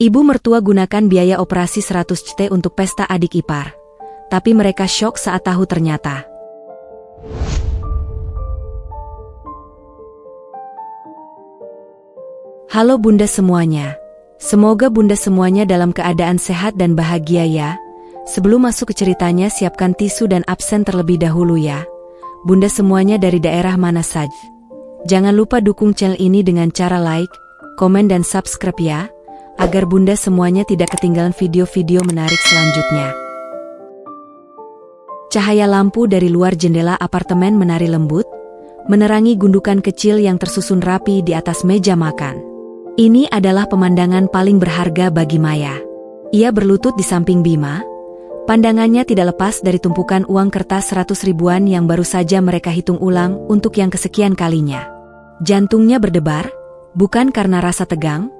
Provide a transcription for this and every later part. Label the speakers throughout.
Speaker 1: Ibu mertua gunakan biaya operasi 100 juta untuk pesta adik ipar. Tapi mereka syok saat tahu ternyata. Halo bunda semuanya. Semoga bunda semuanya dalam keadaan sehat dan bahagia ya. Sebelum masuk ke ceritanya, siapkan tisu dan absen terlebih dahulu ya. Bunda semuanya dari daerah mana saja. Jangan lupa dukung channel ini dengan cara like, komen dan subscribe ya, agar bunda semuanya tidak ketinggalan video-video menarik selanjutnya. Cahaya lampu dari luar jendela apartemen menari lembut, menerangi gundukan kecil yang tersusun rapi di atas meja makan. Ini adalah pemandangan paling berharga bagi Maya. Ia berlutut di samping Bima. Pandangannya tidak lepas dari tumpukan uang kertas 100 ribuan yang baru saja mereka hitung ulang untuk yang kesekian kalinya. Jantungnya berdebar, bukan karena rasa tegang,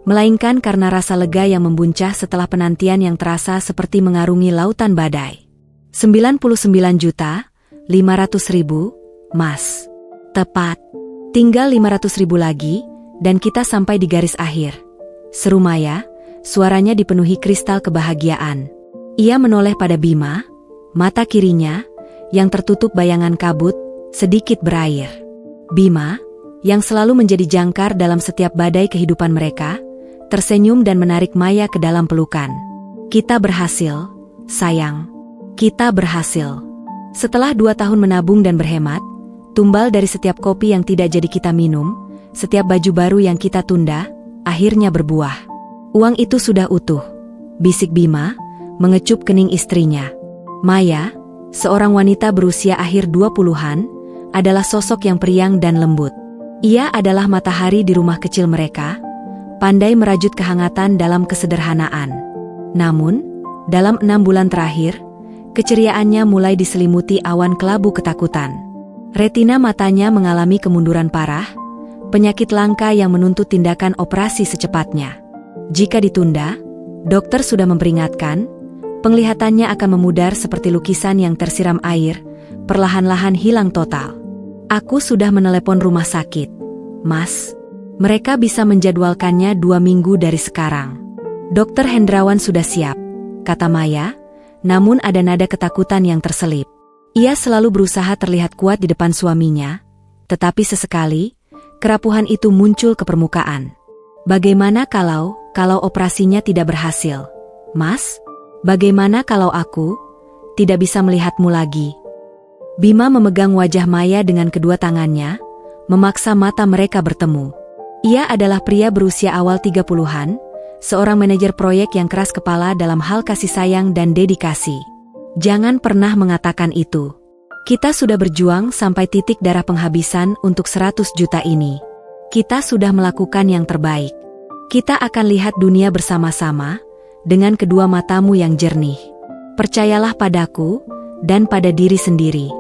Speaker 1: melainkan karena rasa lega yang membuncah setelah penantian yang terasa seperti mengarungi lautan badai. 99.500.000, Mas. Tepat. Tinggal 500.000 lagi, dan kita sampai di garis akhir. Seru Maya, suaranya dipenuhi kristal kebahagiaan. Ia menoleh pada Bima, mata kirinya, yang tertutup bayangan kabut, sedikit berair. Bima, yang selalu menjadi jangkar dalam setiap badai kehidupan mereka, tersenyum dan menarik Maya ke dalam pelukan. Kita berhasil, sayang. Kita berhasil. Setelah 2 tahun menabung dan berhemat, tumbal dari setiap kopi yang tidak jadi kita minum, setiap baju baru yang kita tunda, akhirnya berbuah. Uang itu sudah utuh, bisik Bima, mengecup kening istrinya. Maya, seorang wanita berusia akhir 20-an, adalah sosok yang periang dan lembut. Ia adalah matahari di rumah kecil mereka, pandai merajut kehangatan dalam kesederhanaan. Namun, dalam 6 bulan terakhir, keceriaannya mulai diselimuti awan kelabu ketakutan. Retina matanya mengalami kemunduran parah, penyakit langka yang menuntut tindakan operasi secepatnya. Jika ditunda, dokter sudah memperingatkan, penglihatannya akan memudar seperti lukisan yang tersiram air, perlahan-lahan hilang total. Aku sudah menelepon rumah sakit. Mas, mereka bisa menjadwalkannya 2 minggu dari sekarang. Dokter Hendrawan sudah siap, kata Maya, namun ada nada ketakutan yang terselip. Ia selalu berusaha terlihat kuat di depan suaminya, tetapi sesekali, kerapuhan itu muncul ke permukaan. Bagaimana kalau operasinya tidak berhasil? Mas, bagaimana kalau aku tidak bisa melihatmu lagi? Bima memegang wajah Maya dengan kedua tangannya, memaksa mata mereka bertemu. Ia adalah pria berusia awal 30-an, seorang manajer proyek yang keras kepala dalam hal kasih sayang dan dedikasi. Jangan pernah mengatakan itu. Kita sudah berjuang sampai titik darah penghabisan untuk 100 juta ini. Kita sudah melakukan yang terbaik. Kita akan lihat dunia bersama-sama, dengan kedua matamu yang jernih. Percayalah padaku, dan pada diri sendiri.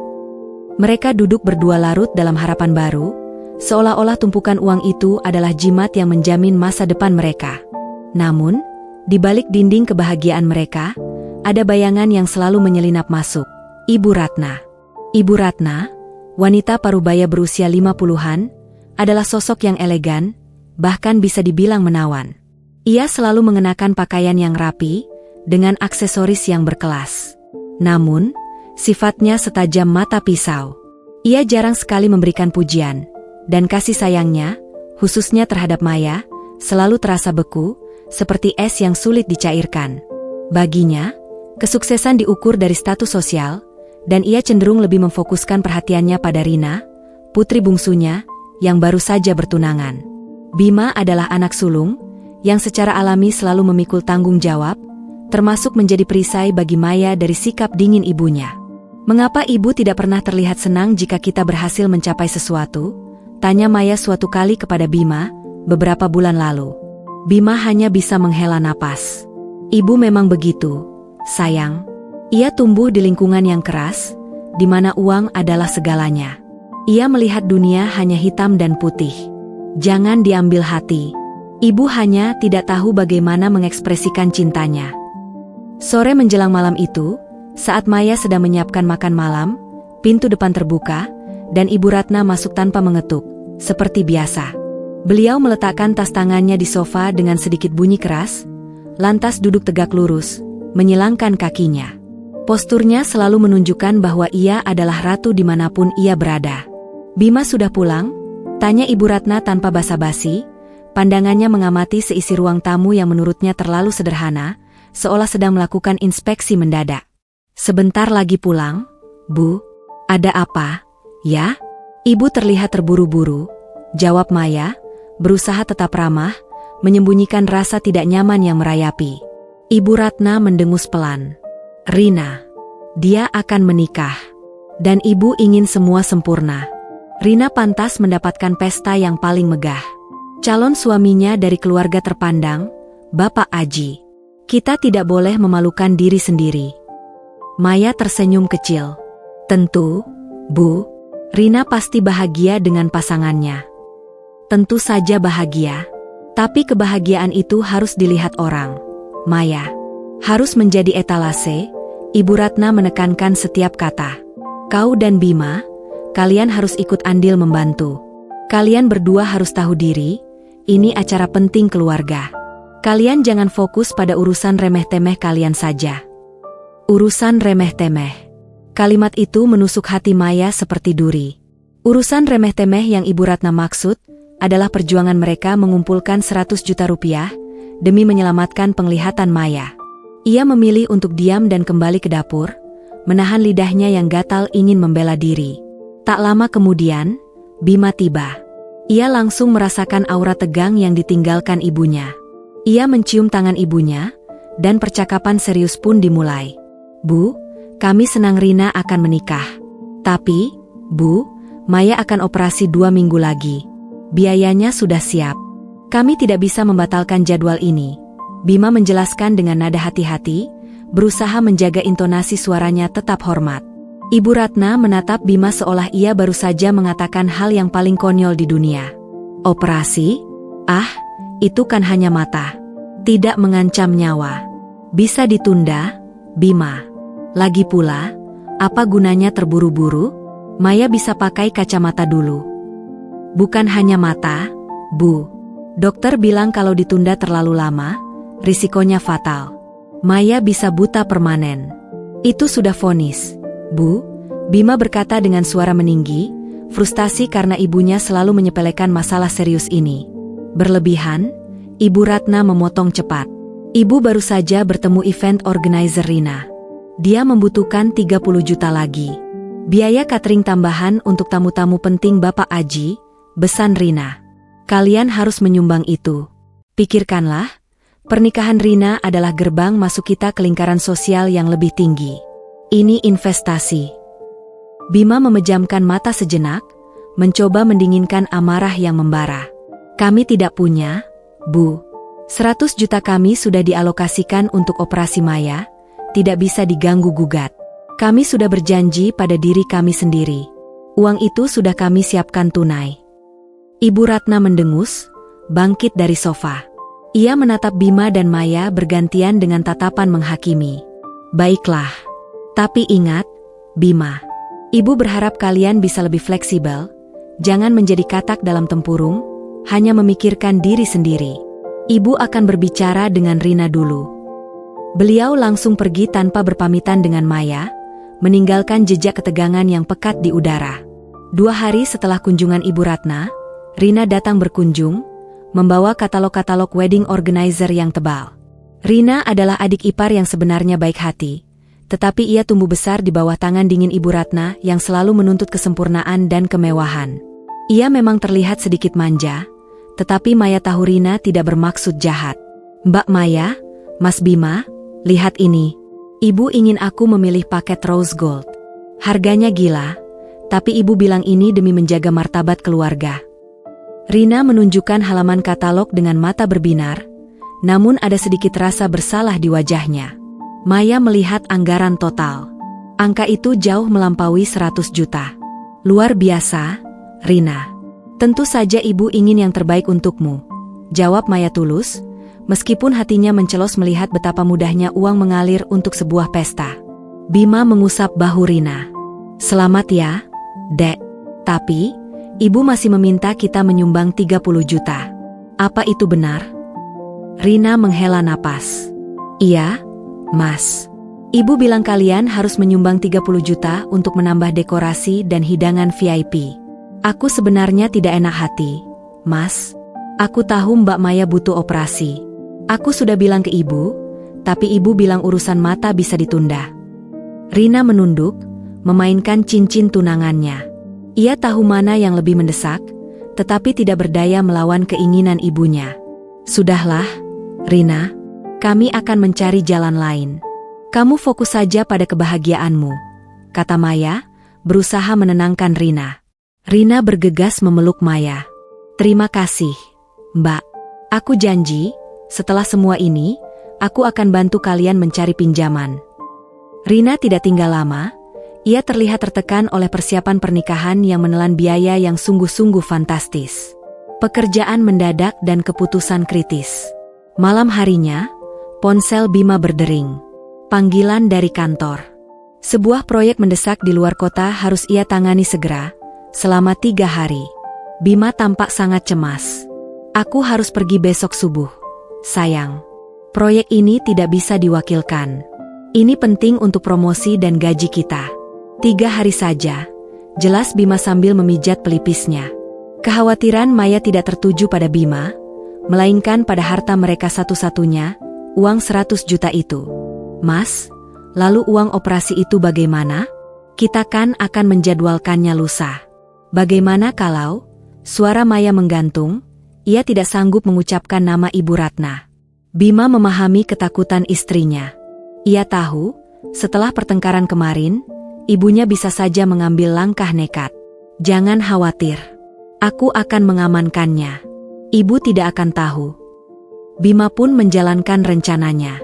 Speaker 1: Mereka duduk berdua larut dalam harapan baru, seolah-olah tumpukan uang itu adalah jimat yang menjamin masa depan mereka. Namun, di balik dinding kebahagiaan mereka, ada bayangan yang selalu menyelinap masuk. Ibu Ratna. Ibu Ratna, wanita parubaya berusia 50-an, adalah sosok yang elegan, bahkan bisa dibilang menawan. Ia selalu mengenakan pakaian yang rapi, dengan aksesoris yang berkelas. Namun, sifatnya setajam mata pisau. Ia jarang sekali memberikan pujian, dan kasih sayangnya, khususnya terhadap Maya, selalu terasa beku, seperti es yang sulit dicairkan. Baginya, kesuksesan diukur dari status sosial, dan ia cenderung lebih memfokuskan perhatiannya pada Rina, putri bungsunya, yang baru saja bertunangan. Bima adalah anak sulung, yang secara alami selalu memikul tanggung jawab, termasuk menjadi perisai bagi Maya dari sikap dingin ibunya. Mengapa ibu tidak pernah terlihat senang jika kita berhasil mencapai sesuatu? Tanya Maya suatu kali kepada Bima, beberapa bulan lalu. Bima hanya bisa menghela napas. Ibu memang begitu, sayang. Ia tumbuh di lingkungan yang keras, di mana uang adalah segalanya. Ia melihat dunia hanya hitam dan putih. Jangan diambil hati. Ibu hanya tidak tahu bagaimana mengekspresikan cintanya. Sore menjelang malam itu, saat Maya sedang menyiapkan makan malam, pintu depan terbuka, dan Ibu Ratna masuk tanpa mengetuk, seperti biasa. Beliau meletakkan tas tangannya di sofa dengan sedikit bunyi keras, lantas duduk tegak lurus, menyilangkan kakinya. Posturnya selalu menunjukkan bahwa ia adalah ratu dimanapun ia berada. "Bima sudah pulang?" tanya Ibu Ratna tanpa basa-basi. Pandangannya mengamati seisi ruang tamu yang menurutnya terlalu sederhana, seolah sedang melakukan inspeksi mendadak. "Sebentar lagi pulang, Bu." "Ada apa, ya?" "Ibu terlihat terburu-buru," jawab Maya, berusaha tetap ramah, menyembunyikan rasa tidak nyaman yang merayapi. Ibu Ratna mendengus pelan. "Rina. Dia akan menikah. Dan ibu ingin semua sempurna. Rina pantas mendapatkan pesta yang paling megah. Calon suaminya dari keluarga terpandang, Bapak Aji. Kita tidak boleh memalukan diri sendiri." Maya tersenyum kecil. "Tentu, Bu. Rina pasti bahagia dengan pasangannya." "Tentu saja bahagia. Tapi kebahagiaan itu harus dilihat orang, Maya. Harus menjadi etalase." Ibu Ratna menekankan setiap kata. "Kau dan Bima, kalian harus ikut andil membantu. Kalian berdua harus tahu diri, ini acara penting keluarga. Kalian jangan fokus pada urusan remeh-temeh kalian saja." Urusan remeh-temeh. Kalimat itu menusuk hati Maya seperti duri. Urusan remeh-temeh yang Ibu Ratna maksud adalah perjuangan mereka mengumpulkan 100 juta rupiah demi menyelamatkan penglihatan Maya. Ia memilih untuk diam dan kembali ke dapur, menahan lidahnya yang gatal ingin membela diri. Tak lama kemudian, Bima tiba. Ia langsung merasakan aura tegang yang ditinggalkan ibunya. Ia mencium tangan ibunya, dan percakapan serius pun dimulai. "Bu, kami senang Rina akan menikah. Tapi, Bu, Maya akan operasi 2 minggu lagi. Biayanya sudah siap. Kami tidak bisa membatalkan jadwal ini." Bima menjelaskan dengan nada hati-hati, berusaha menjaga intonasi suaranya tetap hormat. Ibu Ratna menatap Bima seolah ia baru saja mengatakan hal yang paling konyol di dunia. "Operasi? Ah, itu kan hanya mata. Tidak mengancam nyawa. Bisa ditunda, Bima. Lagi pula, apa gunanya terburu-buru? Maya bisa pakai kacamata dulu." "Bukan hanya mata, Bu. Dokter bilang kalau ditunda terlalu lama, risikonya fatal. Maya bisa buta permanen. Itu sudah vonis, Bu." Bima berkata dengan suara meninggi, frustasi karena ibunya selalu menyepelekan masalah serius ini. Berlebihan, Ibu Ratna memotong cepat. "Ibu baru saja bertemu event organizer Rina. Dia membutuhkan 30 juta lagi. Biaya catering tambahan untuk tamu-tamu penting Bapak Aji, besan Rina. Kalian harus menyumbang itu. Pikirkanlah, pernikahan Rina adalah gerbang masuk kita ke lingkaran sosial yang lebih tinggi. Ini investasi." Bima memejamkan mata sejenak, mencoba mendinginkan amarah yang membara. "Kami tidak punya, Bu. 100 juta kami sudah dialokasikan untuk operasi Maya, tidak bisa diganggu-gugat. Kami sudah berjanji pada diri kami sendiri. Uang itu sudah kami siapkan tunai." Ibu Ratna mendengus, bangkit dari sofa. Ia menatap Bima dan Maya bergantian dengan tatapan menghakimi. "Baiklah. Tapi ingat, Bima. Ibu berharap kalian bisa lebih fleksibel, jangan menjadi katak dalam tempurung, hanya memikirkan diri sendiri. Ibu akan berbicara dengan Rina dulu." Beliau langsung pergi tanpa berpamitan dengan Maya, meninggalkan jejak ketegangan yang pekat di udara. 2 hari setelah kunjungan Ibu Ratna, Rina datang berkunjung, membawa katalog-katalog wedding organizer yang tebal. Rina adalah adik ipar yang sebenarnya baik hati, tetapi ia tumbuh besar di bawah tangan dingin Ibu Ratna yang selalu menuntut kesempurnaan dan kemewahan. Ia memang terlihat sedikit manja, tetapi Maya tahu Rina tidak bermaksud jahat. "Mbak Maya, Mas Bima, lihat ini. Ibu ingin aku memilih paket rose gold. Harganya gila, tapi ibu bilang ini demi menjaga martabat keluarga." Rina menunjukkan halaman katalog dengan mata berbinar, namun ada sedikit rasa bersalah di wajahnya. Maya melihat anggaran total. Angka itu jauh melampaui 100 juta. "Luar biasa, Rina. Tentu saja ibu ingin yang terbaik untukmu," jawab Maya tulus, meskipun hatinya mencelos melihat betapa mudahnya uang mengalir untuk sebuah pesta. Bima mengusap bahu Rina. "Selamat ya, Dek. Tapi, ibu masih meminta kita menyumbang 30 juta. Apa itu benar?" Rina menghela napas. Iya, Mas. Ibu bilang kalian harus menyumbang 30 juta untuk menambah dekorasi dan hidangan VIP. Aku sebenarnya tidak enak hati, Mas. Aku tahu Mbak Maya butuh operasi. Aku sudah bilang ke ibu, tapi ibu bilang urusan mata bisa ditunda. Rina menunduk, memainkan cincin tunangannya. Ia tahu mana yang lebih mendesak, tetapi tidak berdaya melawan keinginan ibunya. Sudahlah, Rina, kami akan mencari jalan lain. Kamu fokus saja pada kebahagiaanmu, kata Maya, berusaha menenangkan Rina. Rina bergegas memeluk Maya. Terima kasih, Mbak. Aku janji, setelah semua ini, aku akan bantu kalian mencari pinjaman. Rina tidak tinggal lama. Ia terlihat tertekan oleh persiapan pernikahan yang menelan biaya yang sungguh-sungguh fantastis. Pekerjaan mendadak dan keputusan kritis. Malam harinya, ponsel Bima berdering. Panggilan dari kantor. Sebuah proyek mendesak di luar kota harus ia tangani segera, selama 3 hari. Bima tampak sangat cemas. Aku harus pergi besok subuh. Sayang, proyek ini tidak bisa diwakilkan. Ini penting untuk promosi dan gaji kita. 3 hari saja, jelas Bima sambil memijat pelipisnya. Kekhawatiran Maya tidak tertuju pada Bima, melainkan pada harta mereka satu-satunya, uang 100 juta itu. Mas, lalu uang operasi itu bagaimana? Kita kan akan menjadwalkannya lusa. Bagaimana kalau, suara Maya menggantung, ia tidak sanggup mengucapkan nama Ibu Ratna. Bima memahami ketakutan istrinya. Ia tahu, setelah pertengkaran kemarin, ibunya bisa saja mengambil langkah nekat. Jangan khawatir. Aku akan mengamankannya. Ibu tidak akan tahu. Bima pun menjalankan rencananya.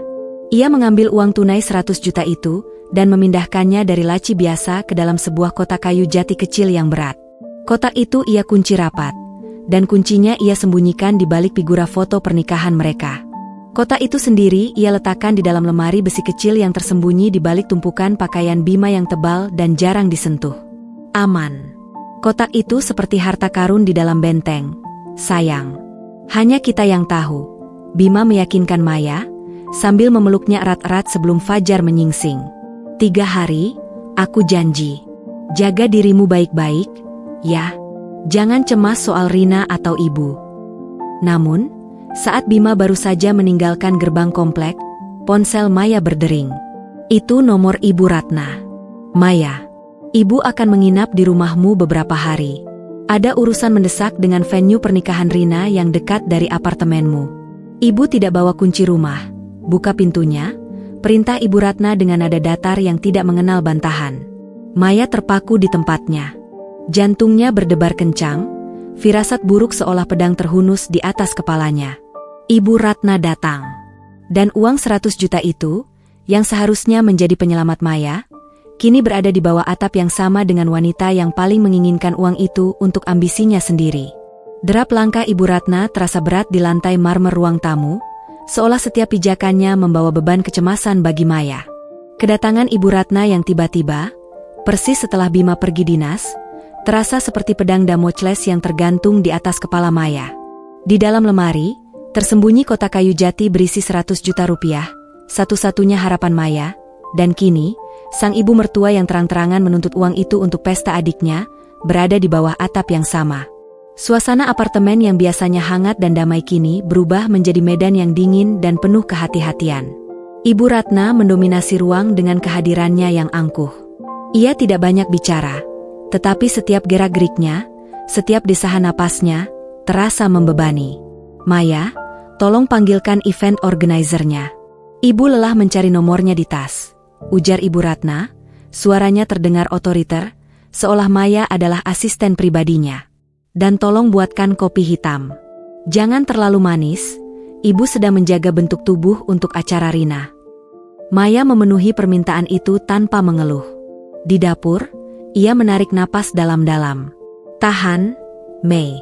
Speaker 1: Ia mengambil uang tunai 100 juta itu dan memindahkannya dari laci biasa ke dalam sebuah kotak kayu jati kecil yang berat. Kotak itu ia kunci rapat, dan kuncinya ia sembunyikan di balik figura foto pernikahan mereka. Kotak itu sendiri ia letakkan di dalam lemari besi kecil yang tersembunyi di balik tumpukan pakaian Bima yang tebal dan jarang disentuh. Aman. Kotak itu seperti harta karun di dalam benteng. Sayang, hanya kita yang tahu. Bima meyakinkan Maya, sambil memeluknya erat-erat sebelum fajar menyingsing. 3 hari, aku janji. Jaga dirimu baik-baik, ya. Jangan cemas soal Rina atau ibu. Namun, saat Bima baru saja meninggalkan gerbang komplek, ponsel Maya berdering. Itu nomor Ibu Ratna. Maya, ibu akan menginap di rumahmu beberapa hari. Ada urusan mendesak dengan venue pernikahan Rina yang dekat dari apartemenmu. Ibu tidak bawa kunci rumah. Buka pintunya, perintah Ibu Ratna dengan nada datar yang tidak mengenal bantahan. Maya terpaku di tempatnya. Jantungnya berdebar kencang, firasat buruk seolah pedang terhunus di atas kepalanya. Ibu Ratna datang. Dan uang 100 juta itu, yang seharusnya menjadi penyelamat Maya, kini berada di bawah atap yang sama dengan wanita yang paling menginginkan uang itu untuk ambisinya sendiri. Derap langkah Ibu Ratna terasa berat di lantai marmer ruang tamu, seolah setiap pijakannya membawa beban kecemasan bagi Maya. Kedatangan Ibu Ratna yang tiba-tiba, persis setelah Bima pergi dinas, terasa seperti pedang Damocles yang tergantung di atas kepala Maya. Di dalam lemari, tersembunyi kotak kayu jati berisi 100 juta rupiah, satu-satunya harapan Maya, dan kini, sang ibu mertua yang terang-terangan menuntut uang itu untuk pesta adiknya, berada di bawah atap yang sama. Suasana apartemen yang biasanya hangat dan damai kini berubah menjadi medan yang dingin dan penuh kehati-hatian. Ibu Ratna mendominasi ruang dengan kehadirannya yang angkuh. Ia tidak banyak bicara, tetapi setiap gerak-geriknya, setiap desahan napasnya, terasa membebani. Maya, tolong panggilkan event organizer-nya. Ibu lelah mencari nomornya di tas. Ujar Ibu Ratna, suaranya terdengar otoriter, seolah Maya adalah asisten pribadinya. Dan tolong buatkan kopi hitam. Jangan terlalu manis, ibu sedang menjaga bentuk tubuh untuk acara Rina. Maya memenuhi permintaan itu tanpa mengeluh. Di dapur, ia menarik napas dalam-dalam. Tahan, Mei.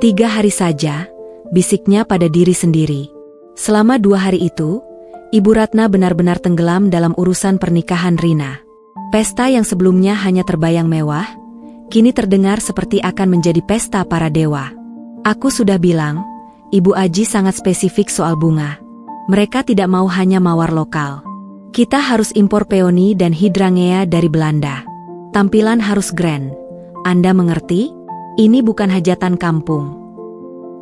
Speaker 1: 3 hari saja, bisiknya pada diri sendiri. Selama 2 hari itu, Ibu Ratna benar-benar tenggelam dalam urusan pernikahan Rina. Pesta yang sebelumnya hanya terbayang mewah, kini terdengar seperti akan menjadi pesta para dewa. Aku sudah bilang, Ibu Aji sangat spesifik soal bunga. Mereka tidak mau hanya mawar lokal. Kita harus impor peony dan hydrangea dari Belanda. Tampilan harus grand. Anda mengerti? Ini bukan hajatan kampung.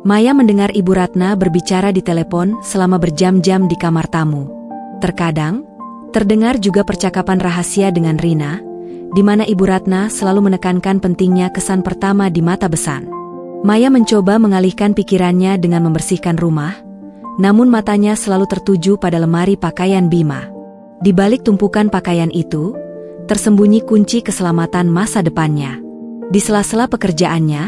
Speaker 1: Maya mendengar Ibu Ratna berbicara di telepon selama berjam-jam di kamar tamu. Terkadang, terdengar juga percakapan rahasia dengan Rina, di mana Ibu Ratna selalu menekankan pentingnya kesan pertama di mata besan. Maya mencoba mengalihkan pikirannya dengan membersihkan rumah, namun matanya selalu tertuju pada lemari pakaian Bima. Di balik tumpukan pakaian itu, tersembunyi kunci keselamatan masa depannya. Di sela-sela pekerjaannya,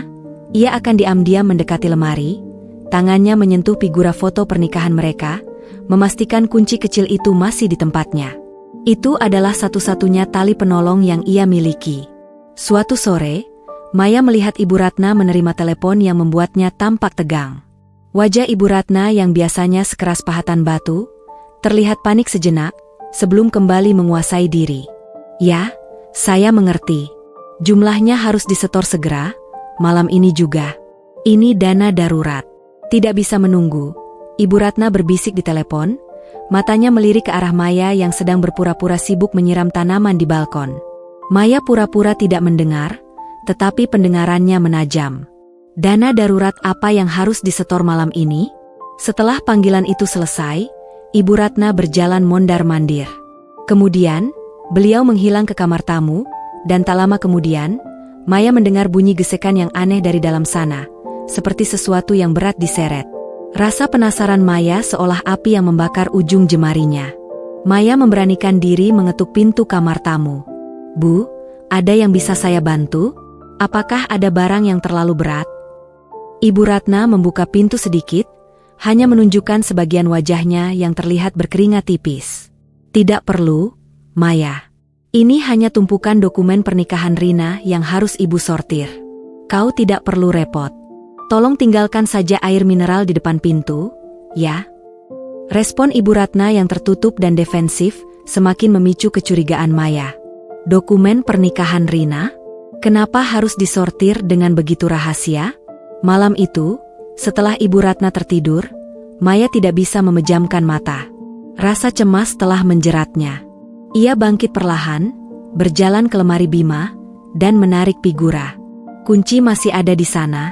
Speaker 1: ia akan diam-diam mendekati lemari, tangannya menyentuh figura foto pernikahan mereka, memastikan kunci kecil itu masih di tempatnya. Itu adalah satu-satunya tali penolong yang ia miliki. Suatu sore, Maya melihat Ibu Ratna menerima telepon yang membuatnya tampak tegang. Wajah Ibu Ratna yang biasanya sekeras pahatan batu, terlihat panik sejenak, sebelum kembali menguasai diri. Ya, saya mengerti. Jumlahnya harus disetor segera, malam ini juga. Ini dana darurat. Tidak bisa menunggu. Ibu Ratna berbisik di telepon, matanya melirik ke arah Maya yang sedang berpura-pura sibuk menyiram tanaman di balkon. Maya pura-pura tidak mendengar, tetapi pendengarannya menajam. Dana darurat apa yang harus disetor malam ini? Setelah panggilan itu selesai, Ibu Ratna berjalan mondar-mandir. Kemudian, beliau menghilang ke kamar tamu, dan tak lama kemudian, Maya mendengar bunyi gesekan yang aneh dari dalam sana, seperti sesuatu yang berat diseret. Rasa penasaran Maya seolah api yang membakar ujung jemarinya. Maya memberanikan diri mengetuk pintu kamar tamu. "Bu, ada yang bisa saya bantu? Apakah ada barang yang terlalu berat?" Ibu Ratna membuka pintu sedikit, hanya menunjukkan sebagian wajahnya yang terlihat berkeringat tipis. "Tidak perlu, Maya. Ini hanya tumpukan dokumen pernikahan Rina yang harus Ibu sortir. Kau tidak perlu repot. Tolong tinggalkan saja air mineral di depan pintu, ya?" Respon Ibu Ratna yang tertutup dan defensif semakin memicu kecurigaan Maya. Dokumen pernikahan Rina? Kenapa harus disortir dengan begitu rahasia? Malam itu, setelah Ibu Ratna tertidur, Maya tidak bisa memejamkan mata. Rasa cemas telah menjeratnya. Ia bangkit perlahan, berjalan ke lemari Bima, dan menarik figura. Kunci masih ada di sana.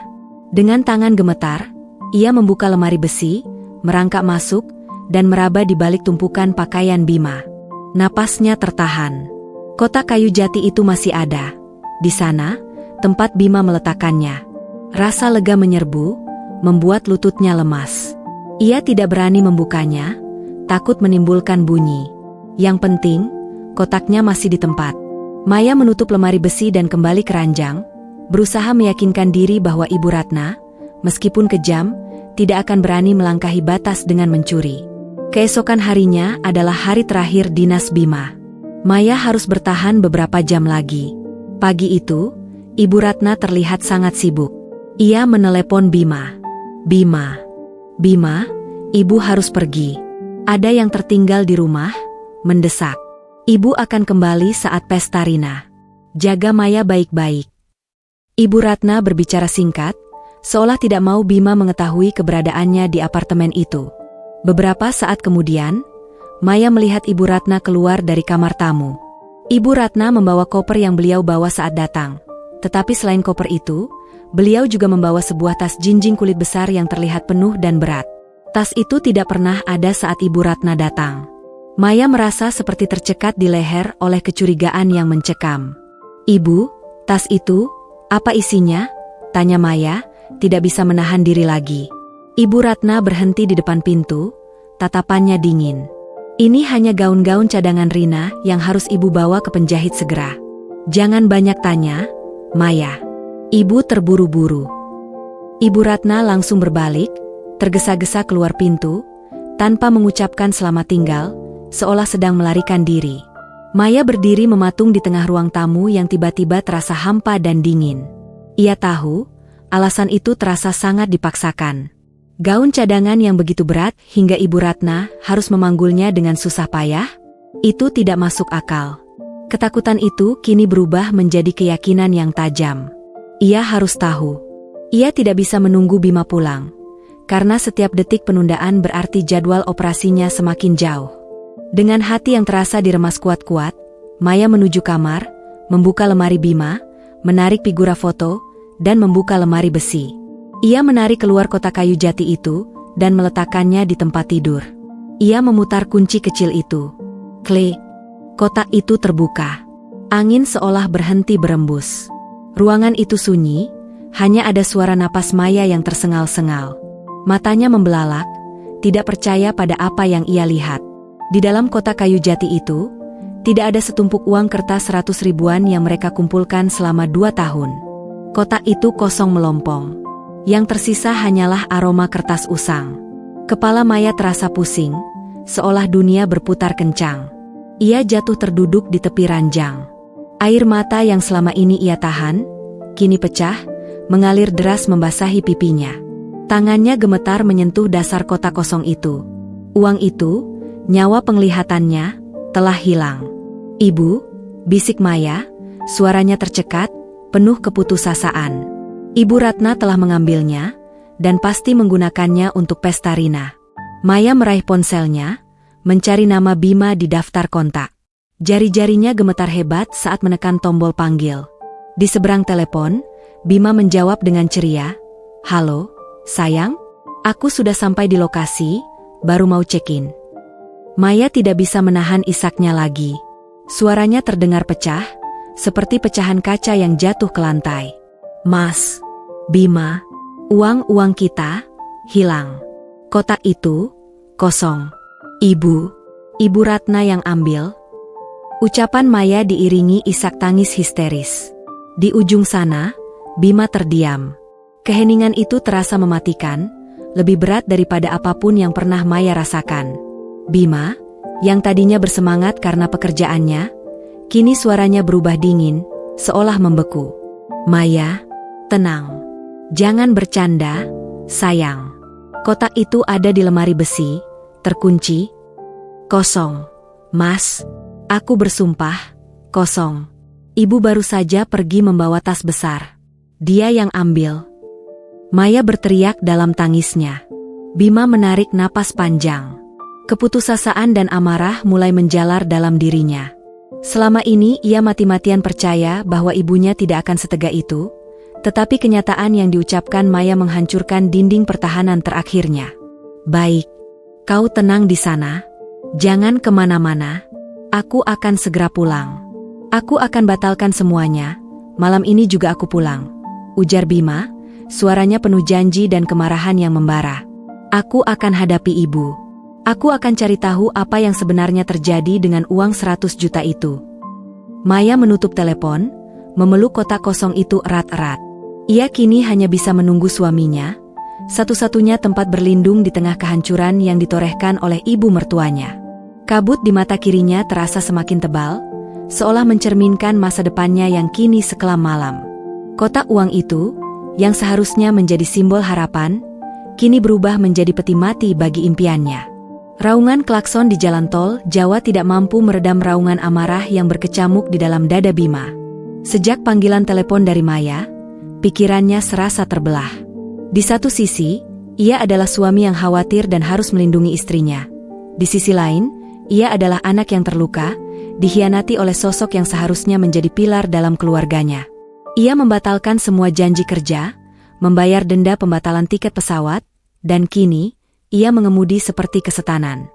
Speaker 1: Dengan tangan gemetar, ia membuka lemari besi, merangkak masuk, dan meraba di balik tumpukan pakaian Bima. Napasnya tertahan. Kotak kayu jati itu masih ada. Di sana, tempat Bima meletakkannya. Rasa lega menyerbu, membuat lututnya lemas. Ia tidak berani membukanya, takut menimbulkan bunyi. Yang penting, kotaknya masih di tempat. Maya menutup lemari besi dan kembali ke ranjang, berusaha meyakinkan diri bahwa Ibu Ratna, meskipun kejam, tidak akan berani melangkahi batas dengan mencuri. Keesokan harinya adalah hari terakhir dinas Bima. Maya harus bertahan beberapa jam lagi. Pagi itu, Ibu Ratna terlihat sangat sibuk. Ia menelepon Bima. "Bima, Bima, Ibu harus pergi. Ada yang tertinggal di rumah," mendesak. "Ibu akan kembali saat pesta Rina. Jaga Maya baik-baik." Ibu Ratna berbicara singkat, seolah tidak mau Bima mengetahui keberadaannya di apartemen itu. Beberapa saat kemudian, Maya melihat Ibu Ratna keluar dari kamar tamu. Ibu Ratna membawa koper yang beliau bawa saat datang. Tetapi selain koper itu, beliau juga membawa sebuah tas jinjing kulit besar yang terlihat penuh dan berat. Tas itu tidak pernah ada saat Ibu Ratna datang. Maya merasa seperti tercekat di leher oleh kecurigaan yang mencekam. "Ibu, tas itu, apa isinya?" tanya Maya, tidak bisa menahan diri lagi. Ibu Ratna berhenti di depan pintu, tatapannya dingin. "Ini hanya gaun-gaun cadangan Rina yang harus Ibu bawa ke penjahit segera. Jangan banyak tanya, Maya." Ibu terburu-buru. Ibu Ratna langsung berbalik, tergesa-gesa keluar pintu, tanpa mengucapkan selamat tinggal, seolah sedang melarikan diri. Maya berdiri mematung di tengah ruang tamu yang tiba-tiba terasa hampa dan dingin. Ia tahu, alasan itu terasa sangat dipaksakan. Gaun cadangan yang begitu berat hingga Ibu Ratna harus memanggulnya dengan susah payah, itu tidak masuk akal. Ketakutan itu kini berubah menjadi keyakinan yang tajam. Ia harus tahu. Ia tidak bisa menunggu Bima pulang. karena setiap detik penundaan berarti jadwal operasinya semakin jauh. Dengan hati yang terasa diremas kuat-kuat, Maya menuju kamar, membuka lemari Bima, menarik figura foto, dan membuka lemari besi. Ia menarik keluar kotak kayu jati itu, dan meletakkannya di tempat tidur. Ia memutar kunci kecil itu. Klik. Kotak itu terbuka. Angin seolah berhenti berembus. Ruangan itu sunyi, hanya ada suara napas Maya yang tersengal-sengal. Matanya membelalak, tidak percaya pada apa yang ia lihat. Di dalam kotak kayu jati itu, tidak ada setumpuk uang kertas 100 ribuan yang mereka kumpulkan selama 2 tahun. Kotak itu kosong melompong. Yang tersisa hanyalah aroma kertas usang. Kepala Maya terasa pusing, seolah dunia berputar kencang. Ia jatuh terduduk di tepi ranjang. Air mata yang selama ini ia tahan, kini pecah, mengalir deras membasahi pipinya. Tangannya gemetar menyentuh dasar kotak kosong itu. Uang itu, nyawa penglihatannya, telah hilang. "Ibu," bisik Maya, suaranya tercekat, penuh keputusasaan. Ibu Ratna telah mengambilnya, dan pasti menggunakannya untuk pesta Rina. Maya meraih ponselnya, mencari nama Bima di daftar kontak. Jari-jarinya gemetar hebat saat menekan tombol panggil. Di seberang telepon, Bima menjawab dengan ceria, "Halo, sayang? Aku sudah sampai di lokasi, baru mau check-in." Maya tidak bisa menahan isaknya lagi. Suaranya terdengar pecah, seperti pecahan kaca yang jatuh ke lantai. "Mas, Bima, uang-uang kita hilang. Kotak itu kosong. Ibu Ratna yang ambil." Ucapan Maya diiringi isak tangis histeris. Di ujung sana, Bima terdiam. Keheningan itu terasa mematikan, lebih berat daripada apapun yang pernah Maya rasakan. Bima, yang tadinya bersemangat karena pekerjaannya, kini suaranya berubah dingin, seolah membeku. "Maya, tenang. Jangan bercanda, sayang. Kotak itu ada di lemari besi, terkunci. Kosong. Mas, aku bersumpah, kosong. Ibu baru saja pergi membawa tas besar. Dia yang ambil." Maya berteriak dalam tangisnya. Bima menarik napas panjang. Keputusasaan dan amarah mulai menjalar dalam dirinya. Selama ini ia mati-matian percaya bahwa ibunya tidak akan setega itu, tetapi kenyataan yang diucapkan Maya menghancurkan dinding pertahanan terakhirnya. "Baik, kau tenang di sana. Jangan kemana-mana. Aku akan segera pulang. Aku akan batalkan semuanya, malam ini juga aku pulang," ujar Bima, suaranya penuh janji dan kemarahan yang membara. "Aku akan hadapi ibu. Aku akan cari tahu apa yang sebenarnya terjadi dengan uang 100 juta itu." Maya menutup telepon, memeluk kotak kosong itu erat-erat. Ia kini hanya bisa menunggu suaminya, satu-satunya tempat berlindung di tengah kehancuran yang ditorehkan oleh ibu mertuanya. Kabut di mata kirinya terasa semakin tebal, seolah mencerminkan masa depannya yang kini sekelam malam. Kotak uang itu, yang seharusnya menjadi simbol harapan, kini berubah menjadi peti mati bagi impiannya. Raungan klakson di jalan tol Jawa tidak mampu meredam raungan amarah yang berkecamuk di dalam dada Bima. Sejak panggilan telepon dari Maya, pikirannya serasa terbelah. Di satu sisi, ia adalah suami yang khawatir dan harus melindungi istrinya. Di sisi lain, ia adalah anak yang terluka, dikhianati oleh sosok yang seharusnya menjadi pilar dalam keluarganya. Ia membatalkan semua janji kerja, membayar denda pembatalan tiket pesawat, dan kini, ia mengemudi seperti kesetanan.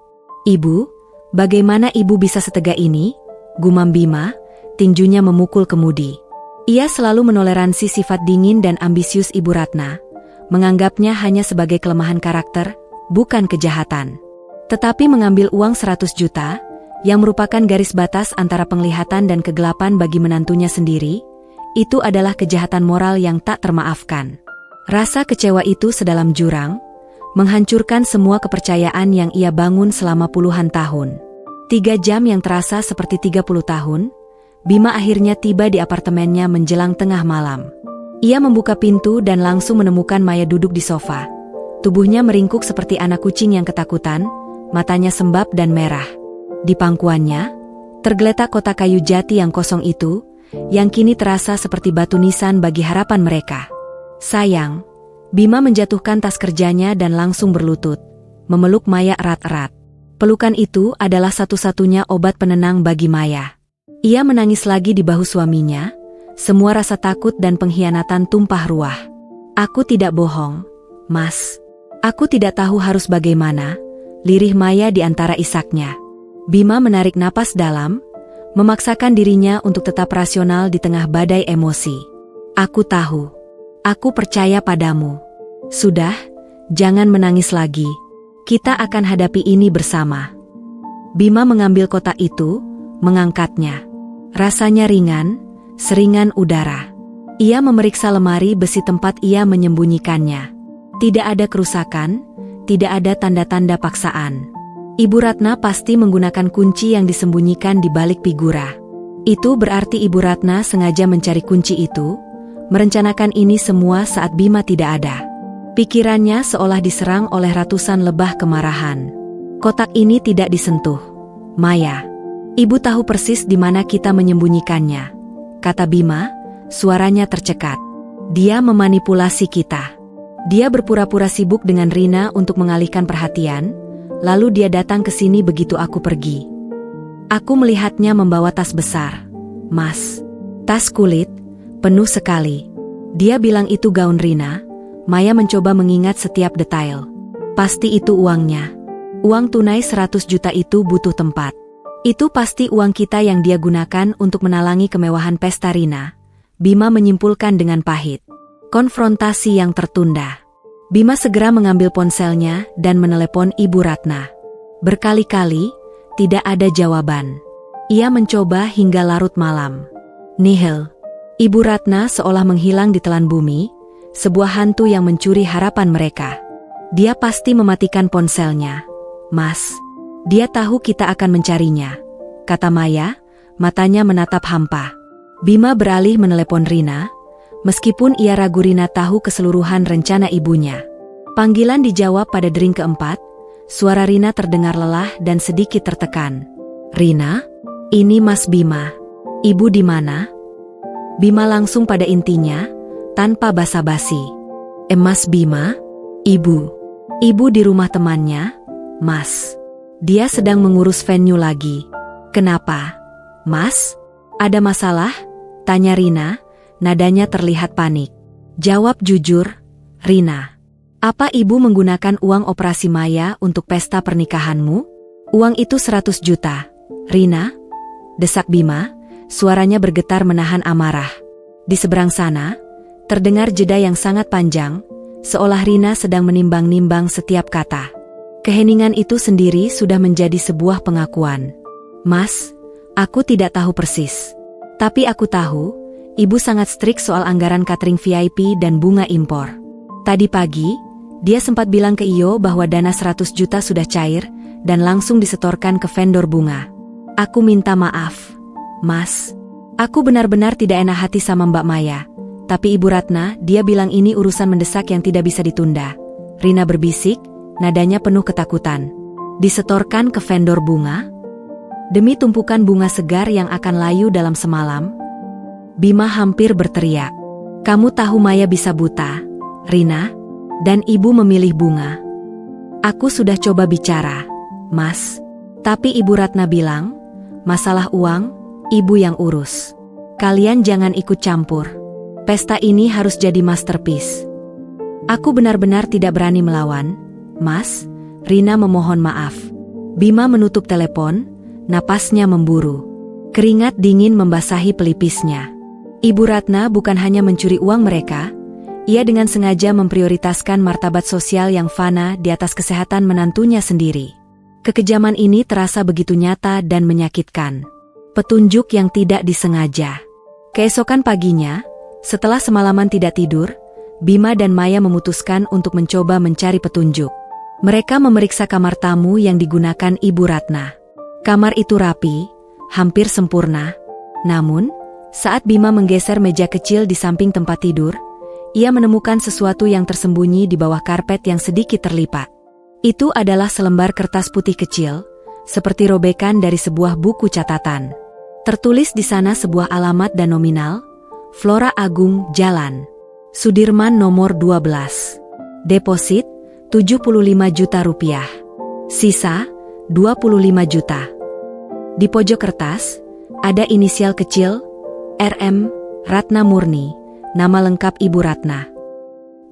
Speaker 1: "Ibu, bagaimana ibu bisa setega ini?" gumam Bima, tinjunya memukul kemudi. Ia selalu menoleransi sifat dingin dan ambisius Ibu Ratna, menganggapnya hanya sebagai kelemahan karakter, bukan kejahatan. Tetapi mengambil uang 100 juta, yang merupakan garis batas antara penglihatan dan kegelapan bagi menantunya sendiri, itu adalah kejahatan moral yang tak termaafkan. Rasa kecewa itu sedalam jurang, menghancurkan semua kepercayaan yang ia bangun selama puluhan tahun. 3 jam yang terasa seperti 30 tahun, Bima akhirnya tiba di apartemennya menjelang tengah malam. Ia membuka pintu dan langsung menemukan Maya duduk di sofa. Tubuhnya meringkuk seperti anak kucing yang ketakutan, matanya sembab dan merah. Di pangkuannya, tergeletak kotak kayu jati yang kosong itu, yang kini terasa seperti batu nisan bagi harapan mereka. "Sayang, Bima menjatuhkan tas kerjanya dan langsung berlutut, memeluk Maya erat-erat. Pelukan itu adalah satu-satunya obat penenang bagi Maya. Ia menangis lagi di bahu suaminya, semua rasa takut dan pengkhianatan tumpah ruah. Aku tidak bohong, Mas. Aku tidak tahu harus bagaimana, lirih Maya di antara isaknya. Bima menarik napas dalam, memaksakan dirinya untuk tetap rasional di tengah badai emosi. Aku tahu. Aku percaya padamu. Sudah, jangan menangis lagi. Kita akan hadapi ini bersama. Bima mengambil kotak itu, mengangkatnya. Rasanya ringan, seringan udara. Ia memeriksa lemari besi tempat ia menyembunyikannya. Tidak ada kerusakan, tidak ada tanda-tanda paksaan. Ibu Ratna pasti menggunakan kunci yang disembunyikan di balik figura. Itu berarti Ibu Ratna sengaja mencari kunci itu, merencanakan ini semua saat Bima tidak ada. Pikirannya seolah diserang oleh ratusan lebah kemarahan. Kotak ini tidak disentuh. Maya, ibu tahu persis di mana kita menyembunyikannya, kata Bima, suaranya tercekat. Dia memanipulasi kita. Dia berpura-pura sibuk dengan Rina untuk mengalihkan perhatian, lalu dia datang ke sini begitu aku pergi. Aku melihatnya membawa tas besar. Mas, tas kulit, penuh sekali. Dia bilang itu gaun Rina. Maya mencoba mengingat setiap detail. Pasti itu uangnya. Uang tunai 100 juta itu butuh tempat. Itu pasti uang kita yang dia gunakan untuk menalangi kemewahan pesta Rina. Bima menyimpulkan dengan pahit. Konfrontasi yang tertunda. Bima segera mengambil ponselnya dan menelepon Ibu Ratna. Berkali-kali, tidak ada jawaban. Ia mencoba hingga larut malam. Nihil. Ibu Ratna seolah menghilang di telan bumi, sebuah hantu yang mencuri harapan mereka. Dia pasti mematikan ponselnya. Mas, dia tahu kita akan mencarinya, kata Maya, matanya menatap hampa. Bima beralih menelepon Rina, meskipun ia ragu Rina tahu keseluruhan rencana ibunya. Panggilan dijawab pada dering keempat, suara Rina terdengar lelah dan sedikit tertekan. Rina, ini Mas Bima. Ibu di mana? Bima langsung pada intinya, tanpa basa-basi. Mas Bima? Ibu. Ibu di rumah temannya, Mas. Dia sedang mengurus venue lagi. Kenapa? Mas? Ada masalah? Tanya Rina, nadanya terlihat panik. Jawab jujur, Rina. Apa ibu menggunakan uang operasi Maya untuk pesta pernikahanmu? Uang itu 100 juta. Rina? Desak Bima, suaranya bergetar menahan amarah. Di seberang sana, terdengar jeda yang sangat panjang, seolah Rina sedang menimbang-nimbang setiap kata. Keheningan itu sendiri sudah menjadi sebuah pengakuan. Mas, aku tidak tahu persis. Tapi aku tahu, ibu sangat strict soal anggaran catering VIP dan bunga impor. Tadi pagi, dia sempat bilang ke Iyo bahwa dana 100 juta sudah cair dan langsung disetorkan ke vendor bunga. Aku minta maaf, Mas. Aku benar-benar tidak enak hati sama Mbak Maya. Tapi Ibu Ratna, dia bilang ini urusan mendesak yang tidak bisa ditunda. Rina berbisik, nadanya penuh ketakutan. Disetorkan ke vendor bunga? Demi tumpukan bunga segar yang akan layu dalam semalam? Bima hampir berteriak. Kamu tahu Maya bisa buta, Rina? Dan ibu memilih bunga. Aku sudah coba bicara, Mas. Tapi Ibu Ratna bilang, masalah uang, ibu yang urus. Kalian jangan ikut campur. Pesta ini harus jadi masterpiece. Aku benar-benar tidak berani melawan, Mas. Rina memohon maaf. Bima menutup telepon, napasnya memburu. Keringat dingin membasahi pelipisnya. Ibu Ratna bukan hanya mencuri uang mereka, ia dengan sengaja memprioritaskan martabat sosial yang fana di atas kesehatan menantunya sendiri. Kekejaman ini terasa begitu nyata dan menyakitkan. Petunjuk yang tidak disengaja. Keesokan paginya, setelah semalaman tidak tidur, Bima dan Maya memutuskan untuk mencoba mencari petunjuk. Mereka memeriksa kamar tamu yang digunakan Ibu Ratna. Kamar itu rapi, hampir sempurna. Namun, saat Bima menggeser meja kecil di samping tempat tidur, ia menemukan sesuatu yang tersembunyi di bawah karpet yang sedikit terlipat. Itu adalah selembar kertas putih kecil, seperti robekan dari sebuah buku catatan. Tertulis di sana sebuah alamat dan nominal, Flora Agung, Jalan. Sudirman nomor 12. Deposit, 75 juta rupiah. Sisa, 25 juta. Di pojok kertas, ada inisial kecil, RM, Ratna Murni, nama lengkap Ibu Ratna.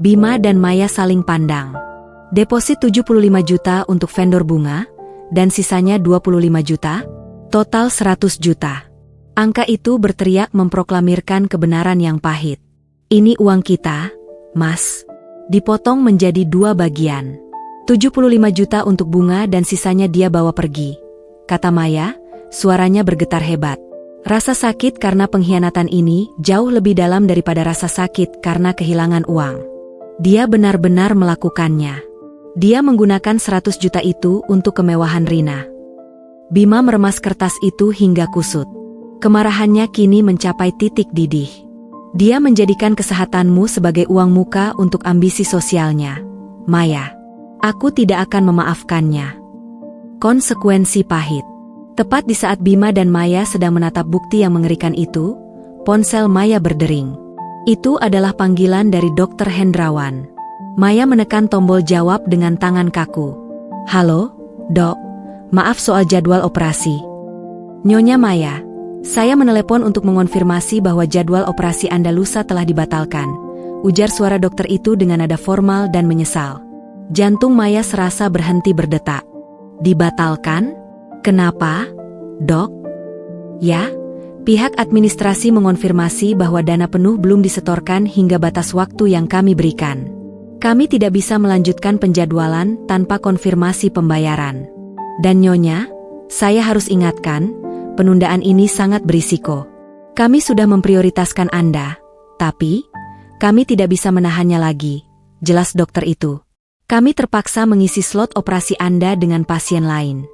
Speaker 1: Bima dan Maya saling pandang. Deposit 75 juta untuk vendor bunga, dan sisanya 25 juta, total 100 juta. Angka itu berteriak memproklamirkan kebenaran yang pahit. Ini uang kita, Mas. Dipotong menjadi 2 bagian. 75 juta untuk bunga dan sisanya dia bawa pergi, kata Maya, suaranya bergetar hebat. Rasa sakit karena pengkhianatan ini jauh lebih dalam daripada rasa sakit karena kehilangan uang. Dia benar-benar melakukannya. Dia menggunakan 100 juta itu untuk kemewahan Rina. Bima meremas kertas itu hingga kusut. Kemarahannya kini mencapai titik didih. Dia menjadikan kesehatanmu sebagai uang muka untuk ambisi sosialnya. Maya, aku tidak akan memaafkannya. Konsekuensi pahit. Tepat di saat Bima dan Maya sedang menatap bukti yang mengerikan itu, ponsel Maya berdering. Itu adalah panggilan dari Dr. Hendrawan. Maya menekan tombol jawab dengan tangan kaku. Halo, Dok. Maaf soal jadwal operasi. Nyonya Maya, saya menelepon untuk mengonfirmasi bahwa jadwal operasi Anda lusa telah dibatalkan, ujar suara dokter itu dengan nada formal dan menyesal. Jantung Maya serasa berhenti berdetak. Dibatalkan? Kenapa, Dok? Ya, pihak administrasi mengonfirmasi bahwa dana penuh belum disetorkan hingga batas waktu yang kami berikan. Kami tidak bisa melanjutkan penjadwalan tanpa konfirmasi pembayaran. Dan Nyonya, saya harus ingatkan, penundaan ini sangat berisiko. Kami sudah memprioritaskan Anda, tapi kami tidak bisa menahannya lagi, jelas dokter itu. Kami terpaksa mengisi slot operasi Anda dengan pasien lain.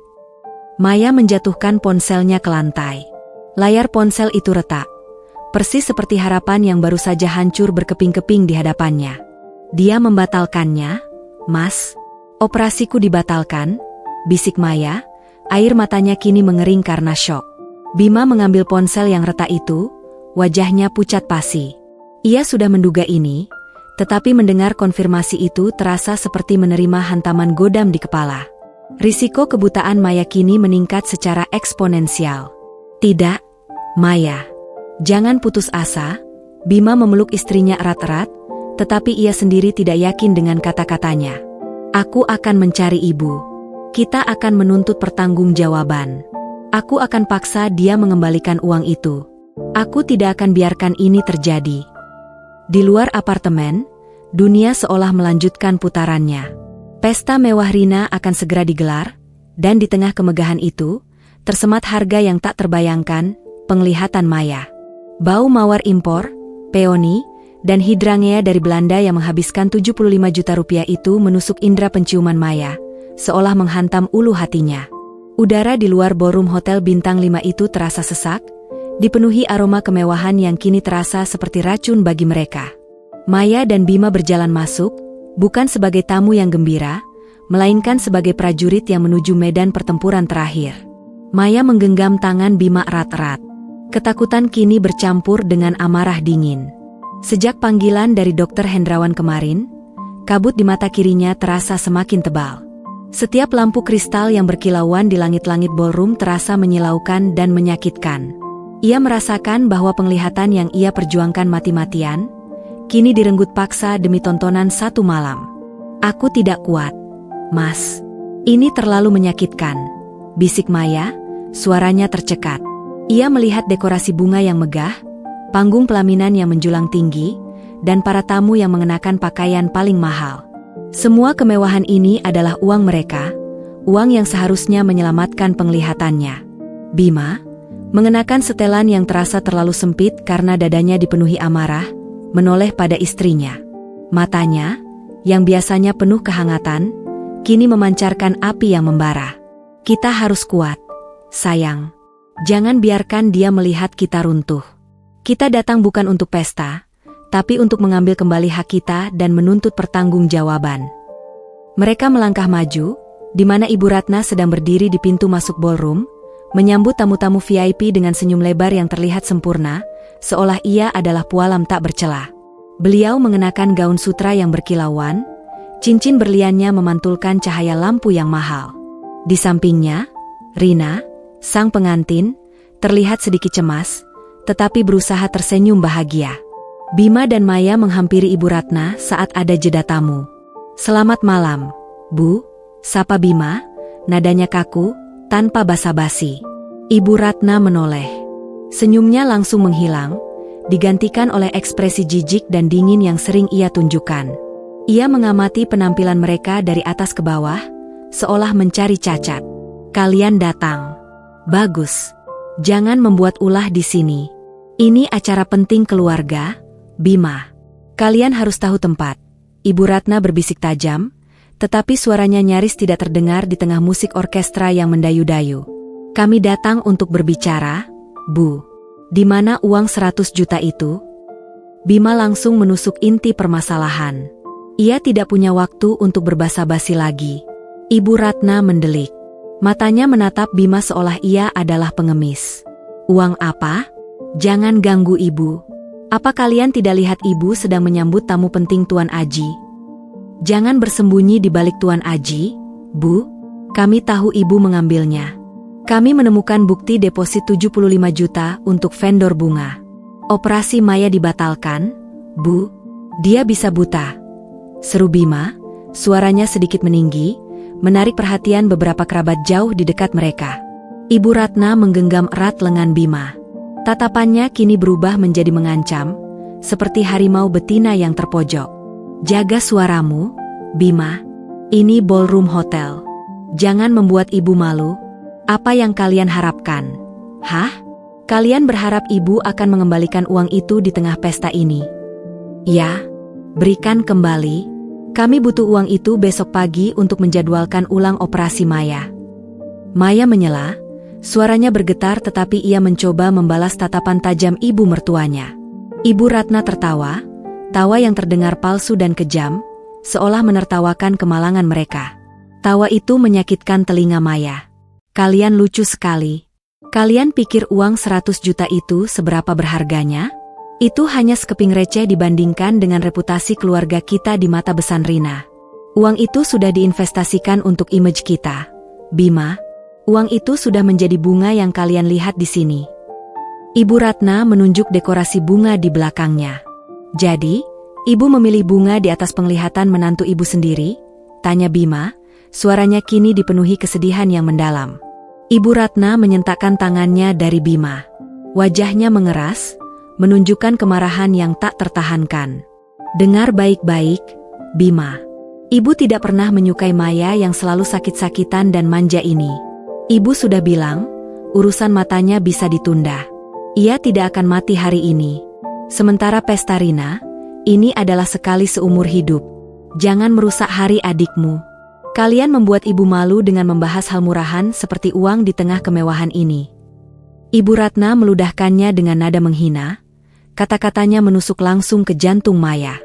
Speaker 1: Maya menjatuhkan ponselnya ke lantai. Layar ponsel itu retak, persis seperti harapan yang baru saja hancur berkeping-keping di hadapannya. Dia membatalkannya, Mas. Operasiku dibatalkan, bisik Maya, air matanya kini mengering karena syok. Bima mengambil ponsel yang retak itu, wajahnya pucat pasi. Ia sudah menduga ini, tetapi mendengar konfirmasi itu terasa seperti menerima hantaman godam di kepala. Risiko kebutaan Maya kini meningkat secara eksponensial. Tidak, Maya. Jangan putus asa. Bima memeluk istrinya erat-erat, tetapi ia sendiri tidak yakin dengan kata-katanya. Aku akan mencari ibu. Kita akan menuntut pertanggungjawaban. Aku akan paksa dia mengembalikan uang itu. Aku tidak akan biarkan ini terjadi. Di luar apartemen, dunia seolah melanjutkan putarannya. Pesta mewah Rina akan segera digelar, dan di tengah kemegahan itu, tersemat harga yang tak terbayangkan, penglihatan Maya. Bau mawar impor, peony, dan hidrangea dari Belanda yang menghabiskan 75 juta rupiah itu menusuk indera penciuman Maya, seolah menghantam ulu hatinya. Udara di luar ballroom hotel bintang 5 itu terasa sesak, dipenuhi aroma kemewahan yang kini terasa seperti racun bagi mereka. Maya dan Bima berjalan masuk, bukan sebagai tamu yang gembira, melainkan sebagai prajurit yang menuju medan pertempuran terakhir. Maya menggenggam tangan Bima erat-erat. Ketakutan kini bercampur dengan amarah dingin. Sejak panggilan dari Dr. Hendrawan kemarin, kabut di mata kirinya terasa semakin tebal. Setiap lampu kristal yang berkilauan di langit-langit ballroom terasa menyilaukan dan menyakitkan. Ia merasakan bahwa penglihatan yang ia perjuangkan mati-matian, kini direnggut paksa demi tontonan satu malam. Aku tidak kuat, Mas. Ini terlalu menyakitkan, bisik Maya, suaranya tercekat. Ia melihat dekorasi bunga yang megah, panggung pelaminan yang menjulang tinggi, dan para tamu yang mengenakan pakaian paling mahal. Semua kemewahan ini adalah uang mereka, uang yang seharusnya menyelamatkan penglihatannya. Bima, mengenakan setelan yang terasa terlalu sempit karena dadanya dipenuhi amarah, menoleh pada istrinya. Matanya, yang biasanya penuh kehangatan, kini memancarkan api yang membara. Kita harus kuat, sayang. Jangan biarkan dia melihat kita runtuh. Kita datang bukan untuk pesta, tapi untuk mengambil kembali hak kita dan menuntut pertanggungjawaban. Mereka melangkah maju, di mana Ibu Ratna sedang berdiri di pintu masuk ballroom, menyambut tamu-tamu VIP dengan senyum lebar yang terlihat sempurna, seolah ia adalah pualam tak bercela. Beliau mengenakan gaun sutra yang berkilauan, cincin berliannya memantulkan cahaya lampu yang mahal. Di sampingnya, Rina, sang pengantin, terlihat sedikit cemas, tetapi berusaha tersenyum bahagia. Bima dan Maya menghampiri Ibu Ratna saat ada jeda tamu. "Selamat malam, Bu," sapa Bima, nadanya kaku, tanpa basa-basi. Ibu Ratna menoleh. Senyumnya langsung menghilang, digantikan oleh ekspresi jijik dan dingin yang sering ia tunjukkan. Ia mengamati penampilan mereka dari atas ke bawah, seolah mencari cacat. "Kalian datang. Bagus. Jangan membuat ulah di sini. Ini acara penting keluarga, Bima. Kalian harus tahu tempat." Ibu Ratna berbisik tajam, tetapi suaranya nyaris tidak terdengar di tengah musik orkestra yang mendayu-dayu. "Kami datang untuk berbicara, Bu. Di mana uang 100 juta itu?" Bima langsung menusuk inti permasalahan. Ia tidak punya waktu untuk berbasa-basi lagi. Ibu Ratna mendelik. Matanya menatap Bima seolah ia adalah pengemis. "Uang apa? Jangan ganggu Ibu. Apa kalian tidak lihat Ibu sedang menyambut tamu penting Tuan Aji? Jangan bersembunyi di balik Tuan Aji, Bu. Kami tahu Ibu mengambilnya. Kami menemukan bukti deposit 75 juta untuk vendor bunga. Operasi Maya dibatalkan, Bu. Dia bisa buta," seru Bima, suaranya sedikit meninggi, menarik perhatian beberapa kerabat jauh di dekat mereka. Ibu Ratna menggenggam erat lengan Bima. Tatapannya kini berubah menjadi mengancam, seperti harimau betina yang terpojok. "Jaga suaramu, Bima. Ini ballroom hotel. Jangan membuat Ibu malu. Apa yang kalian harapkan? Hah? Kalian berharap Ibu akan mengembalikan uang itu di tengah pesta ini?" "Ya, berikan kembali. Kami butuh uang itu besok pagi untuk menjadwalkan ulang operasi Maya." Maya menyela, suaranya bergetar tetapi ia mencoba membalas tatapan tajam ibu mertuanya. Ibu Ratna tertawa, tawa yang terdengar palsu dan kejam, seolah menertawakan kemalangan mereka. Tawa itu menyakitkan telinga Maya. "Kalian lucu sekali. Kalian pikir uang 100 juta itu seberapa berharganya? Itu hanya sekeping receh dibandingkan dengan reputasi keluarga kita di mata besan Rina. Uang itu sudah diinvestasikan untuk image kita, Bima. Uang itu sudah menjadi bunga yang kalian lihat di sini." Ibu Ratna menunjuk dekorasi bunga di belakangnya. "Jadi, Ibu memilih bunga di atas penglihatan menantu Ibu sendiri?" tanya Bima, suaranya kini dipenuhi kesedihan yang mendalam. Ibu Ratna menyentakkan tangannya dari Bima. Wajahnya mengeras, menunjukkan kemarahan yang tak tertahankan. "Dengar baik-baik, Bima. Ibu tidak pernah menyukai Maya yang selalu sakit-sakitan dan manja ini. Ibu sudah bilang, urusan matanya bisa ditunda. Ia tidak akan mati hari ini. Sementara pesta Rina, ini adalah sekali seumur hidup. Jangan merusak hari adikmu. Kalian membuat Ibu malu dengan membahas hal murahan seperti uang di tengah kemewahan ini." Ibu Ratna meludahkannya dengan nada menghina. Kata-katanya menusuk langsung ke jantung Maya.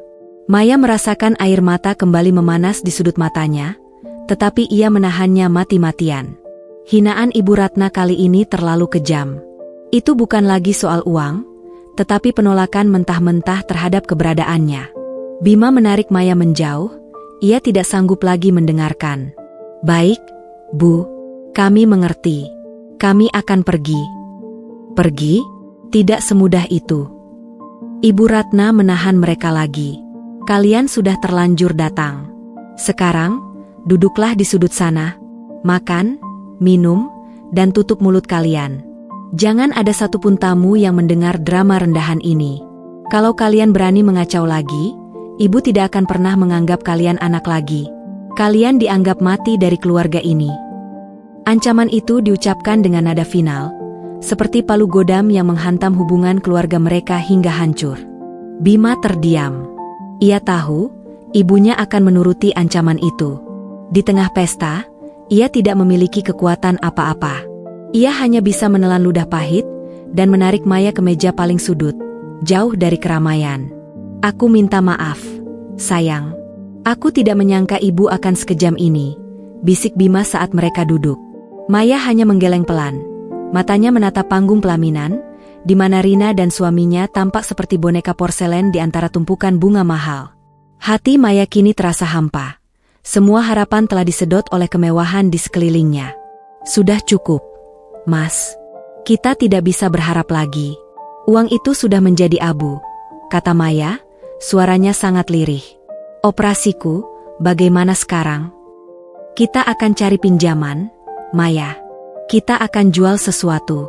Speaker 1: Maya merasakan air mata kembali memanas di sudut matanya, tetapi ia menahannya mati-matian. Hinaan Ibu Ratna kali ini terlalu kejam. Itu bukan lagi soal uang, tetapi penolakan mentah-mentah terhadap keberadaannya. Bima menarik Maya menjauh, ia tidak sanggup lagi mendengarkan. "Baik, Bu, kami mengerti. Kami akan pergi." "Pergi? Tidak semudah itu." Ibu Ratna menahan mereka lagi. "Kalian sudah terlanjur datang. Sekarang, duduklah di sudut sana. Makan, minum, dan tutup mulut kalian. Jangan ada satupun tamu yang mendengar drama rendahan ini. Kalau kalian berani mengacau lagi, Ibu tidak akan pernah menganggap kalian anak lagi. Kalian dianggap mati dari keluarga ini." Ancaman itu diucapkan dengan nada final, seperti palu godam yang menghantam hubungan keluarga mereka hingga hancur. Bima terdiam. Ia tahu, ibunya akan menuruti ancaman itu. Di tengah pesta, ia tidak memiliki kekuatan apa-apa. Ia hanya bisa menelan ludah pahit, dan menarik Maya ke meja paling sudut, jauh dari keramaian. "Aku minta maaf, sayang. Aku tidak menyangka Ibu akan sekejam ini," bisik Bima saat mereka duduk. Maya hanya menggeleng pelan. Matanya menatap panggung pelaminan, di mana Rina dan suaminya tampak seperti boneka porselen di antara tumpukan bunga mahal. Hati Maya kini terasa hampa. Semua harapan telah disedot oleh kemewahan di sekelilingnya. Sudah cukup, Mas. Kita tidak bisa berharap lagi. Uang itu sudah menjadi abu, kata Maya, suaranya sangat lirih. Operasiku, bagaimana sekarang? Kita akan cari pinjaman, Maya. Kita akan jual sesuatu.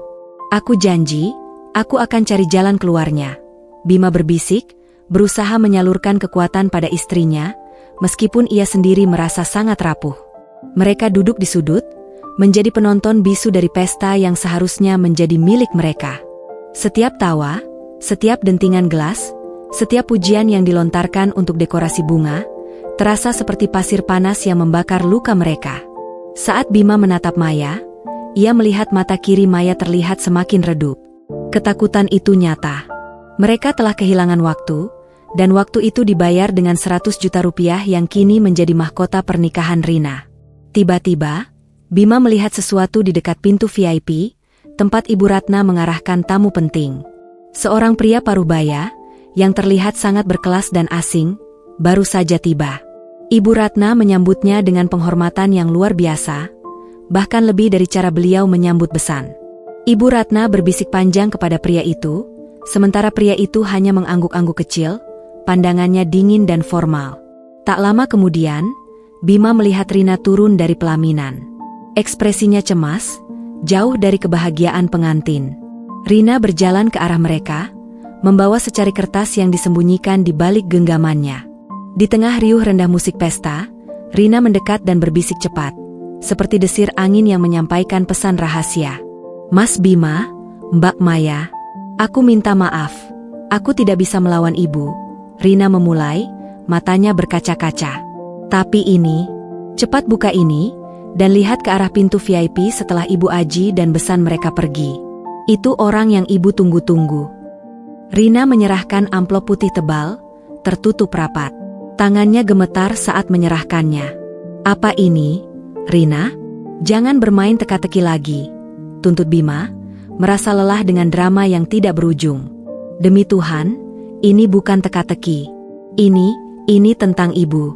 Speaker 1: Aku janji, aku akan cari jalan keluarnya. Bima berbisik, berusaha menyalurkan kekuatan pada istrinya, meskipun ia sendiri merasa sangat rapuh. Mereka duduk di sudut, menjadi penonton bisu dari pesta yang seharusnya menjadi milik mereka. Setiap tawa, setiap dentingan gelas, setiap pujian yang dilontarkan untuk dekorasi bunga, terasa seperti pasir panas yang membakar luka mereka. Saat Bima menatap Maya, ia melihat mata kiri Maya terlihat semakin redup. Ketakutan itu nyata. Mereka telah kehilangan waktu, dan waktu itu dibayar dengan 100 juta rupiah yang kini menjadi mahkota pernikahan Rina. Tiba-tiba, Bima melihat sesuatu di dekat pintu VIP, tempat Ibu Ratna mengarahkan tamu penting. Seorang pria parubaya, yang terlihat sangat berkelas dan asing, baru saja tiba. Ibu Ratna menyambutnya dengan penghormatan yang luar biasa, bahkan lebih dari cara beliau menyambut besan. Ibu Ratna berbisik panjang kepada pria itu, sementara pria itu hanya mengangguk-angguk kecil, pandangannya dingin dan formal. Tak lama kemudian, Bima melihat Rina turun dari pelaminan. Ekspresinya cemas, jauh dari kebahagiaan pengantin. Rina berjalan ke arah mereka, membawa secari kertas yang disembunyikan di balik genggamannya. Di tengah riuh rendah musik pesta, Rina mendekat dan berbisik cepat, seperti desir angin yang menyampaikan pesan rahasia. Mas Bima, Mbak Maya, aku minta maaf. Aku tidak bisa melawan ibu. Rina memulai, matanya berkaca-kaca. Tapi ini, cepat buka ini, dan lihat ke arah pintu VIP setelah Ibu Aji dan besan mereka pergi. Itu orang yang ibu tunggu-tunggu. Rina menyerahkan amplop putih tebal, tertutup rapat. Tangannya gemetar saat menyerahkannya. Apa ini, Rina? Jangan bermain teka-teki lagi, tuntut Bima, merasa lelah dengan drama yang tidak berujung. Demi Tuhan, ini bukan teka-teki. Ini tentang ibu.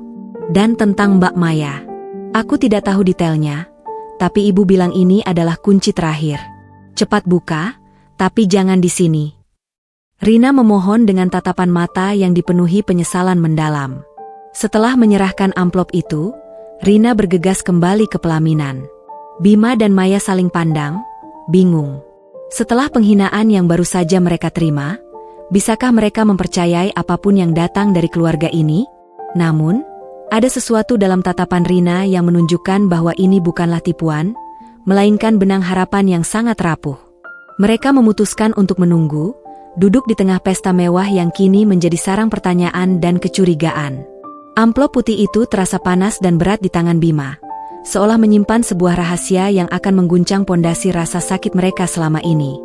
Speaker 1: Dan tentang Mbak Maya. Aku tidak tahu detailnya, tapi ibu bilang ini adalah kunci terakhir. Cepat buka, tapi jangan di sini. Rina memohon dengan tatapan mata yang dipenuhi penyesalan mendalam. Setelah menyerahkan amplop itu, Rina bergegas kembali ke pelaminan. Bima dan Maya saling pandang, bingung. Setelah penghinaan yang baru saja mereka terima, bisakah mereka mempercayai apapun yang datang dari keluarga ini? Namun, ada sesuatu dalam tatapan Rina yang menunjukkan bahwa ini bukanlah tipuan, melainkan benang harapan yang sangat rapuh. Mereka memutuskan untuk menunggu, duduk di tengah pesta mewah yang kini menjadi sarang pertanyaan dan kecurigaan. Amplop putih itu terasa panas dan berat di tangan Bima, seolah menyimpan sebuah rahasia yang akan mengguncang pondasi rasa sakit mereka selama ini.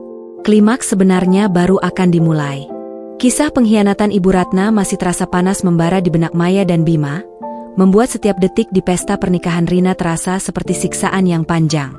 Speaker 1: Klimaks sebenarnya baru akan dimulai. Kisah pengkhianatan Ibu Ratna masih terasa panas membara di benak Maya dan Bima, membuat setiap detik di pesta pernikahan Rina terasa seperti siksaan yang panjang.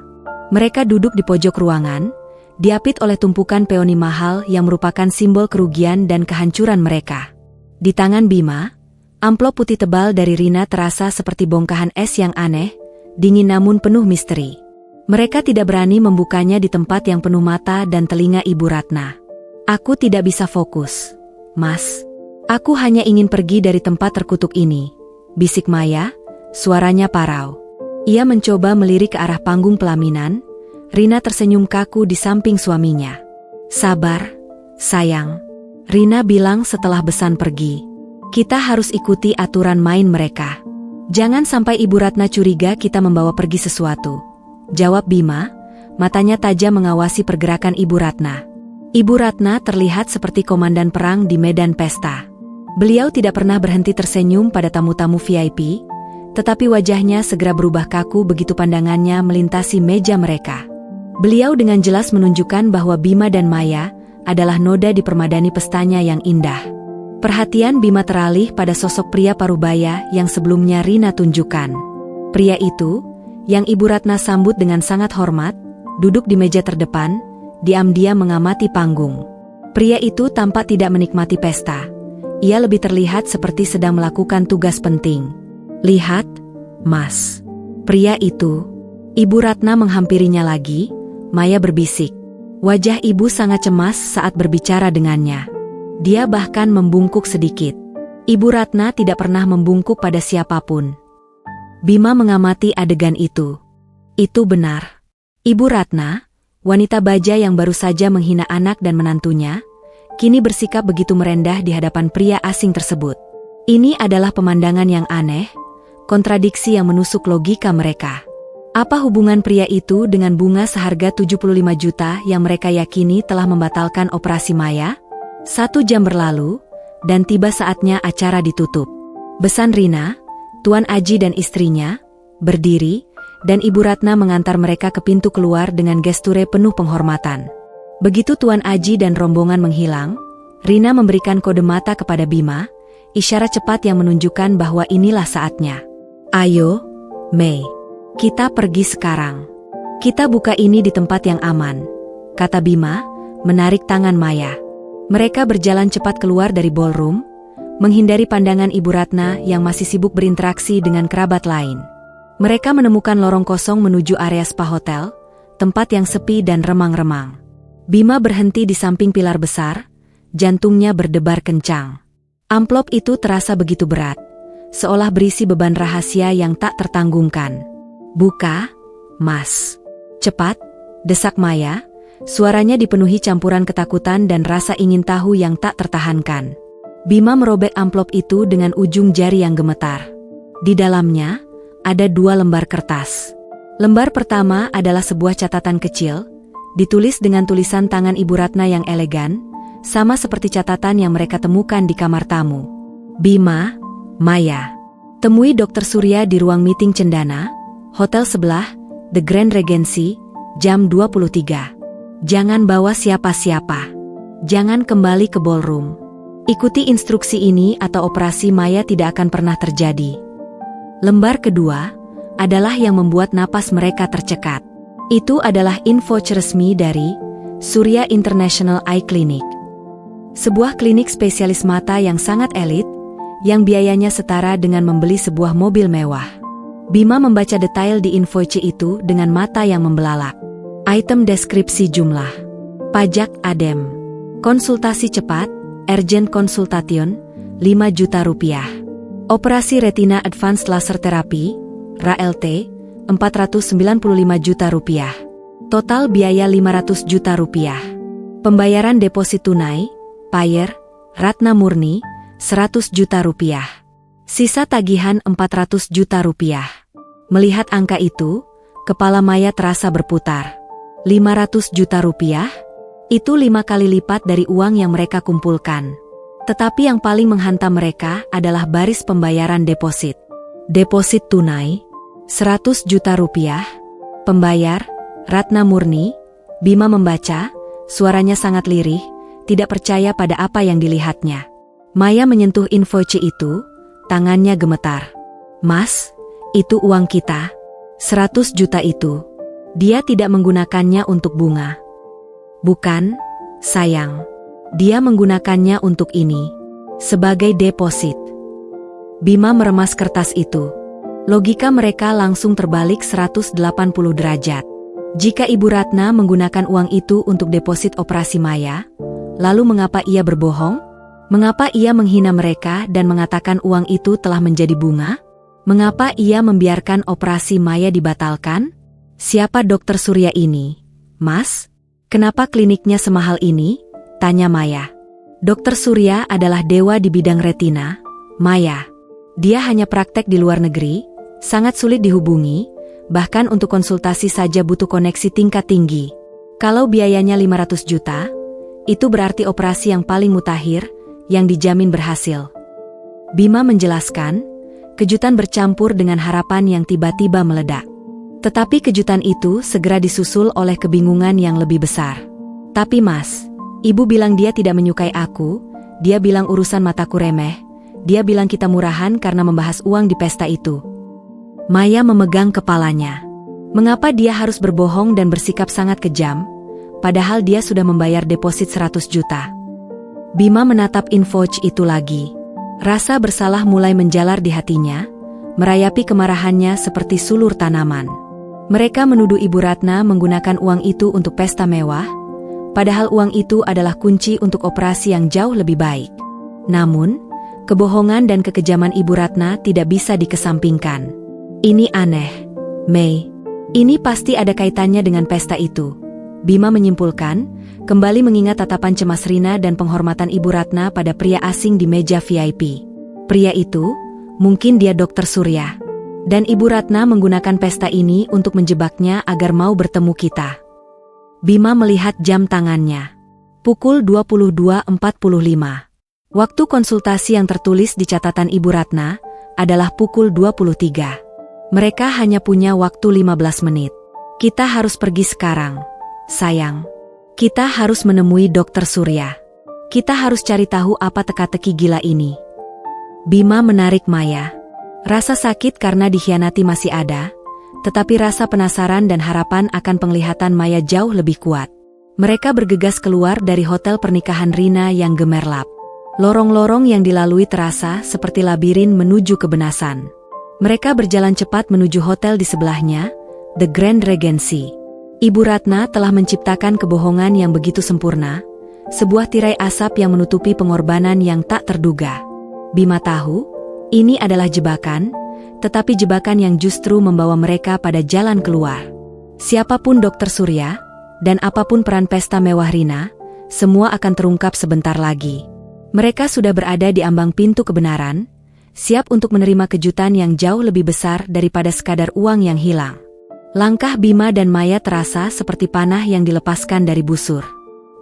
Speaker 1: Mereka duduk di pojok ruangan, diapit oleh tumpukan peoni mahal yang merupakan simbol kerugian dan kehancuran mereka. Di tangan Bima, amplop putih tebal dari Rina terasa seperti bongkahan es yang aneh, dingin namun penuh misteri. Mereka tidak berani membukanya di tempat yang penuh mata dan telinga Ibu Ratna. Aku tidak bisa fokus, Mas. Aku hanya ingin pergi dari tempat terkutuk ini, bisik Maya, suaranya parau. Ia mencoba melirik ke arah panggung pelaminan. Rina tersenyum kaku di samping suaminya. Sabar, sayang. Rina bilang setelah besan pergi. Kita harus ikuti aturan main mereka. Jangan sampai Ibu Ratna curiga kita membawa pergi sesuatu, jawab Bima, matanya tajam mengawasi pergerakan Ibu Ratna. Ibu Ratna terlihat seperti komandan perang di medan pesta. Beliau tidak pernah berhenti tersenyum pada tamu-tamu VIP, tetapi wajahnya segera berubah kaku begitu pandangannya melintasi meja mereka. Beliau dengan jelas menunjukkan bahwa Bima dan Maya adalah noda di permadani pestanya yang indah. Perhatian Bima teralih pada sosok pria parubaya yang sebelumnya Rina tunjukkan. Pria itu, yang Ibu Ratna sambut dengan sangat hormat, duduk di meja terdepan, diam-diam mengamati panggung. Pria itu tampak tidak menikmati pesta. Ia lebih terlihat seperti sedang melakukan tugas penting. "Lihat, Mas. Pria itu." Ibu Ratna menghampirinya lagi. Maya berbisik. Wajah ibu sangat cemas saat berbicara dengannya. Dia bahkan membungkuk sedikit. Ibu Ratna tidak pernah membungkuk pada siapapun. Bima mengamati adegan itu. Itu benar. Ibu Ratna, wanita baja yang baru saja menghina anak dan menantunya, kini bersikap begitu merendah di hadapan pria asing tersebut. Ini adalah pemandangan yang aneh, kontradiksi yang menusuk logika mereka. Apa hubungan pria itu dengan bunga seharga 75 juta yang mereka yakini telah membatalkan operasi Maya? 1 jam berlalu, dan tiba saatnya acara ditutup. Besan Rina, Tuan Aji dan istrinya, berdiri, dan Ibu Ratna mengantar mereka ke pintu keluar dengan gesture penuh penghormatan. Begitu Tuan Aji dan rombongan menghilang, Rina memberikan kode mata kepada Bima, isyarat cepat yang menunjukkan bahwa inilah saatnya. "Ayo, Mei. Kita pergi sekarang. Kita buka ini di tempat yang aman," kata Bima, menarik tangan Maya. Mereka berjalan cepat keluar dari ballroom, menghindari pandangan Ibu Ratna yang masih sibuk berinteraksi dengan kerabat lain. Mereka menemukan lorong kosong menuju area spa hotel, tempat yang sepi dan remang-remang. Bima berhenti di samping pilar besar, jantungnya berdebar kencang. Amplop itu terasa begitu berat, seolah berisi beban rahasia yang tak tertanggungkan. "Buka, Mas. Cepat," desak Maya, suaranya dipenuhi campuran ketakutan dan rasa ingin tahu yang tak tertahankan. Bima merobek amplop itu dengan ujung jari yang gemetar. Di dalamnya, ada 2 lembar kertas. Lembar pertama adalah sebuah catatan kecil, ditulis dengan tulisan tangan Ibu Ratna yang elegan, sama seperti catatan yang mereka temukan di kamar tamu. "Bima, Maya. Temui Dr. Surya di ruang meeting Cendana, hotel sebelah, The Grand Regency, jam 23. Jangan bawa siapa-siapa. Jangan kembali ke ballroom. Ikuti instruksi ini atau operasi Maya tidak akan pernah terjadi." Lembar kedua adalah yang membuat napas mereka tercekat. Itu adalah info resmi dari Surya International Eye Clinic. Sebuah klinik spesialis mata yang sangat elit, yang biayanya setara dengan membeli sebuah mobil mewah. Bima membaca detail di info itu dengan mata yang membelalak. Item deskripsi jumlah. Pajak adem. Konsultasi cepat, urgent consultation, 5 juta rupiah. Operasi retina advanced laser therapy, RALT, 495 juta rupiah. Total biaya 500 juta rupiah. Pembayaran deposit tunai, Payer, Ratna Murni, 100 juta rupiah. Sisa tagihan 400 juta rupiah. Melihat angka itu, kepala Maya terasa berputar. 500 juta rupiah? Itu 5 kali lipat dari uang yang mereka kumpulkan. Tetapi yang paling menghantam mereka adalah baris pembayaran deposit. Deposit tunai, 100 juta rupiah. Pembayar, Ratna Murni. Bima membaca, suaranya sangat lirih, tidak percaya pada apa yang dilihatnya. Maya menyentuh info itu, tangannya gemetar. "Mas, itu uang kita. 100 juta itu. Dia tidak menggunakannya untuk bunga." "Bukan, sayang. Dia menggunakannya untuk ini. Sebagai deposit." Bima meremas kertas itu. Logika mereka langsung terbalik 180 derajat. Jika Ibu Ratna menggunakan uang itu untuk deposit operasi Maya, lalu mengapa ia berbohong? Mengapa ia menghina mereka dan mengatakan uang itu telah menjadi bunga? Mengapa ia membiarkan operasi Maya dibatalkan? "Siapa Dr. Surya ini, Mas? Kenapa kliniknya semahal ini?" tanya Maya. "Dr. Surya adalah dewa di bidang retina, Maya. Dia hanya praktek di luar negeri, sangat sulit dihubungi, bahkan untuk konsultasi saja butuh koneksi tingkat tinggi. Kalau biayanya 500 juta, itu berarti operasi yang paling mutakhir, yang dijamin berhasil." Bima menjelaskan, kejutan bercampur dengan harapan yang tiba-tiba meledak. Tetapi kejutan itu segera disusul oleh kebingungan yang lebih besar. "Tapi Mas, Ibu bilang dia tidak menyukai aku, dia bilang urusan mataku remeh, dia bilang kita murahan karena membahas uang di pesta itu." Maya memegang kepalanya. Mengapa dia harus berbohong dan bersikap sangat kejam? padahal dia sudah membayar deposit 100 juta. Bima menatap invoice itu lagi. Rasa bersalah mulai menjalar di hatinya, merayapi kemarahannya seperti sulur tanaman. Mereka menuduh Ibu Ratna menggunakan uang itu untuk pesta mewah, padahal uang itu adalah kunci untuk operasi yang jauh lebih baik. Namun, kebohongan dan kekejaman Ibu Ratna tidak bisa dikesampingkan. Ini aneh, Mei. Ini pasti ada kaitannya dengan pesta itu. Bima menyimpulkan, kembali mengingat tatapan cemas Rina dan penghormatan Ibu Ratna pada pria asing di meja VIP. Pria itu, mungkin dia Dr. Surya. Dan Ibu Ratna menggunakan pesta ini untuk menjebaknya agar mau bertemu kita. Bima melihat jam tangannya. Pukul 22.45. Waktu konsultasi yang tertulis di catatan Ibu Ratna adalah pukul 23. Mereka hanya punya waktu 15 menit. Kita harus pergi sekarang, sayang. Kita harus menemui Dr. Surya. Kita harus cari tahu apa teka-teki gila ini. Bima menarik Maya. Rasa sakit karena dikhianati masih ada, tetapi rasa penasaran dan harapan akan penglihatan Maya jauh lebih kuat. Mereka bergegas keluar dari hotel pernikahan Rina yang gemerlap. Lorong-lorong yang dilalui terasa seperti labirin menuju kebenasan. Mereka berjalan cepat menuju hotel di sebelahnya, The Grand Regency. Ibu Ratna telah menciptakan kebohongan yang begitu sempurna, sebuah tirai asap yang menutupi pengorbanan yang tak terduga. Bima tahu, ini adalah jebakan, tetapi jebakan yang justru membawa mereka pada jalan keluar. Siapapun Dr. Surya, dan apapun peran pesta mewah Rina, semua akan terungkap sebentar lagi. Mereka sudah berada di ambang pintu kebenaran, siap untuk menerima kejutan yang jauh lebih besar daripada sekadar uang yang hilang. Langkah Bima dan Maya terasa seperti panah yang dilepaskan dari busur.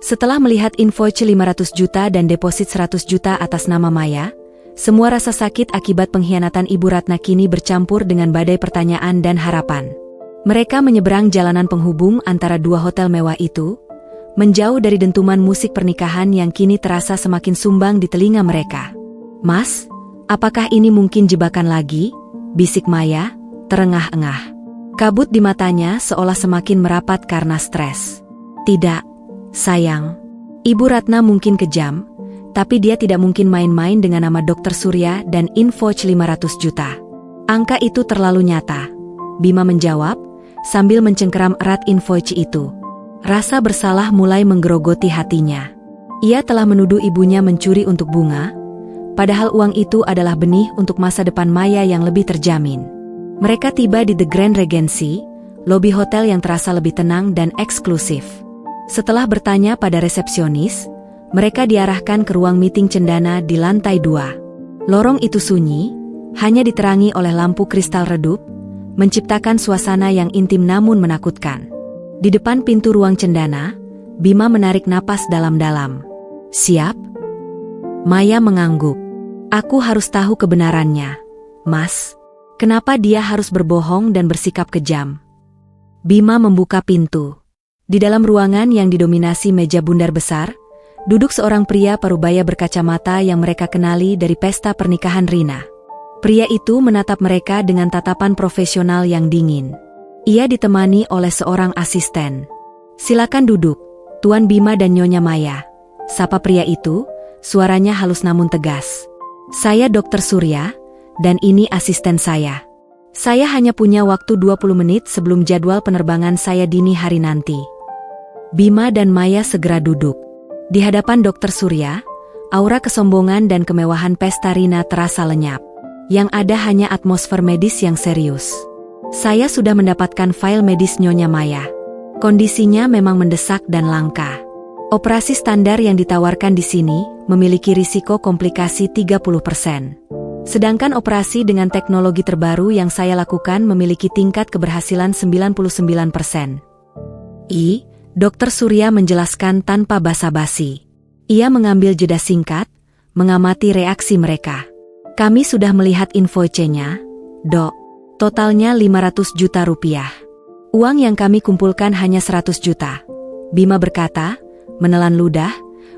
Speaker 1: Setelah melihat invoice 500 juta dan deposit 100 juta atas nama Maya, semua rasa sakit akibat pengkhianatan Ibu Ratna kini bercampur dengan badai pertanyaan dan harapan. Mereka menyeberang jalanan penghubung antara dua hotel mewah itu, menjauh dari dentuman musik pernikahan yang kini terasa semakin sumbang di telinga mereka. "Mas, apakah ini mungkin jebakan lagi?" bisik Maya, terengah-engah. Kabut di matanya seolah semakin merapat karena stres. "Tidak, sayang. Ibu Ratna mungkin kejam, tapi dia tidak mungkin main-main dengan nama Dr. Surya dan invoice 500 juta. Angka itu terlalu nyata." Bima menjawab, sambil mencengkeram erat invoice itu. Rasa bersalah mulai menggerogoti hatinya. Ia telah menuduh ibunya mencuri untuk bunga, padahal uang itu adalah benih untuk masa depan Maya yang lebih terjamin. Mereka tiba di The Grand Regency, lobi hotel yang terasa lebih tenang dan eksklusif. Setelah bertanya pada resepsionis, mereka diarahkan ke ruang meeting cendana di lantai 2. Lorong itu sunyi, hanya diterangi oleh lampu kristal redup, menciptakan suasana yang intim namun menakutkan. Di depan pintu ruang cendana, Bima menarik napas dalam-dalam. "Siap?" Maya mengangguk. "Aku harus tahu kebenarannya, Mas. Kenapa dia harus berbohong dan bersikap kejam?" Bima membuka pintu. Di dalam ruangan yang didominasi meja bundar besar, duduk seorang pria parubaya berkacamata yang mereka kenali dari pesta pernikahan Rina. Pria itu menatap mereka dengan tatapan profesional yang dingin. Ia ditemani oleh seorang asisten. "Silakan duduk, Tuan Bima dan Nyonya Maya," sapa pria itu, suaranya halus namun tegas. "Saya Dr. Surya, dan ini asisten saya. Saya hanya punya waktu 20 menit sebelum jadwal penerbangan saya dini hari nanti." Bima dan Maya segera duduk. Di hadapan Dr. Surya, aura kesombongan dan kemewahan pesta Rina terasa lenyap. Yang ada hanya atmosfer medis yang serius. "Saya sudah mendapatkan file medis Nyonya Maya. Kondisinya memang mendesak dan langka. Operasi standar yang ditawarkan di sini memiliki risiko komplikasi 30%. Sedangkan operasi dengan teknologi terbaru yang saya lakukan memiliki tingkat keberhasilan 99%. Dr. Surya menjelaskan tanpa basa-basi. Ia mengambil jeda singkat, mengamati reaksi mereka. "Kami sudah melihat invoice-nya, Dok. Totalnya 500 juta rupiah. Uang yang kami kumpulkan hanya 100 juta. Bima berkata, menelan ludah,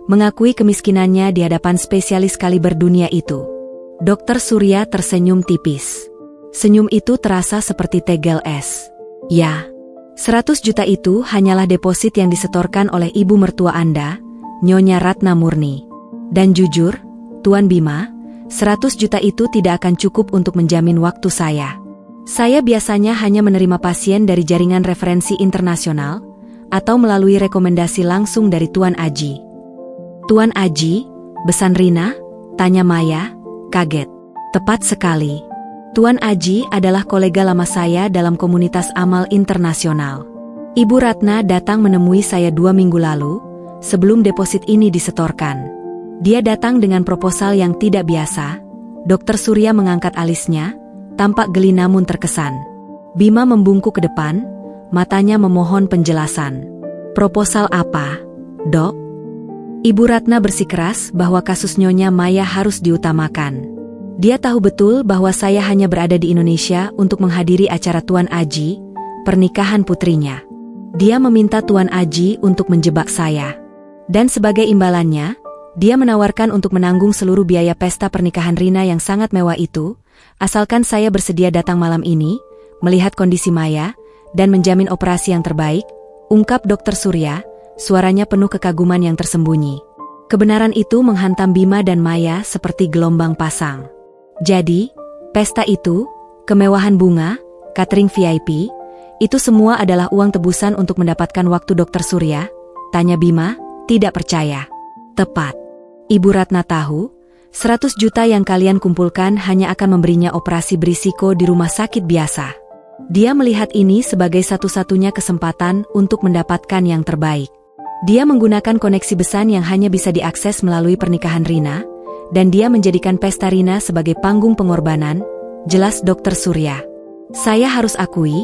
Speaker 1: mengakui kemiskinannya di hadapan spesialis kaliber dunia itu. Dr. Surya tersenyum tipis. Senyum itu terasa seperti tegel es. "Ya, 100 juta itu hanyalah deposit yang disetorkan oleh ibu mertua Anda, Nyonya Ratna Murni. Dan jujur, Tuan Bima, 100 juta itu tidak akan cukup untuk menjamin waktu saya. Saya biasanya hanya menerima pasien dari jaringan referensi internasional, atau melalui rekomendasi langsung dari Tuan Aji. Tuan Aji, besan Rina? Tanya Maya, kaget. Tepat sekali. Tuan Aji adalah kolega lama saya dalam komunitas amal internasional. Ibu Ratna datang menemui saya 2 minggu lalu, sebelum deposit ini disetorkan. Dia datang dengan proposal yang tidak biasa. Dr. Surya mengangkat alisnya, tampak geli namun terkesan. Bima membungkuk ke depan, matanya memohon penjelasan. Proposal apa, Dok? Ibu Ratna bersikeras bahwa kasus Nyonya Maya harus diutamakan. Dia tahu betul bahwa saya hanya berada di Indonesia untuk menghadiri acara Tuan Aji, pernikahan putrinya. Dia meminta Tuan Aji untuk menjebak saya. Dan sebagai imbalannya, dia menawarkan untuk menanggung seluruh biaya pesta pernikahan Rina yang sangat mewah itu, asalkan saya bersedia datang malam ini, melihat kondisi Maya, dan menjamin operasi yang terbaik, ungkap Dr. Surya, suaranya penuh kekaguman yang tersembunyi. Kebenaran itu menghantam Bima dan Maya seperti gelombang pasang. Jadi, pesta itu, kemewahan bunga, catering VIP, itu semua adalah uang tebusan untuk mendapatkan waktu Dr. Surya? Tanya Bima, tidak percaya. Tepat. Ibu Ratna tahu, 100 juta yang kalian kumpulkan hanya akan memberinya operasi berisiko di rumah sakit biasa. Dia melihat ini sebagai satu-satunya kesempatan untuk mendapatkan yang terbaik. Dia menggunakan koneksi besan yang hanya bisa diakses melalui pernikahan Rina, dan dia menjadikan pesta Rina sebagai panggung pengorbanan, jelas Dr. Surya. Saya harus akui,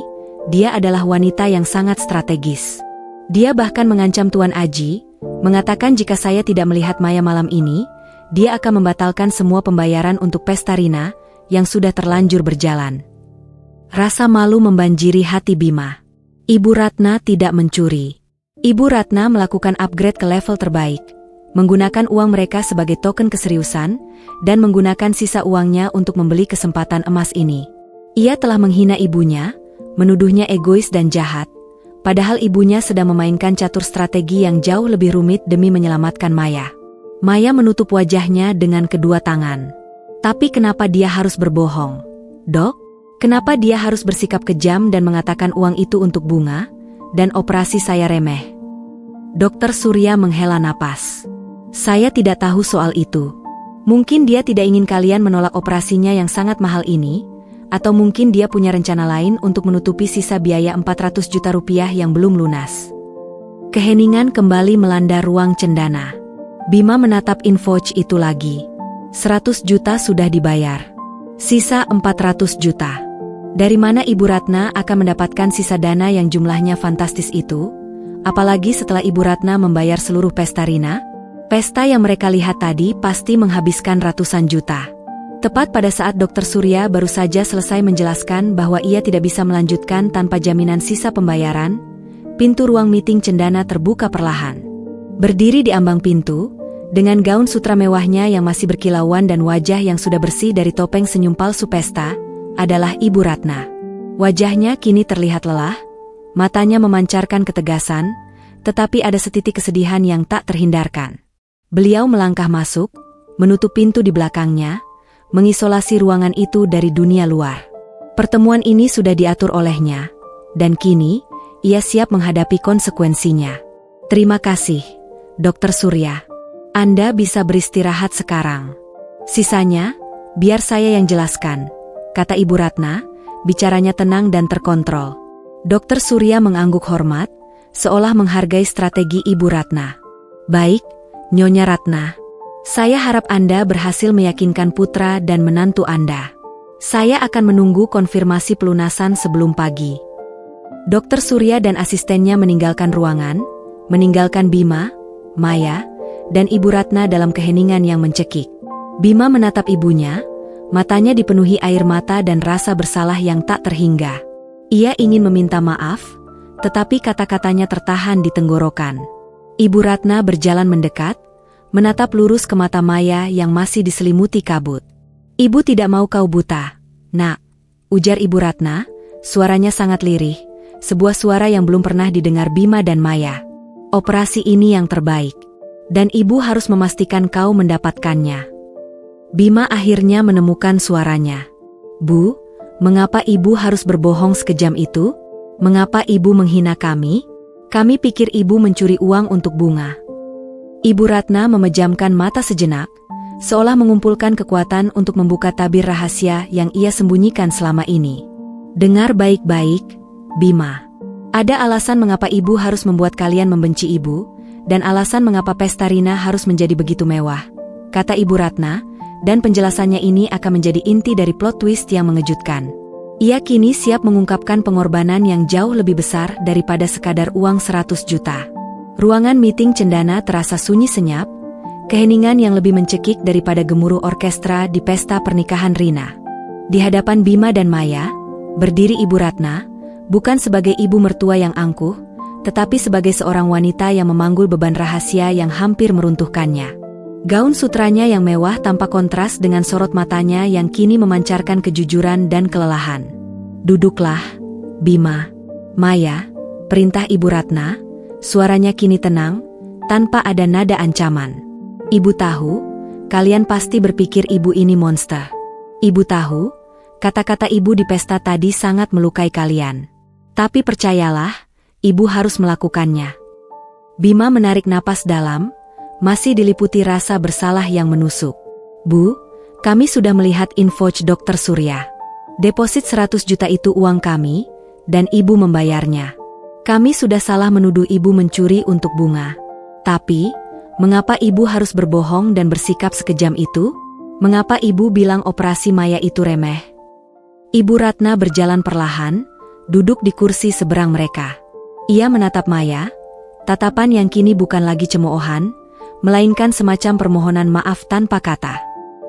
Speaker 1: dia adalah wanita yang sangat strategis. Dia bahkan mengancam Tuan Aji, mengatakan jika saya tidak melihat Maya malam ini, dia akan membatalkan semua pembayaran untuk pesta Rina, yang sudah terlanjur berjalan. Rasa malu membanjiri hati Bima. Ibu Ratna tidak mencuri. Ibu Ratna melakukan upgrade ke level terbaik, menggunakan uang mereka sebagai token keseriusan, dan menggunakan sisa uangnya untuk membeli kesempatan emas ini. Ia telah menghina ibunya, menuduhnya egois dan jahat, padahal ibunya sedang memainkan catur strategi yang jauh lebih rumit demi menyelamatkan Maya. Maya menutup wajahnya dengan kedua tangan. Tapi kenapa dia harus berbohong? Dok, kenapa dia harus bersikap kejam dan mengatakan uang itu untuk bunga, dan operasi saya remeh? Dr. Surya menghela napas. Saya tidak tahu soal itu. Mungkin dia tidak ingin kalian menolak operasinya yang sangat mahal ini, atau mungkin dia punya rencana lain untuk menutupi sisa biaya 400 juta rupiah yang belum lunas. Keheningan kembali melanda ruang cendana. Bima menatap invoice itu lagi. 100 juta sudah dibayar. Sisa 400 juta. Dari mana Ibu Ratna akan mendapatkan sisa dana yang jumlahnya fantastis itu? Apalagi setelah Ibu Ratna membayar seluruh pesta Rina? Pesta yang mereka lihat tadi pasti menghabiskan ratusan juta. Tepat pada saat Dr. Surya baru saja selesai menjelaskan bahwa ia tidak bisa melanjutkan tanpa jaminan sisa pembayaran, pintu ruang meeting cendana terbuka perlahan. Berdiri di ambang pintu, dengan gaun sutra mewahnya yang masih berkilauan dan wajah yang sudah bersih dari topeng senyum palsu pesta, adalah Ibu Ratna. Wajahnya kini terlihat lelah, matanya memancarkan ketegasan, tetapi ada setitik kesedihan yang tak terhindarkan. Beliau melangkah masuk, menutup pintu di belakangnya, mengisolasi ruangan itu dari dunia luar. Pertemuan ini sudah diatur olehnya, dan kini, ia siap menghadapi konsekuensinya. Terima kasih, Dr. Surya. Anda bisa beristirahat sekarang. Sisanya, biar saya yang jelaskan, kata Ibu Ratna, bicaranya tenang dan terkontrol. Dr. Surya mengangguk hormat, seolah menghargai strategi Ibu Ratna. Baik, Nyonya Ratna. Saya harap Anda berhasil meyakinkan putra dan menantu Anda. Saya akan menunggu konfirmasi pelunasan sebelum pagi. Dr. Surya dan asistennya meninggalkan ruangan, meninggalkan Bima, Maya, dan Ibu Ratna dalam keheningan yang mencekik. Bima menatap ibunya, matanya dipenuhi air mata dan rasa bersalah yang tak terhingga. Ia ingin meminta maaf, tetapi kata-katanya tertahan di tenggorokan. Ibu Ratna berjalan mendekat, menatap lurus ke mata Maya yang masih diselimuti kabut. Ibu tidak mau kau buta, Nak, ujar Ibu Ratna, suaranya sangat lirih, Sebuah suara yang belum pernah didengar Bima dan Maya. Operasi ini yang terbaik. Dan ibu harus memastikan kau mendapatkannya. Bima akhirnya menemukan suaranya. Bu, mengapa ibu harus berbohong sekejam itu? Mengapa ibu menghina kami? Kami pikir ibu mencuri uang untuk bunga. Ibu Ratna memejamkan mata sejenak, seolah mengumpulkan kekuatan untuk membuka tabir rahasia yang ia sembunyikan selama ini. Dengar baik-baik, Bima. Ada alasan mengapa ibu harus membuat kalian membenci ibu, dan alasan mengapa pesta Rina harus menjadi begitu mewah, kata Ibu Ratna, dan penjelasannya ini akan menjadi inti dari plot twist yang mengejutkan. Ia kini siap mengungkapkan pengorbanan yang jauh lebih besar daripada sekadar uang 100 juta. Ruangan meeting cendana terasa sunyi senyap, keheningan yang lebih mencekik daripada gemuruh orkestra di pesta pernikahan Rina. Di hadapan Bima dan Maya, berdiri Ibu Ratna, bukan sebagai ibu mertua yang angkuh, tetapi sebagai seorang wanita yang memanggul beban rahasia yang hampir meruntuhkannya. Gaun sutranya yang mewah tampak kontras dengan sorot matanya yang kini memancarkan kejujuran dan kelelahan. Duduklah, Bima. Maya, perintah Ibu Ratna, suaranya kini tenang, tanpa ada nada ancaman. Ibu tahu, kalian pasti berpikir ibu ini monster. Ibu tahu, kata-kata ibu di pesta tadi sangat melukai kalian. Tapi percayalah, ibu harus melakukannya. Bima menarik napas dalam, masih diliputi rasa bersalah yang menusuk. Bu, kami sudah melihat info Dr. Surya. Deposit 100 juta itu uang kami, dan ibu membayarnya. Kami sudah salah menuduh ibu mencuri untuk bunga. Tapi, mengapa ibu harus berbohong dan bersikap sekejam itu? Mengapa ibu bilang operasi Maya itu remeh? Ibu Ratna berjalan perlahan, duduk di kursi seberang mereka. Ia menatap Maya, tatapan yang kini bukan lagi cemoohan, melainkan semacam permohonan maaf tanpa kata.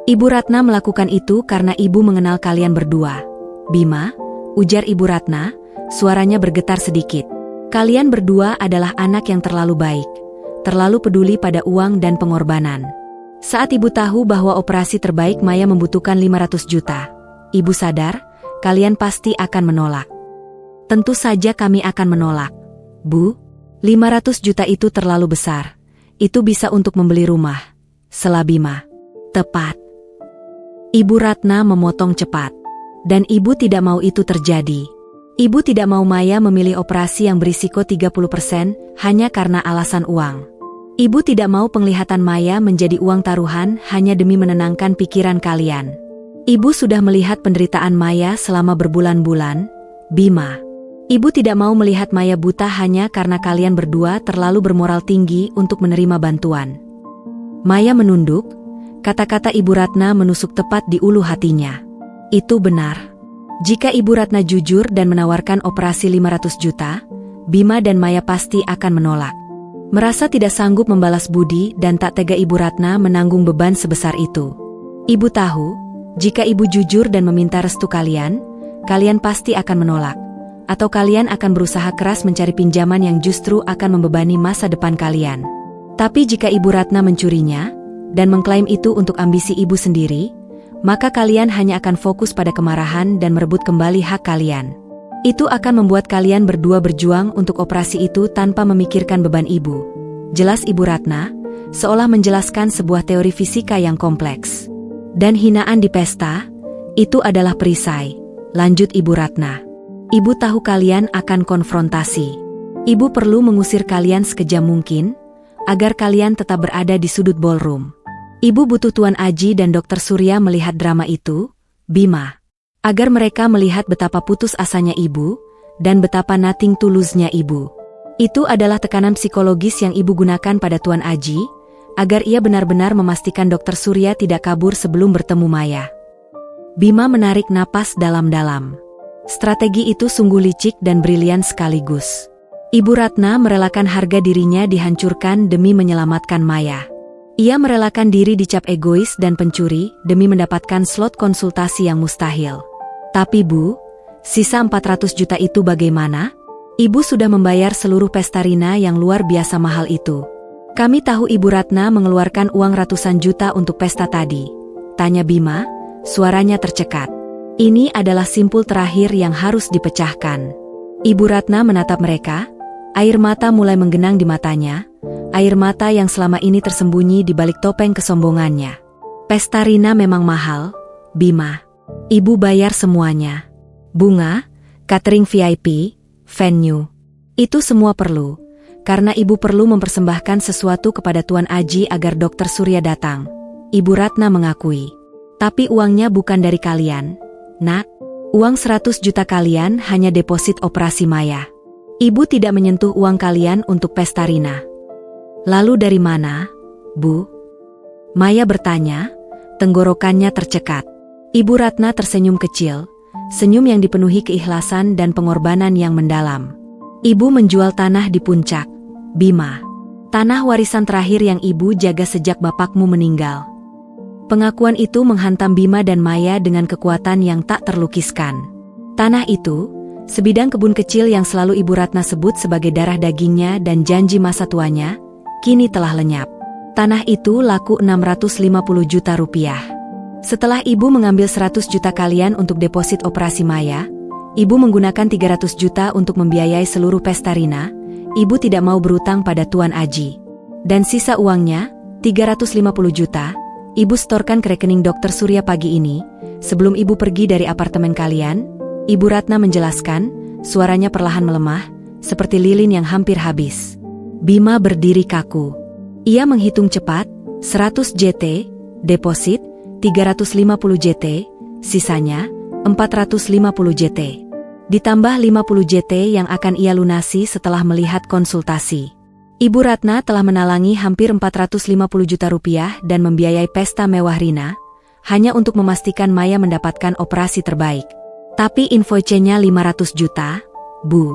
Speaker 1: Ibu Ratna melakukan itu karena ibu mengenal kalian berdua. Bima, ujar Ibu Ratna, suaranya bergetar sedikit. Kalian berdua adalah anak yang terlalu baik, terlalu peduli pada uang dan pengorbanan. Saat ibu tahu bahwa operasi terbaik Maya membutuhkan 500 juta, ibu sadar, kalian pasti akan menolak. Tentu saja kami akan menolak. Bu, 500 juta itu terlalu besar. Itu bisa untuk membeli rumah. Sela Bima. Tepat. Ibu Ratna memotong cepat. Dan ibu tidak mau itu terjadi. Ibu tidak mau Maya memilih operasi yang berisiko 30% hanya karena alasan uang. Ibu tidak mau penglihatan Maya menjadi uang taruhan hanya demi menenangkan pikiran kalian. Ibu sudah melihat penderitaan Maya selama berbulan-bulan, Bima. Ibu tidak mau melihat Maya buta hanya karena kalian berdua terlalu bermoral tinggi untuk menerima bantuan. Maya menunduk, kata-kata Ibu Ratna menusuk tepat di ulu hatinya. Itu benar. Jika Ibu Ratna jujur dan menawarkan operasi 500 juta, Bima dan Maya pasti akan menolak. Merasa tidak sanggup membalas budi dan tak tega Ibu Ratna menanggung beban sebesar itu. Ibu tahu, jika ibu jujur dan meminta restu kalian pasti akan menolak. Atau kalian akan berusaha keras mencari pinjaman yang justru akan membebani masa depan kalian. Tapi jika Ibu Ratna mencurinya, dan mengklaim itu untuk ambisi ibu sendiri, maka kalian hanya akan fokus pada kemarahan dan merebut kembali hak kalian. Itu akan membuat kalian berdua berjuang untuk operasi itu tanpa memikirkan beban ibu. Jelas Ibu Ratna, seolah menjelaskan sebuah teori fisika yang kompleks. Dan hinaan di pesta, itu adalah perisai, lanjut Ibu Ratna. Ibu tahu kalian akan konfrontasi. Ibu perlu mengusir kalian sekejam mungkin, agar kalian tetap berada di sudut ballroom. Ibu butuh Tuan Aji dan Dr. Surya melihat drama itu, Bima. Agar mereka melihat betapa putus asanya ibu, dan betapa nothing tulus-nya ibu. Itu adalah tekanan psikologis yang ibu gunakan pada Tuan Aji, agar ia benar-benar memastikan Dr. Surya tidak kabur sebelum bertemu Maya. Bima menarik napas dalam-dalam. Strategi itu sungguh licik dan brilian sekaligus. Ibu Ratna merelakan harga dirinya dihancurkan demi menyelamatkan Maya. Ia merelakan diri dicap egois dan pencuri demi mendapatkan slot konsultasi yang mustahil. Tapi Bu, sisa 400 juta itu bagaimana? Ibu sudah membayar seluruh pesta Rina yang luar biasa mahal itu. Kami tahu Ibu Ratna mengeluarkan uang ratusan juta untuk pesta tadi. Tanya Bima, suaranya tercekat. Ini adalah simpul terakhir yang harus dipecahkan. Ibu Ratna menatap mereka, air mata mulai menggenang di matanya, air mata yang selama ini tersembunyi di balik topeng kesombongannya. Pesta Rina memang mahal, Bima. Ibu bayar semuanya. Bunga, catering VIP, venue. Itu semua perlu, karena ibu perlu mempersembahkan sesuatu kepada Tuan Aji agar Dr. Surya datang. Ibu Ratna mengakui. Tapi uangnya bukan dari kalian, Nak. Uang 100 juta kalian hanya deposit operasi Maya. Ibu tidak menyentuh uang kalian untuk pesta Rina. Lalu dari mana, Bu? Maya bertanya, tenggorokannya tercekat. Ibu Ratna tersenyum kecil, senyum yang dipenuhi keikhlasan dan pengorbanan yang mendalam. Ibu menjual tanah di puncak, Bima. Tanah warisan terakhir yang ibu jaga sejak bapakmu meninggal. Pengakuan itu menghantam Bima dan Maya dengan kekuatan yang tak terlukiskan. Tanah itu, sebidang kebun kecil yang selalu Ibu Ratna sebut sebagai darah dagingnya dan janji masa tuanya, kini telah lenyap. Tanah itu laku 650 juta rupiah. Setelah ibu mengambil 100 juta kalian untuk deposit operasi Maya, ibu menggunakan 300 juta untuk membiayai seluruh pesta Rina. Ibu tidak mau berutang pada Tuan Aji. Dan sisa uangnya, 350 juta, ibu setorkan ke rekening Dr. Surya pagi ini. Sebelum ibu pergi dari apartemen kalian, Ibu Ratna menjelaskan, suaranya perlahan melemah, seperti lilin yang hampir habis. Bima berdiri kaku. Ia menghitung cepat, 100 JT, deposit, 350 JT, sisanya, 450 JT. Ditambah 50 JT yang akan ia lunasi setelah melihat konsultasi. Ibu Ratna telah menalangi hampir 450 juta rupiah dan membiayai pesta mewah Rina, hanya untuk memastikan Maya mendapatkan operasi terbaik. Tapi invoice-nya 500 juta, Bu.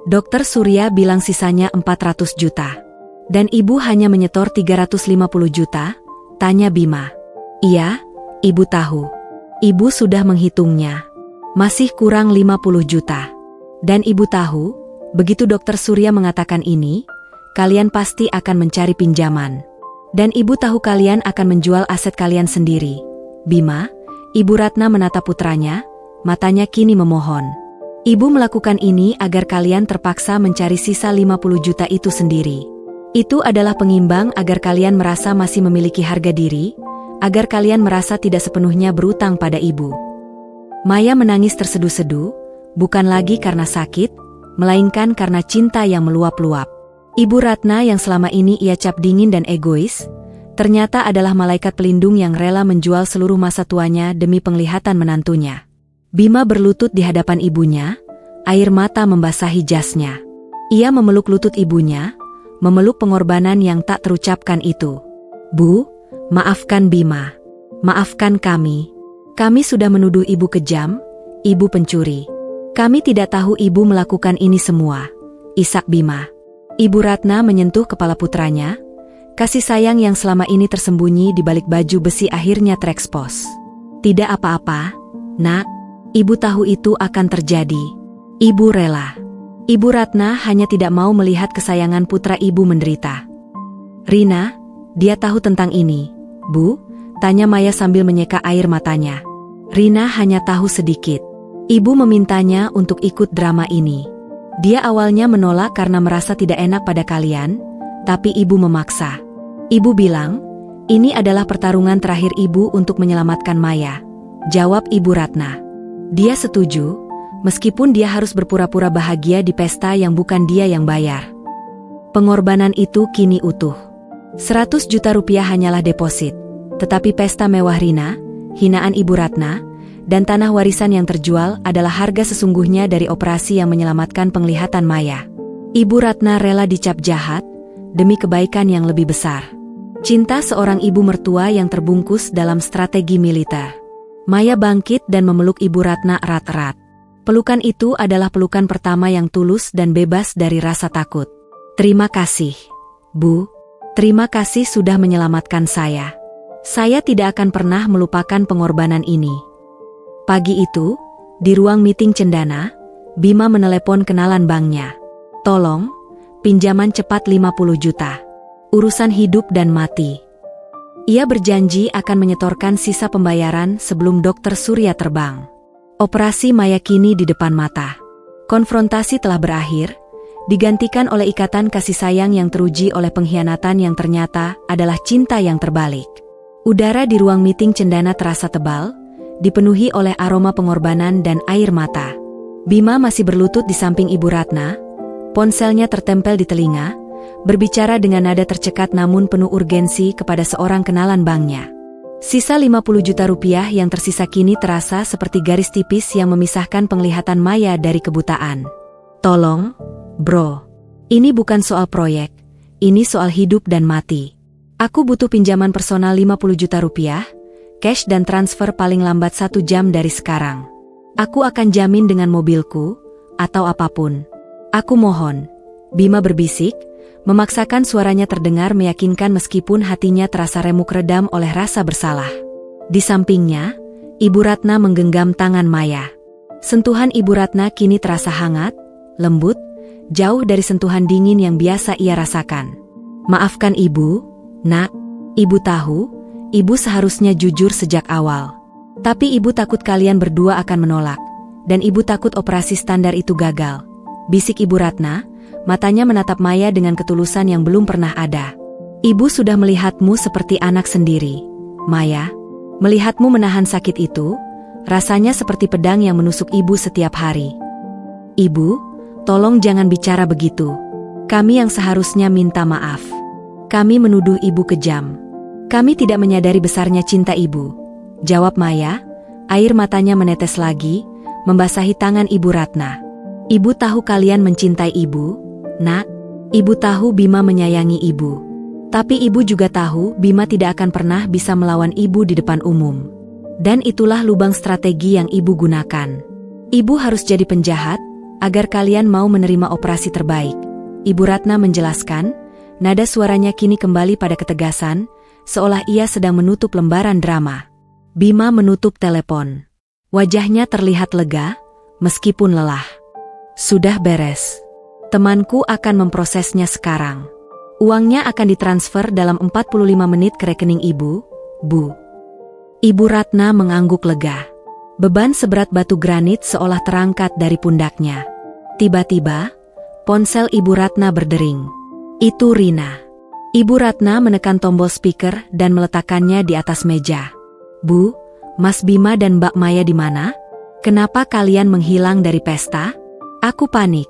Speaker 1: Dr. Surya bilang sisanya 400 juta. Dan ibu hanya menyetor 350 juta, tanya Bima. Iya, ibu tahu. Ibu sudah menghitungnya. Masih kurang 50 juta. Dan ibu tahu, begitu Dr. Surya mengatakan ini, kalian pasti akan mencari pinjaman. Dan ibu tahu kalian akan menjual aset kalian sendiri. Bima, Ibu Ratna menatap putranya, matanya kini memohon. Ibu melakukan ini agar kalian terpaksa mencari sisa 50 juta itu sendiri. Itu adalah pengimbang agar kalian merasa masih memiliki harga diri, agar kalian merasa tidak sepenuhnya berutang pada ibu. Maya menangis terseduh-seduh, bukan lagi karena sakit, melainkan karena cinta yang meluap-luap. Ibu Ratna yang selama ini ia cap dingin dan egois, ternyata adalah malaikat pelindung yang rela menjual seluruh masa tuanya demi penglihatan menantunya. Bima berlutut di hadapan ibunya, air mata membasahi jasnya. Ia memeluk lutut ibunya, memeluk pengorbanan yang tak terucapkan itu. Bu, maafkan Bima. Maafkan kami. Kami sudah menuduh ibu kejam, ibu pencuri. Kami tidak tahu ibu melakukan ini semua. Isak Bima. Ibu Ratna menyentuh kepala putranya. Kasih sayang yang selama ini tersembunyi di balik baju besi akhirnya terekspos. Tidak apa-apa, Nak. Ibu tahu itu akan terjadi. Ibu rela. Ibu Ratna hanya tidak mau melihat kesayangan putra ibu menderita. Rina, dia tahu tentang ini, Bu? Tanya Maya sambil menyeka air matanya. Rina hanya tahu sedikit. Ibu memintanya untuk ikut drama ini. Dia awalnya menolak karena merasa tidak enak pada kalian, tapi ibu memaksa. Ibu bilang, ini adalah pertarungan terakhir ibu untuk menyelamatkan Maya. Jawab Ibu Ratna. Dia setuju, meskipun dia harus berpura-pura bahagia di pesta yang bukan dia yang bayar. Pengorbanan itu kini utuh. 100 juta rupiah hanyalah deposit, tetapi pesta mewah Rina, hinaan Ibu Ratna, dan tanah warisan yang terjual adalah harga sesungguhnya dari operasi yang menyelamatkan penglihatan Maya. Ibu Ratna rela dicap jahat, demi kebaikan yang lebih besar. Cinta seorang ibu mertua yang terbungkus dalam strategi militer. Maya bangkit dan memeluk Ibu Ratna erat-erat. Pelukan itu adalah pelukan pertama yang tulus dan bebas dari rasa takut. Terima kasih, Bu. Terima kasih sudah menyelamatkan saya. Saya tidak akan pernah melupakan pengorbanan ini. Pagi itu, di ruang meeting Cendana, Bima menelepon kenalan banknya. Tolong, pinjaman cepat 50 juta. Urusan hidup dan mati. Ia berjanji akan menyetorkan sisa pembayaran sebelum Dr. Surya terbang. Operasi Maya kini di depan mata. Konfrontasi telah berakhir, digantikan oleh ikatan kasih sayang yang teruji oleh pengkhianatan yang ternyata adalah cinta yang terbalik. Udara di ruang meeting cendana terasa tebal, dipenuhi oleh aroma pengorbanan dan air mata. Bima masih berlutut di samping Ibu Ratna, ponselnya tertempel di telinga, berbicara dengan nada tercekat namun penuh urgensi kepada seorang kenalan banknya. Sisa 50 juta rupiah yang tersisa kini terasa seperti garis tipis yang memisahkan penglihatan Maya dari kebutaan. Tolong, bro. Ini bukan soal proyek, ini soal hidup dan mati. Aku butuh pinjaman personal 50 juta rupiah, cash dan transfer paling lambat 1 jam dari sekarang. Aku akan jamin dengan mobilku, atau apapun. Aku mohon. Bima berbisik, memaksakan suaranya terdengar meyakinkan meskipun hatinya terasa remuk redam oleh rasa bersalah. Di sampingnya, Ibu Ratna menggenggam tangan Maya. Sentuhan Ibu Ratna kini terasa hangat, lembut, jauh dari sentuhan dingin yang biasa ia rasakan. Maafkan Ibu, Nak. Ibu tahu, Ibu seharusnya jujur sejak awal. Tapi Ibu takut kalian berdua akan menolak, dan Ibu takut operasi standar itu gagal. Bisik Ibu Ratna, matanya menatap Maya dengan ketulusan yang belum pernah ada. Ibu sudah melihatmu seperti anak sendiri, Maya. Melihatmu menahan sakit itu, rasanya seperti pedang yang menusuk Ibu setiap hari. Ibu, tolong jangan bicara begitu. Kami yang seharusnya minta maaf. Kami menuduh Ibu kejam. Kami tidak menyadari besarnya cinta Ibu. Jawab Maya, air matanya menetes lagi, membasahi tangan Ibu Ratna. Ibu tahu kalian mencintai Ibu, Nak. Ibu tahu Bima menyayangi Ibu. Tapi Ibu juga tahu Bima tidak akan pernah bisa melawan Ibu di depan umum. Dan itulah lubang strategi yang Ibu gunakan. Ibu harus jadi penjahat, agar kalian mau menerima operasi terbaik. Ibu Ratna menjelaskan, nada suaranya kini kembali pada ketegasan, seolah ia sedang menutup lembaran drama. Bima menutup telepon. Wajahnya terlihat lega, meskipun lelah. Sudah beres. Temanku akan memprosesnya sekarang. Uangnya akan ditransfer dalam 45 menit ke rekening Ibu, Bu. Ibu Ratna mengangguk lega. Beban seberat batu granit seolah terangkat dari pundaknya. Tiba-tiba, ponsel Ibu Ratna berdering. Itu Rina. Ibu Ratna menekan tombol speaker dan meletakkannya di atas meja. Bu, Mas Bima dan Mbak Maya di mana? Kenapa kalian menghilang dari pesta? Aku panik.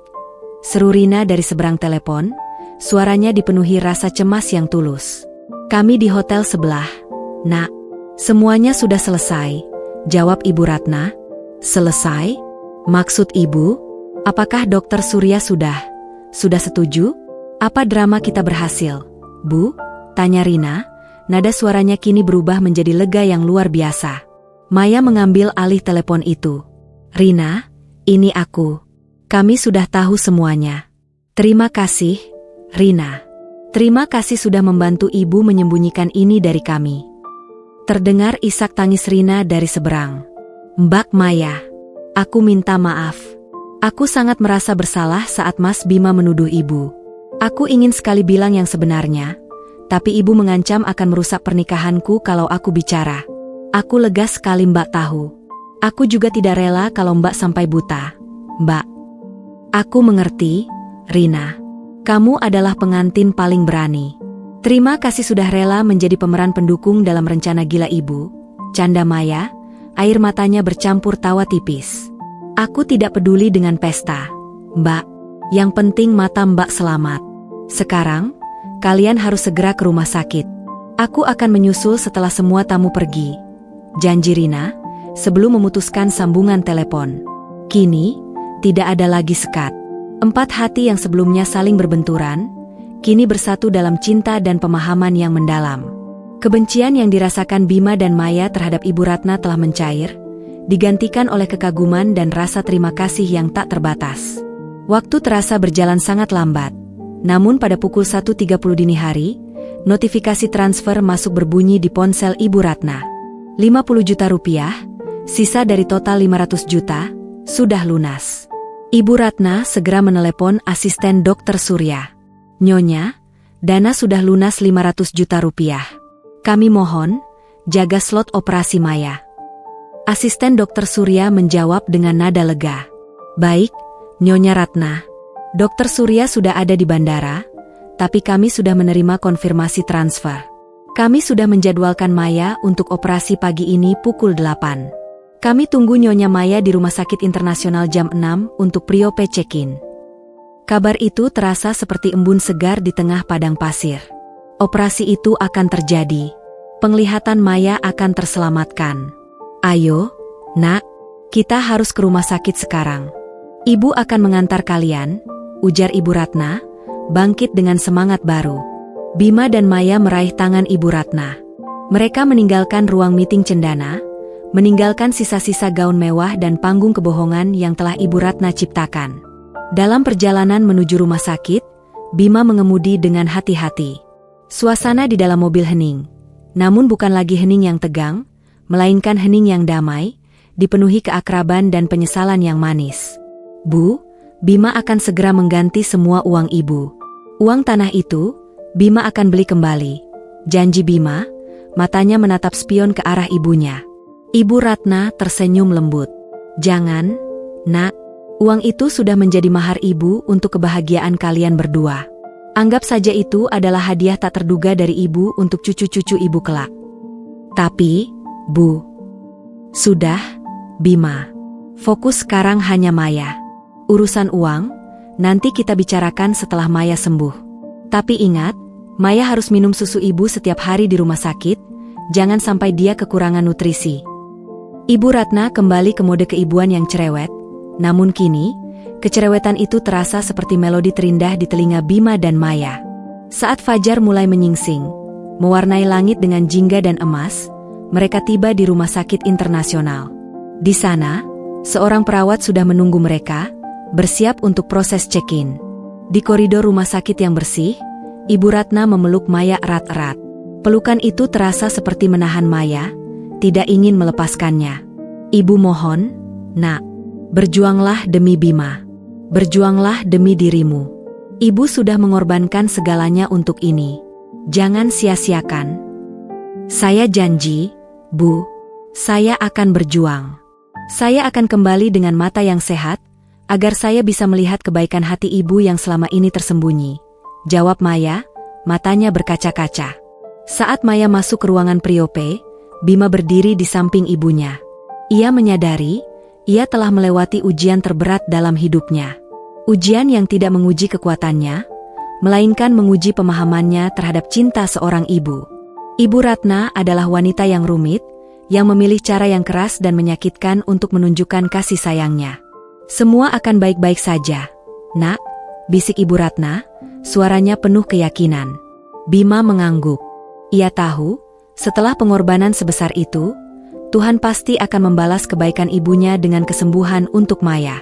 Speaker 1: Seru Rina dari seberang telepon, suaranya dipenuhi rasa cemas yang tulus. Kami di hotel sebelah, Nak. Semuanya sudah selesai, jawab Ibu Ratna. Selesai? Maksud Ibu? Apakah Dokter Surya sudah setuju? Apa drama kita berhasil, Bu? Tanya Rina, nada suaranya kini berubah menjadi lega yang luar biasa. Maya mengambil alih telepon itu. Rina, ini aku. Kami sudah tahu semuanya. Terima kasih, Rina. Terima kasih sudah membantu Ibu menyembunyikan ini dari kami. Terdengar isak tangis Rina dari seberang. Mbak Maya, aku minta maaf. Aku sangat merasa bersalah saat Mas Bima menuduh Ibu. Aku ingin sekali bilang yang sebenarnya, tapi Ibu mengancam akan merusak pernikahanku kalau aku bicara. Aku lega sekali Mbak tahu. Aku juga tidak rela kalau Mbak sampai buta, Mbak. Aku mengerti, Rina. Kamu adalah pengantin paling berani. Terima kasih sudah rela menjadi pemeran pendukung dalam rencana gila Ibu. Canda Maya, air matanya bercampur tawa tipis. Aku tidak peduli dengan pesta, Mbak. Yang penting mata Mbak selamat. Sekarang, kalian harus segera ke rumah sakit. Aku akan menyusul setelah semua tamu pergi. Janji Rina, sebelum memutuskan sambungan telepon. Kini, tidak ada lagi sekat. 4 hati yang sebelumnya saling berbenturan, kini bersatu dalam cinta dan pemahaman yang mendalam. Kebencian yang dirasakan Bima dan Maya terhadap Ibu Ratna telah mencair, digantikan oleh kekaguman dan rasa terima kasih yang tak terbatas. Waktu terasa berjalan sangat lambat, namun pada pukul 1.30 dini hari, notifikasi transfer masuk berbunyi di ponsel Ibu Ratna. 50 juta rupiah, sisa dari total 500 juta, sudah lunas. Ibu Ratna segera menelepon asisten Dokter Surya. Nyonya, dana sudah lunas 500 juta rupiah. Kami mohon, jaga slot operasi Maya. Asisten Dokter Surya menjawab dengan nada lega. Baik, Nyonya Ratna, Dokter Surya sudah ada di bandara, tapi kami sudah menerima konfirmasi transfer. Kami sudah menjadwalkan Maya untuk operasi pagi ini pukul 8. Kami tunggu Nyonya Maya di Rumah Sakit Internasional jam 6 untuk pre-op check-in. Kabar itu terasa seperti embun segar di tengah padang pasir. Operasi itu akan terjadi. Penglihatan Maya akan terselamatkan. Ayo, Nak, kita harus ke rumah sakit sekarang. Ibu akan mengantar kalian, ujar Ibu Ratna, bangkit dengan semangat baru. Bima dan Maya meraih tangan Ibu Ratna. Mereka meninggalkan ruang meeting cendana, meninggalkan sisa-sisa gaun mewah dan panggung kebohongan yang telah Ibu Ratna ciptakan. Dalam perjalanan menuju rumah sakit, Bima mengemudi dengan hati-hati. Suasana di dalam mobil hening. Namun bukan lagi hening yang tegang, melainkan hening yang damai, dipenuhi keakraban dan penyesalan yang manis. Bu, Bima akan segera mengganti semua uang ibu. Uang tanah itu, Bima akan beli kembali. Janji Bima, matanya menatap spion ke arah ibunya. Ibu Ratna tersenyum lembut. Jangan, Nak, uang itu sudah menjadi mahar ibu untuk kebahagiaan kalian berdua. Anggap saja itu adalah hadiah tak terduga dari ibu untuk cucu-cucu ibu kelak. Tapi, Bu, sudah, Bima. Fokus sekarang hanya Maya. Urusan uang, nanti kita bicarakan setelah Maya sembuh. Tapi ingat, Maya harus minum susu ibu setiap hari di rumah sakit, jangan sampai dia kekurangan nutrisi. Ibu Ratna kembali ke mode keibuan yang cerewet, namun kini, kecerewetan itu terasa seperti melodi terindah di telinga Bima dan Maya. Saat fajar mulai menyingsing, mewarnai langit dengan jingga dan emas, mereka tiba di Rumah Sakit Internasional. Di sana, seorang perawat sudah menunggu mereka, bersiap untuk proses check-in. Di koridor rumah sakit yang bersih, Ibu Ratna memeluk Maya erat-erat. Pelukan itu terasa seperti menahan Maya, tidak ingin melepaskannya. Ibu mohon, Nak, berjuanglah demi Bima. Berjuanglah demi dirimu. Ibu sudah mengorbankan segalanya untuk ini. Jangan sia-siakan. Saya janji, Bu, saya akan berjuang. Saya akan kembali dengan mata yang sehat, agar saya bisa melihat kebaikan hati ibu yang selama ini tersembunyi. Jawab Maya, matanya berkaca-kaca. Saat Maya masuk ke ruangan pre-op, Bima berdiri di samping ibunya. Ia menyadari, ia telah melewati ujian terberat dalam hidupnya. Ujian yang tidak menguji kekuatannya, melainkan menguji pemahamannya terhadap cinta seorang ibu. Ibu Ratna adalah wanita yang rumit, yang memilih cara yang keras dan menyakitkan untuk menunjukkan kasih sayangnya. Semua akan baik-baik saja, Nak, bisik Ibu Ratna, suaranya penuh keyakinan. Bima mengangguk. Ia tahu, setelah pengorbanan sebesar itu, Tuhan pasti akan membalas kebaikan ibunya dengan kesembuhan untuk Maya.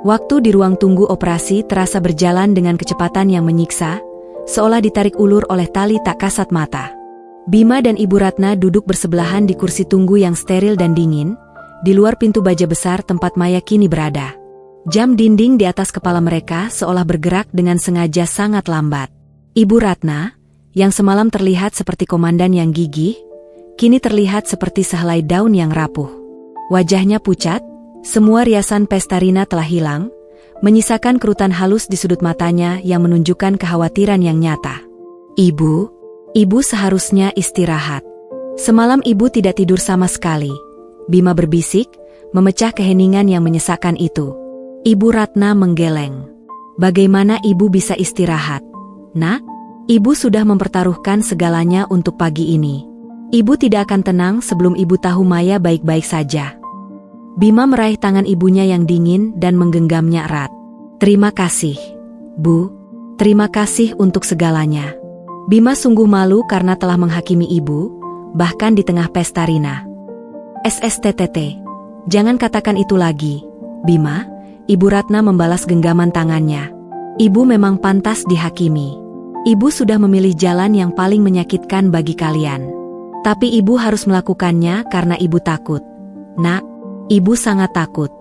Speaker 1: Waktu di ruang tunggu operasi terasa berjalan dengan kecepatan yang menyiksa, seolah ditarik ulur oleh tali tak kasat mata. Bima dan Ibu Ratna duduk bersebelahan di kursi tunggu yang steril dan dingin, di luar pintu baja besar tempat Maya kini berada. Jam dinding di atas kepala mereka seolah bergerak dengan sengaja sangat lambat. Ibu Ratna, yang semalam terlihat seperti komandan yang gigih, kini terlihat seperti sehelai daun yang rapuh. Wajahnya pucat, semua riasan pesta Rina telah hilang, menyisakan kerutan halus di sudut matanya yang menunjukkan kekhawatiran yang nyata. Ibu seharusnya istirahat. Semalam ibu tidak tidur sama sekali. Bima berbisik, memecah keheningan yang menyesakkan itu. Ibu Ratna menggeleng. Bagaimana ibu bisa istirahat? Nak, ibu sudah mempertaruhkan segalanya untuk pagi ini. Ibu tidak akan tenang sebelum ibu tahu Maya baik-baik saja. Bima meraih tangan ibunya yang dingin dan menggenggamnya erat. Terima kasih, Bu. Terima kasih untuk segalanya. Bima sungguh malu karena telah menghakimi ibu, bahkan di tengah pesta Rina. SSTTT. Jangan katakan itu lagi, Bima. Ibu Ratna membalas genggaman tangannya. Ibu memang pantas dihakimi. Ibu sudah memilih jalan yang paling menyakitkan bagi kalian. Tapi ibu harus melakukannya karena ibu takut. Nak, ibu sangat takut.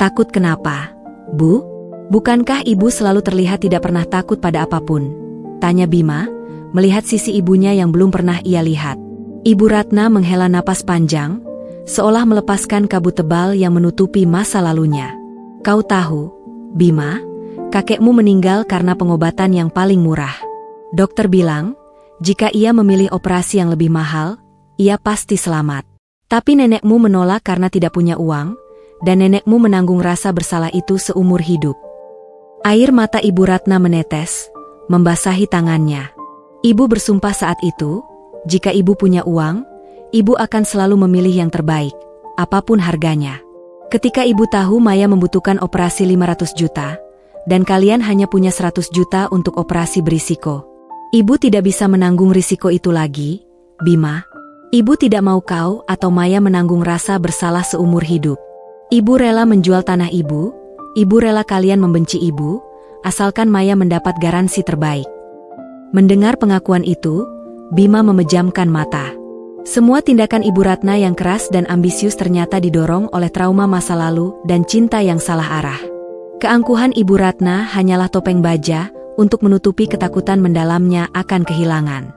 Speaker 1: Takut kenapa, Bu? Bukankah ibu selalu terlihat tidak pernah takut pada apapun? Tanya Bima, melihat sisi ibunya yang belum pernah ia lihat. Ibu Ratna menghela napas panjang, seolah melepaskan kabut tebal yang menutupi masa lalunya. Kau tahu, Bima, kakekmu meninggal karena pengobatan yang paling murah. Dokter bilang, jika ia memilih operasi yang lebih mahal, ia pasti selamat. Tapi nenekmu menolak karena tidak punya uang, dan nenekmu menanggung rasa bersalah itu seumur hidup. Air mata Ibu Ratna menetes, membasahi tangannya. Ibu bersumpah saat itu, jika ibu punya uang, ibu akan selalu memilih yang terbaik, apapun harganya. Ketika ibu tahu Maya membutuhkan operasi 500 juta, dan kalian hanya punya 100 juta untuk operasi berisiko, ibu tidak bisa menanggung risiko itu lagi, Bima. Ibu tidak mau kau atau Maya menanggung rasa bersalah seumur hidup. Ibu rela menjual tanah ibu rela kalian membenci ibu, asalkan Maya mendapat garansi terbaik. Mendengar pengakuan itu, Bima memejamkan mata. Semua tindakan Ibu Ratna yang keras dan ambisius ternyata didorong oleh trauma masa lalu dan cinta yang salah arah. Keangkuhan Ibu Ratna hanyalah topeng baja untuk menutupi ketakutan mendalamnya akan kehilangan.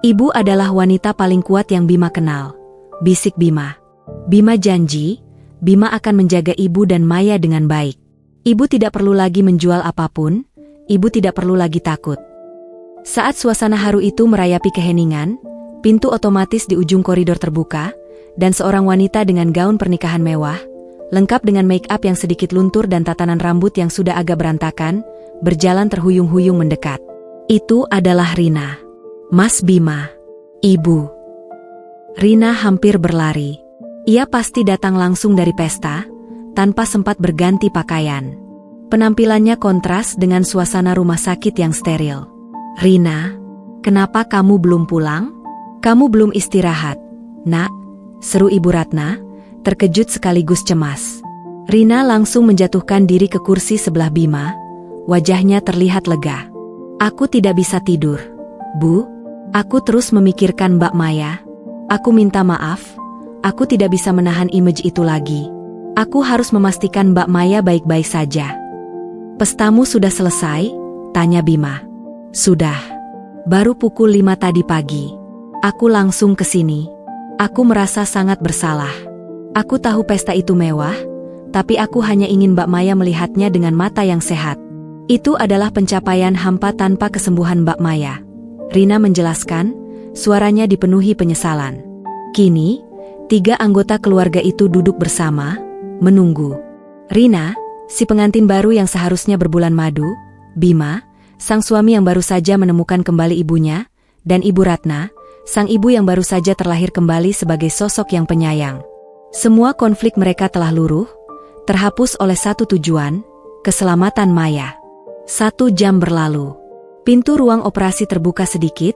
Speaker 1: Ibu adalah wanita paling kuat yang Bima kenal, bisik Bima. Bima janji, Bima akan menjaga ibu dan Maya dengan baik. Ibu tidak perlu lagi menjual apapun, ibu tidak perlu lagi takut. Saat suasana haru itu merayapi keheningan, pintu otomatis di ujung koridor terbuka, dan seorang wanita dengan gaun pernikahan mewah, lengkap dengan make-up yang sedikit luntur dan tatanan rambut yang sudah agak berantakan, berjalan terhuyung-huyung mendekat. Itu adalah Rina. Mas Bima. Ibu. Rina hampir berlari. Ia pasti datang langsung dari pesta, tanpa sempat berganti pakaian. Penampilannya kontras dengan suasana rumah sakit yang steril. Rina, kenapa kamu belum pulang? Kamu belum istirahat, Nak, seru Ibu Ratna, terkejut sekaligus cemas. Rina langsung menjatuhkan diri ke kursi sebelah Bima, wajahnya terlihat lega. Aku tidak bisa tidur, Bu. Aku terus memikirkan Mbak Maya. Aku minta maaf, aku tidak bisa menahan image itu lagi. Aku harus memastikan Mbak Maya baik-baik saja. Pestamu sudah selesai? Tanya Bima. Sudah. Baru pukul 5 tadi pagi. Aku langsung ke sini. Aku merasa sangat bersalah. Aku tahu pesta itu mewah, tapi aku hanya ingin Mbak Maya melihatnya dengan mata yang sehat. Itu adalah pencapaian hampa tanpa kesembuhan Mbak Maya. Rina menjelaskan, suaranya dipenuhi penyesalan. Kini, 3 anggota keluarga itu duduk bersama, menunggu. Rina, si pengantin baru yang seharusnya berbulan madu, Bima, sang suami yang baru saja menemukan kembali ibunya, dan Ibu Ratna, sang ibu yang baru saja terlahir kembali sebagai sosok yang penyayang. Semua konflik mereka telah luruh, terhapus oleh satu tujuan, keselamatan Maya. 1 jam berlalu. Pintu ruang operasi terbuka sedikit,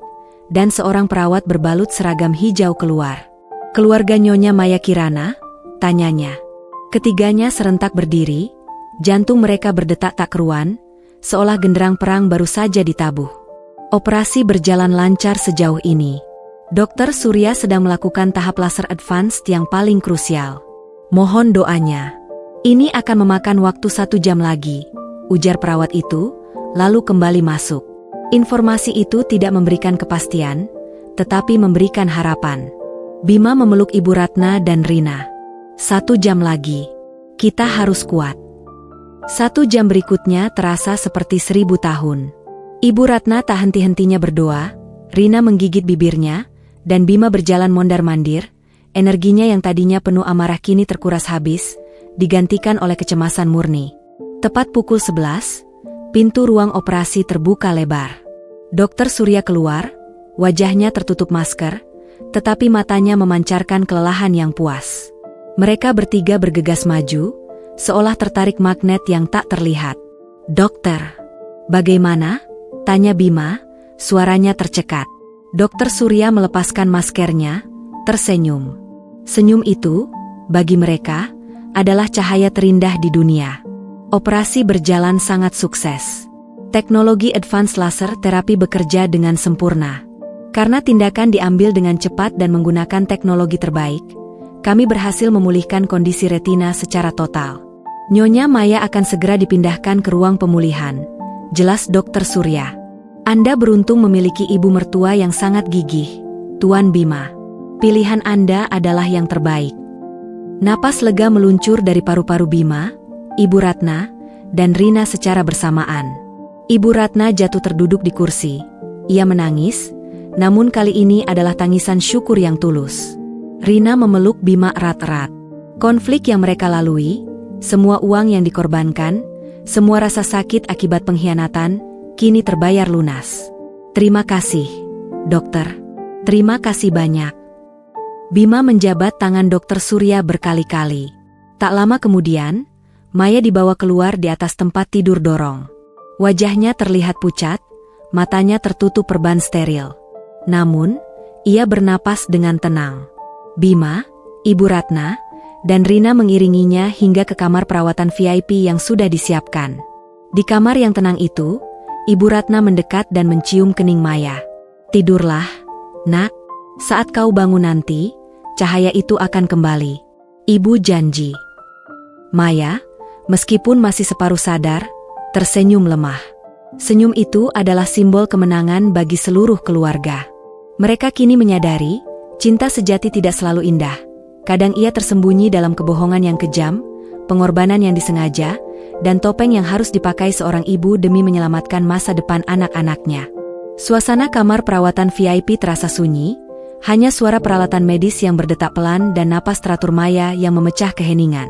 Speaker 1: dan seorang perawat berbalut seragam hijau keluar. Keluarga Nyonya Maya Kirana? Tanyanya. Ketiganya serentak berdiri, jantung mereka berdetak tak keruan, seolah genderang perang baru saja ditabuh. Operasi berjalan lancar sejauh ini. Dokter Surya sedang melakukan tahap laser advanced yang paling krusial. Mohon doanya. Ini akan memakan waktu 1 jam lagi, ujar perawat itu, lalu kembali masuk. Informasi itu tidak memberikan kepastian, tetapi memberikan harapan. Bima memeluk Ibu Ratna dan Rina. 1 jam lagi. Kita harus kuat. 1 jam berikutnya terasa seperti 1000 tahun. Ibu Ratna tak henti-hentinya berdoa, Rina menggigit bibirnya, dan Bima berjalan mondar-mandir, energinya yang tadinya penuh amarah kini terkuras habis, digantikan oleh kecemasan murni. Tepat pukul 11, pintu ruang operasi terbuka lebar. Dokter Surya keluar, wajahnya tertutup masker, tetapi matanya memancarkan kelelahan yang puas. Mereka bertiga bergegas maju, seolah tertarik magnet yang tak terlihat. Dokter, bagaimana? Tanya Bima, suaranya tercekat. Dokter Surya melepaskan maskernya, tersenyum. Senyum itu, bagi mereka, adalah cahaya terindah di dunia. Operasi berjalan sangat sukses. Teknologi advance laser terapi bekerja dengan sempurna. Karena tindakan diambil dengan cepat dan menggunakan teknologi terbaik, kami berhasil memulihkan kondisi retina secara total. Nyonya Maya akan segera dipindahkan ke ruang pemulihan, jelas Dokter Surya. Anda beruntung memiliki ibu mertua yang sangat gigih, Tuan Bima. Pilihan Anda adalah yang terbaik. Napas lega meluncur dari paru-paru Bima, Ibu Ratna, dan Rina secara bersamaan. Ibu Ratna jatuh terduduk di kursi. Ia menangis, namun kali ini adalah tangisan syukur yang tulus. Rina memeluk Bima erat-erat. Konflik yang mereka lalui, semua uang yang dikorbankan, semua rasa sakit akibat pengkhianatan, kini terbayar lunas. Terima kasih, dokter. Terima kasih banyak. Bima menjabat tangan Dokter Surya berkali-kali. Tak lama kemudian, Maya dibawa keluar di atas tempat tidur dorong. Wajahnya terlihat pucat, matanya tertutup perban steril. Namun, ia bernapas dengan tenang. Bima, Ibu Ratna, dan Rina mengiringinya hingga ke kamar perawatan VIP yang sudah disiapkan. Di kamar yang tenang itu, Ibu Ratna mendekat dan mencium kening Maya. Tidurlah, nak. Saat kau bangun nanti, cahaya itu akan kembali. Ibu janji. Maya, meskipun masih separuh sadar, tersenyum lemah. Senyum itu adalah simbol kemenangan bagi seluruh keluarga. Mereka kini menyadari, cinta sejati tidak selalu indah. Kadang ia tersembunyi dalam kebohongan yang kejam, pengorbanan yang disengaja, dan topeng yang harus dipakai seorang ibu demi menyelamatkan masa depan anak-anaknya. Suasana kamar perawatan VIP terasa sunyi, hanya suara peralatan medis yang berdetak pelan dan napas teratur Maya yang memecah keheningan.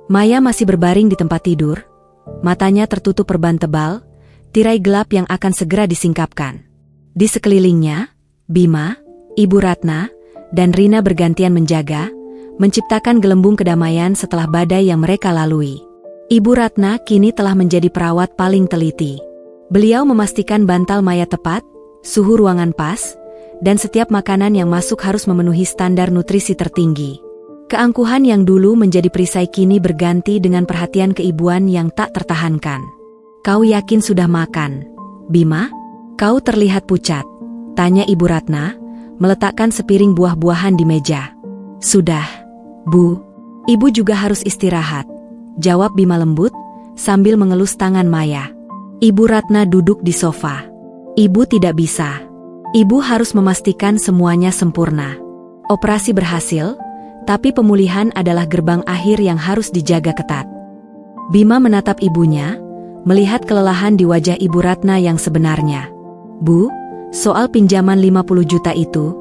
Speaker 1: Maya masih berbaring di tempat tidur, matanya tertutup perban tebal, tirai gelap yang akan segera disingkapkan. Di sekelilingnya, Bima, Ibu Ratna, dan Rina bergantian menjaga, menciptakan gelembung kedamaian setelah badai yang mereka lalui. Ibu Ratna kini telah menjadi perawat paling teliti. Beliau memastikan bantal Maya tepat, suhu ruangan pas, dan setiap makanan yang masuk harus memenuhi standar nutrisi tertinggi. Keangkuhan yang dulu menjadi perisai kini berganti dengan perhatian keibuan yang tak tertahankan. Kau yakin sudah makan, Bima? Kau terlihat pucat, tanya Ibu Ratna, meletakkan sepiring buah-buahan di meja. Sudah, Bu. Ibu juga harus istirahat, jawab Bima lembut, sambil mengelus tangan Maya. Ibu Ratna duduk di sofa. Ibu tidak bisa. Ibu harus memastikan semuanya sempurna. Operasi berhasil, tapi pemulihan adalah gerbang akhir yang harus dijaga ketat. Bima menatap ibunya, melihat kelelahan di wajah Ibu Ratna yang sebenarnya. Bu, soal pinjaman 50 juta itu,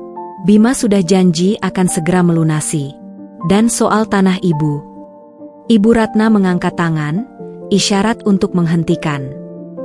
Speaker 1: Bima sudah janji akan segera melunasi. Dan soal tanah ibu. Ibu Ratna mengangkat tangan, isyarat untuk menghentikan.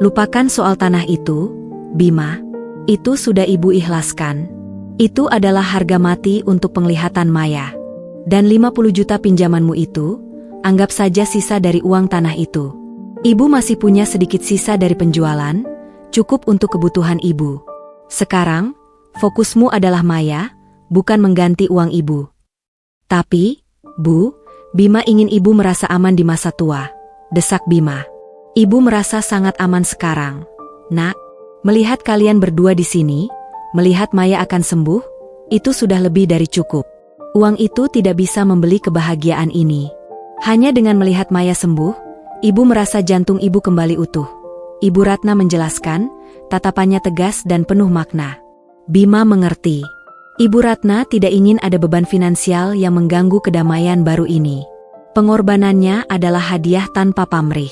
Speaker 1: Lupakan soal tanah itu, Bima. Itu sudah ibu ikhlaskan. Itu adalah harga mati untuk penglihatan Maya. Dan 50 juta pinjamanmu itu, anggap saja sisa dari uang tanah itu. Ibu masih punya sedikit sisa dari penjualan, cukup untuk kebutuhan ibu. Sekarang, fokusmu adalah Maya, bukan mengganti uang ibu. Tapi, Bu, Bima ingin ibu merasa aman di masa tua, desak Bima. Ibu merasa sangat aman sekarang. Nak, melihat kalian berdua di sini, melihat Maya akan sembuh, itu sudah lebih dari cukup. Uang itu tidak bisa membeli kebahagiaan ini. Hanya dengan melihat Maya sembuh, ibu merasa jantung ibu kembali utuh. Ibu Ratna menjelaskan, tatapannya tegas dan penuh makna. Bima mengerti. Ibu Ratna tidak ingin ada beban finansial yang mengganggu kedamaian baru ini. Pengorbanannya adalah hadiah tanpa pamrih.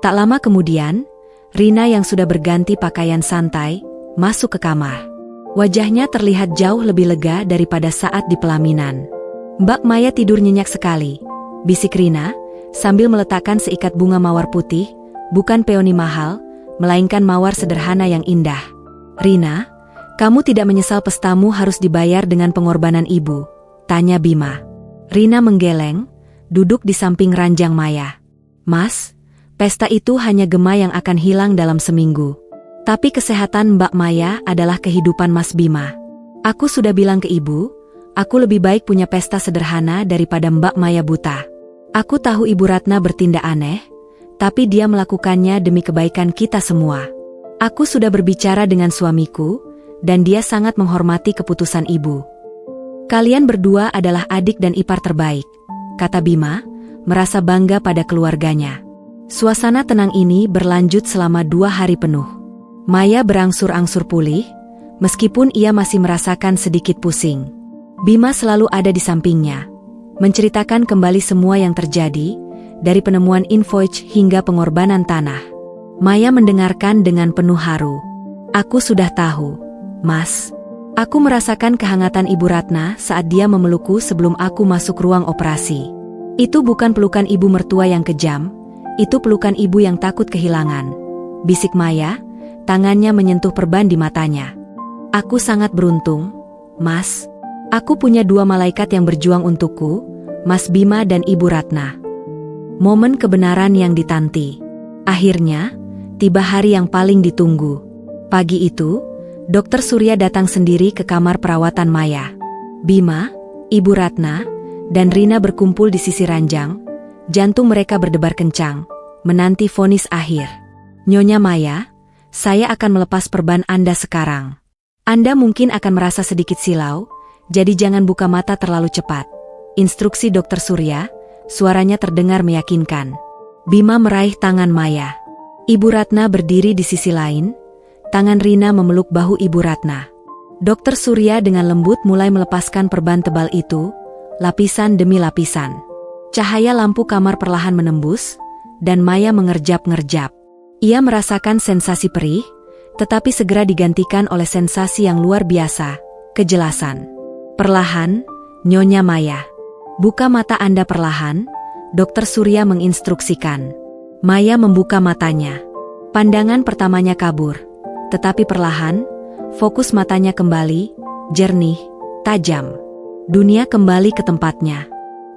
Speaker 1: Tak lama kemudian, Rina yang sudah berganti pakaian santai, masuk ke kamar. Wajahnya terlihat jauh lebih lega daripada saat di pelaminan. Mbak Maya tidur nyenyak sekali, bisik Rina, sambil meletakkan seikat bunga mawar putih, bukan peoni mahal, melainkan mawar sederhana yang indah. Rina, kamu tidak menyesal pestamu harus dibayar dengan pengorbanan ibu? Tanya Bima. Rina menggeleng, duduk di samping ranjang Maya. Mas, pesta itu hanya gema yang akan hilang dalam seminggu. Tapi kesehatan Mbak Maya adalah kehidupan Mas Bima. Aku sudah bilang ke ibu, aku lebih baik punya pesta sederhana daripada Mbak Maya buta. Aku tahu Ibu Ratna bertindak aneh, tapi dia melakukannya demi kebaikan kita semua. Aku sudah berbicara dengan suamiku, dan dia sangat menghormati keputusan ibu. Kalian berdua adalah adik dan ipar terbaik, kata Bima, merasa bangga pada keluarganya. Suasana tenang ini berlanjut selama 2 hari penuh. Maya berangsur-angsur pulih, meskipun ia masih merasakan sedikit pusing. Bima selalu ada di sampingnya, menceritakan kembali semua yang terjadi, dari penemuan invoice hingga pengorbanan tanah. Maya mendengarkan dengan penuh haru. Aku sudah tahu, Mas. Aku merasakan kehangatan Ibu Ratna saat dia memelukku sebelum aku masuk ruang operasi. Itu bukan pelukan ibu mertua yang kejam, itu pelukan ibu yang takut kehilangan. Bisik Maya, tangannya menyentuh perban di matanya. Aku sangat beruntung, Mas. Aku punya dua malaikat yang berjuang untukku, Mas Bima dan Ibu Ratna. Momen kebenaran yang ditanti. Akhirnya, tiba hari yang paling ditunggu. Pagi itu, Dokter Surya datang sendiri ke kamar perawatan Maya. Bima, Ibu Ratna, dan Rina berkumpul di sisi ranjang. Jantung mereka berdebar kencang, menanti vonis akhir. Nyonya Maya, saya akan melepas perban Anda sekarang. Anda mungkin akan merasa sedikit silau, jadi jangan buka mata terlalu cepat. Instruksi Dokter Surya, suaranya terdengar meyakinkan. Bima meraih tangan Maya. Ibu Ratna berdiri di sisi lain, tangan Rina memeluk bahu Ibu Ratna. Dokter Surya dengan lembut mulai melepaskan perban tebal itu, lapisan demi lapisan. Cahaya lampu kamar perlahan menembus, dan Maya mengerjap-ngerjap. Ia merasakan sensasi perih, tetapi segera digantikan oleh sensasi yang luar biasa, kejelasan. Perlahan, Nyonya Maya. Buka mata Anda perlahan, Dokter Surya menginstruksikan. Maya membuka matanya. Pandangan pertamanya kabur, tetapi perlahan, fokus matanya kembali, jernih, tajam. Dunia kembali ke tempatnya.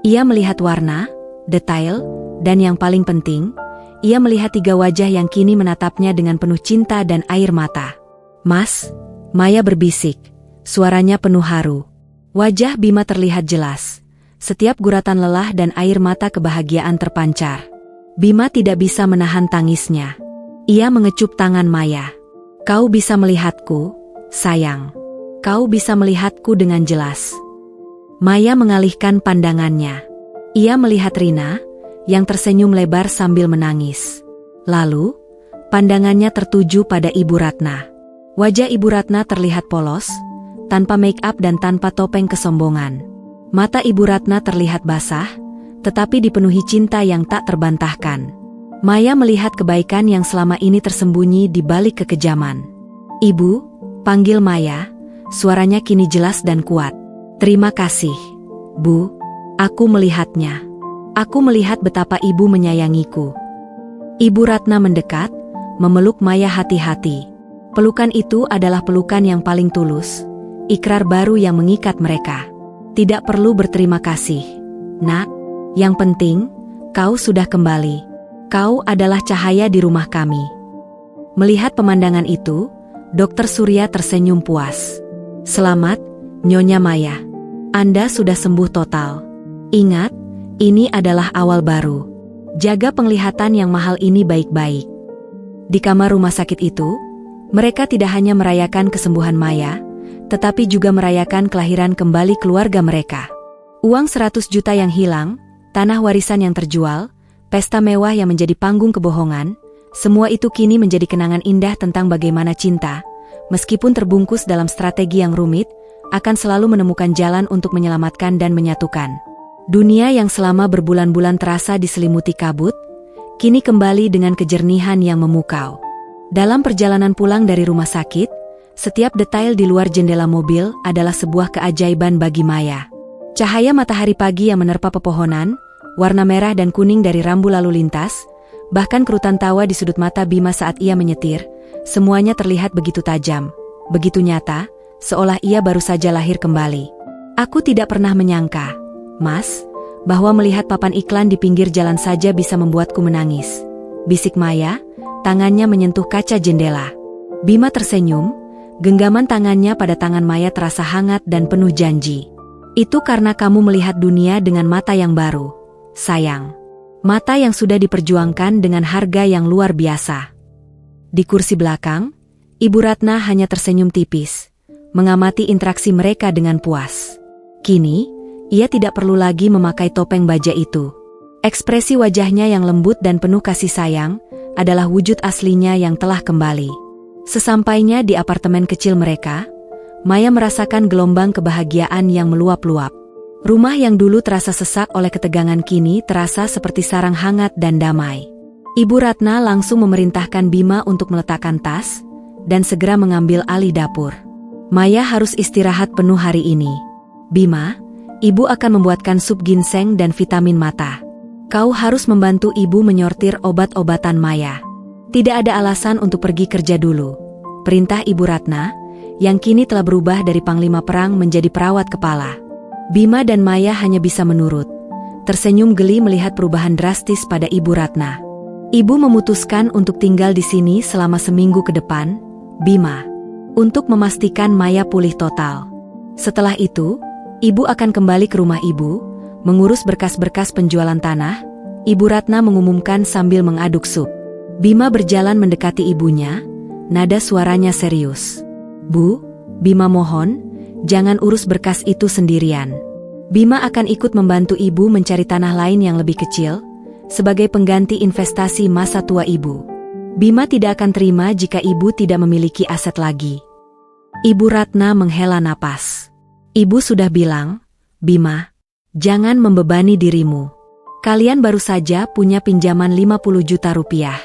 Speaker 1: Ia melihat warna, detail, dan yang paling penting, ia melihat tiga wajah yang kini menatapnya dengan penuh cinta dan air mata. Mas, Maya berbisik, suaranya penuh haru. Wajah Bima terlihat jelas. Setiap guratan lelah dan air mata kebahagiaan terpancar. Bima tidak bisa menahan tangisnya. Ia mengecup tangan Maya. Kau bisa melihatku, sayang. Kau bisa melihatku dengan jelas. Maya mengalihkan pandangannya. Ia melihat Rina, yang tersenyum lebar sambil menangis. Lalu, pandangannya tertuju pada Ibu Ratna. Wajah Ibu Ratna terlihat polos, tanpa make-up dan tanpa topeng kesombongan. Mata Ibu Ratna terlihat basah, tetapi dipenuhi cinta yang tak terbantahkan. Maya melihat kebaikan yang selama ini tersembunyi di balik kekejaman. Ibu, panggil Maya, suaranya kini jelas dan kuat. Terima kasih, Bu. Aku melihatnya. Aku melihat betapa Ibu menyayangiku. Ibu Ratna mendekat, memeluk Maya hati-hati. Pelukan itu adalah pelukan yang paling tulus, ikrar baru yang mengikat mereka. Tidak perlu berterima kasih, Nak. Yang penting, kau sudah kembali. Kau adalah cahaya di rumah kami. Melihat pemandangan itu, Dokter Surya tersenyum puas. Selamat, Nyonya Maya. Anda sudah sembuh total. Ingat, ini adalah awal baru. Jaga penglihatan yang mahal ini baik-baik. Di kamar rumah sakit itu, mereka tidak hanya merayakan kesembuhan Maya, tetapi juga merayakan kelahiran kembali keluarga mereka. Uang 100 juta yang hilang, tanah warisan yang terjual, pesta mewah yang menjadi panggung kebohongan, semua itu kini menjadi kenangan indah tentang bagaimana cinta, meskipun terbungkus dalam strategi yang rumit, akan selalu menemukan jalan untuk menyelamatkan dan menyatukan. Dunia yang selama berbulan-bulan terasa diselimuti kabut, kini kembali dengan kejernihan yang memukau. Dalam perjalanan pulang dari rumah sakit, setiap detail di luar jendela mobil adalah sebuah keajaiban bagi Maya. Cahaya matahari pagi yang menerpa pepohonan, warna merah dan kuning dari rambu lalu lintas, bahkan kerutan tawa di sudut mata Bima saat ia menyetir, semuanya terlihat begitu tajam, begitu nyata, seolah ia baru saja lahir kembali. Aku tidak pernah menyangka, Mas, bahwa melihat papan iklan di pinggir jalan saja bisa membuatku menangis. Bisik Maya, tangannya menyentuh kaca jendela. Bima tersenyum, genggaman tangannya pada tangan Maya terasa hangat dan penuh janji. Itu karena kamu melihat dunia dengan mata yang baru, sayang. Mata yang sudah diperjuangkan dengan harga yang luar biasa. Di kursi belakang, Ibu Ratna hanya tersenyum tipis, mengamati interaksi mereka dengan puas. Kini, ia tidak perlu lagi memakai topeng baja itu. Ekspresi wajahnya yang lembut dan penuh kasih sayang adalah wujud aslinya yang telah kembali. Sesampainya di apartemen kecil mereka, Maya merasakan gelombang kebahagiaan yang meluap-luap. Rumah yang dulu terasa sesak oleh ketegangan kini terasa seperti sarang hangat dan damai. Ibu Ratna langsung memerintahkan Bima untuk meletakkan tas dan segera mengambil alih dapur. Maya harus istirahat penuh hari ini. Bima, ibu akan membuatkan sup ginseng dan vitamin mata. Kau harus membantu ibu menyortir obat-obatan Maya. Tidak ada alasan untuk pergi kerja dulu. Perintah Ibu Ratna, yang kini telah berubah dari panglima perang menjadi perawat kepala. Bima dan Maya hanya bisa menurut. Tersenyum geli melihat perubahan drastis pada Ibu Ratna. Ibu memutuskan untuk tinggal di sini selama seminggu ke depan, Bima, untuk memastikan Maya pulih total. Setelah itu, ibu akan kembali ke rumah ibu, mengurus berkas-berkas penjualan tanah. Ibu Ratna mengumumkan sambil mengaduk sup. Bima berjalan mendekati ibunya, nada suaranya serius. Bu, Bima mohon, jangan urus berkas itu sendirian. Bima akan ikut membantu ibu mencari tanah lain yang lebih kecil, sebagai pengganti investasi masa tua ibu. Bima tidak akan terima jika ibu tidak memiliki aset lagi. Ibu Ratna menghela napas. Ibu sudah bilang, Bima, jangan membebani dirimu. Kalian baru saja punya pinjaman 50 juta rupiah.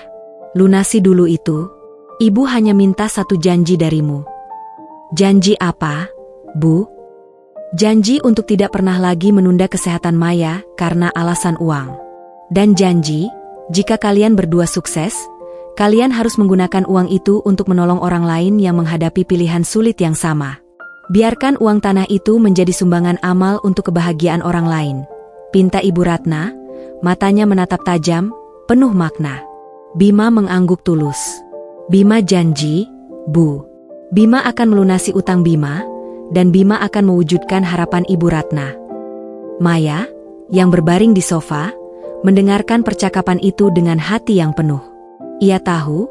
Speaker 1: Lunasi dulu itu. Ibu hanya minta satu janji darimu. Janji apa, Bu? Janji untuk tidak pernah lagi menunda kesehatan Maya karena alasan uang. Dan janji, jika kalian berdua sukses, kalian harus menggunakan uang itu untuk menolong orang lain yang menghadapi pilihan sulit yang sama. Biarkan uang tanah itu menjadi sumbangan amal untuk kebahagiaan orang lain. Pinta Ibu Ratna, matanya menatap tajam, penuh makna. Bima mengangguk tulus. Bima janji, Bu. Bima akan melunasi utang Bima, dan Bima akan mewujudkan harapan Ibu Ratna. Maya, yang berbaring di sofa, mendengarkan percakapan itu dengan hati yang penuh. Ia tahu,